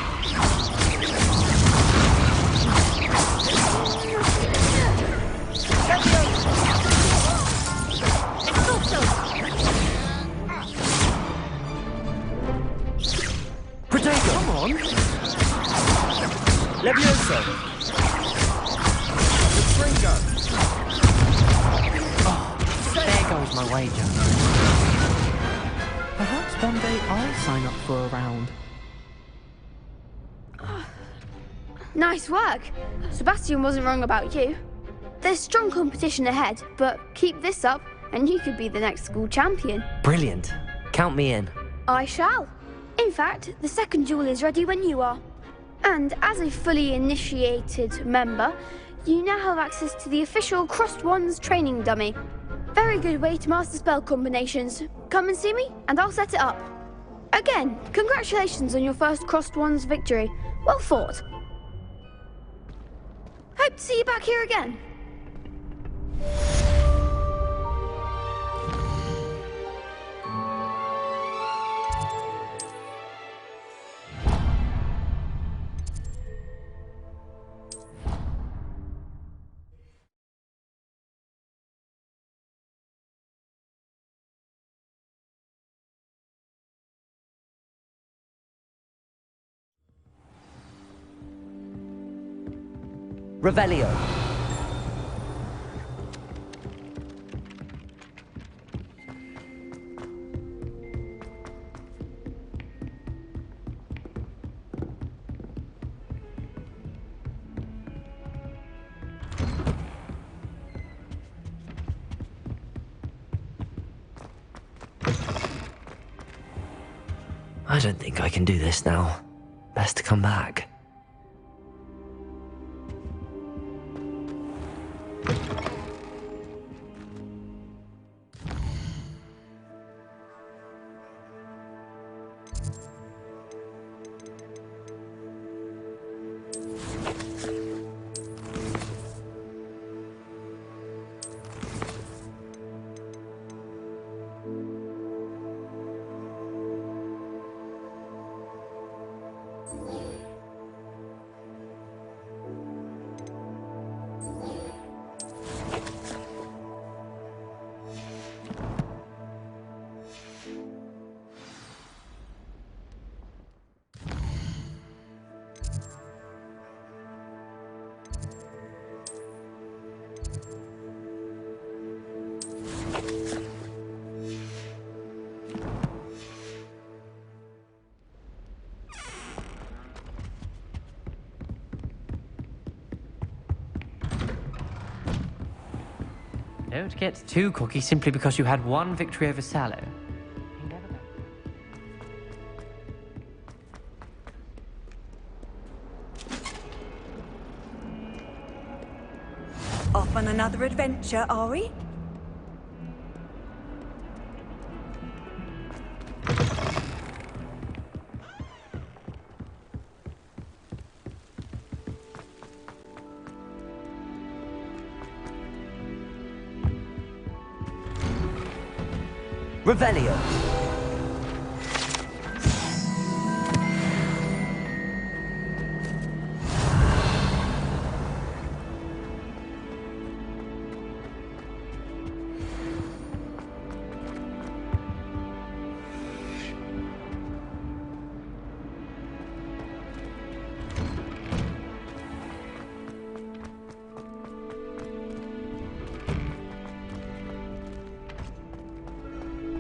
Expulso.
Protego. Come on. Leviosa.
Fringo.
There goes my wager. Perhaps one day I'll sign up for a round.
Nice work. Sebastian wasn't wrong about you. There's strong competition ahead, but keep this up and you could be the next school champion.
Brilliant. Count me in.
I shall. In fact, the second duel is ready when you are. And as a fully initiated member, you now have access to the official Crossed Wands training dummy. Very good way to master spell combinations. Come and see me, and I'll set it up. Again, congratulations on your first Crossed Wands victory. Well fought. Hope to see you back here again.
Revelio.
I don't think I can do this now. Best to come back.
Don't get too cocky simply because you had one victory over Sallow.
Off on another adventure, are we?
Revelio.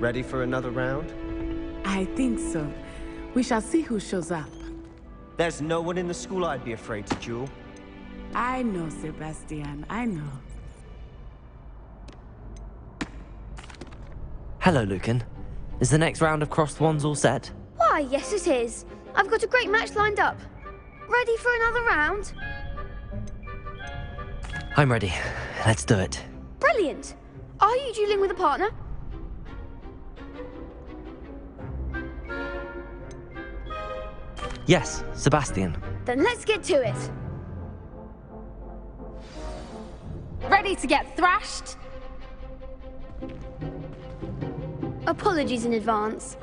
Ready for another round?
I think so. We shall see who shows up.
There's no one in the school I'd be afraid to duel.
I know, Sebastian, I know.
Hello, Lucan. Is the next round of Crossed Wands all set?
Why, yes it is. I've got a great match lined up. Ready for another round?
I'm ready. Let's do it.
Brilliant. Are you dueling with a partner?
Yes, Sebastian.
Then let's get to it.
Ready to get thrashed?
Apologies in advance.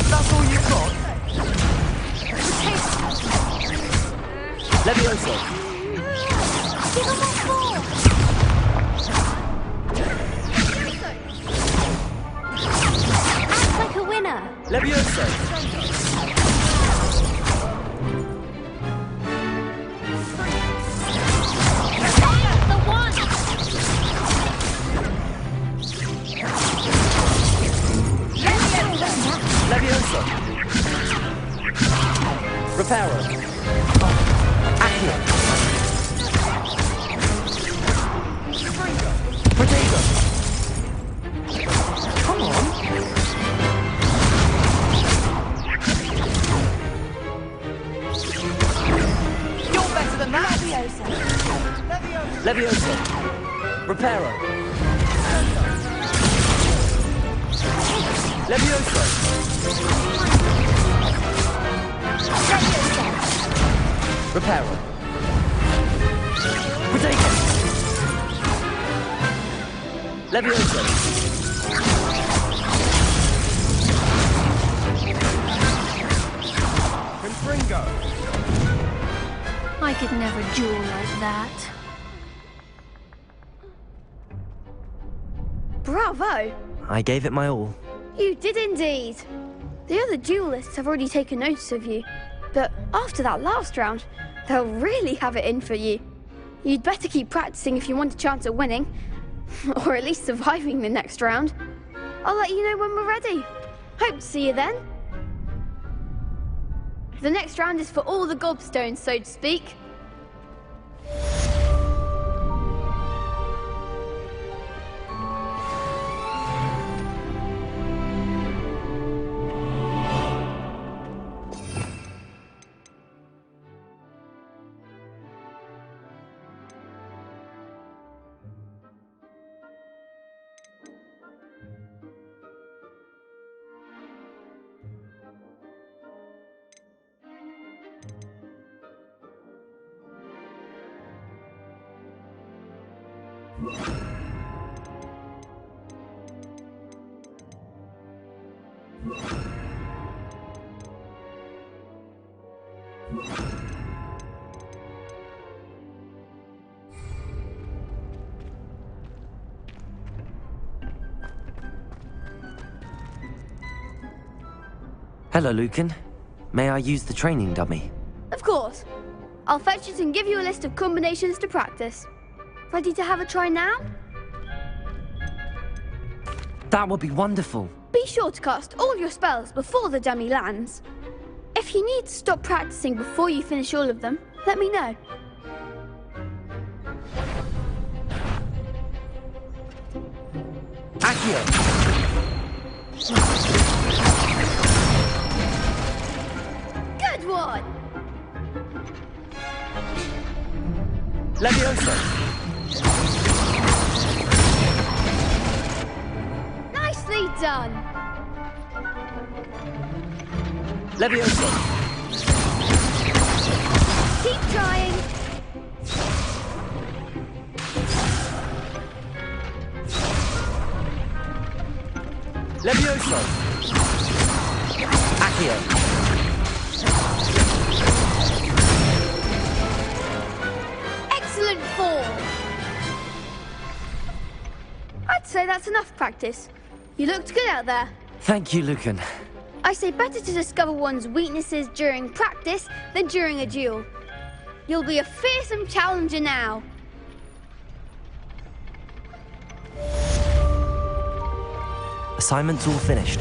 That's all you've got?
Levioso.
Give him a ball.
Act like a winner.
Levioso.
The one.
Levioso. Reparo. Accio. Potato. Come on.
You're better than that!
Levioso. Reparo. Levioso. Reparo. Potato. Levioso.
Confringo!
I could never duel like that.
Bravo.
I gave it my all.
You did indeed. The other duelists have already taken notice of you, but after that last round, they'll really have it in for you. You'd better keep practicing if you want a chance at winning, or at least surviving the next round. I'll let you know when we're ready. Hope to see you then. The next round is for all the gobstones, so to speak.
Hello, Lucan. May I use the training dummy?
Of course. I'll fetch it and give you a list of combinations to practice. Ready to have a try now?
That would be wonderful.
Be sure to cast all your spells before the dummy lands. If you need to stop practicing before you finish all of them, let me know.
Accio.
Good one!
Levioso.
Nicely done!
Levioso.
Keep trying!
Levioso. Accio.
fall. I'd say that's enough practice. You looked good out there.
Thank you, Lucan.
I say better to discover one's weaknesses during practice than during a duel. You'll be a fearsome challenger now.
Assignment's all finished.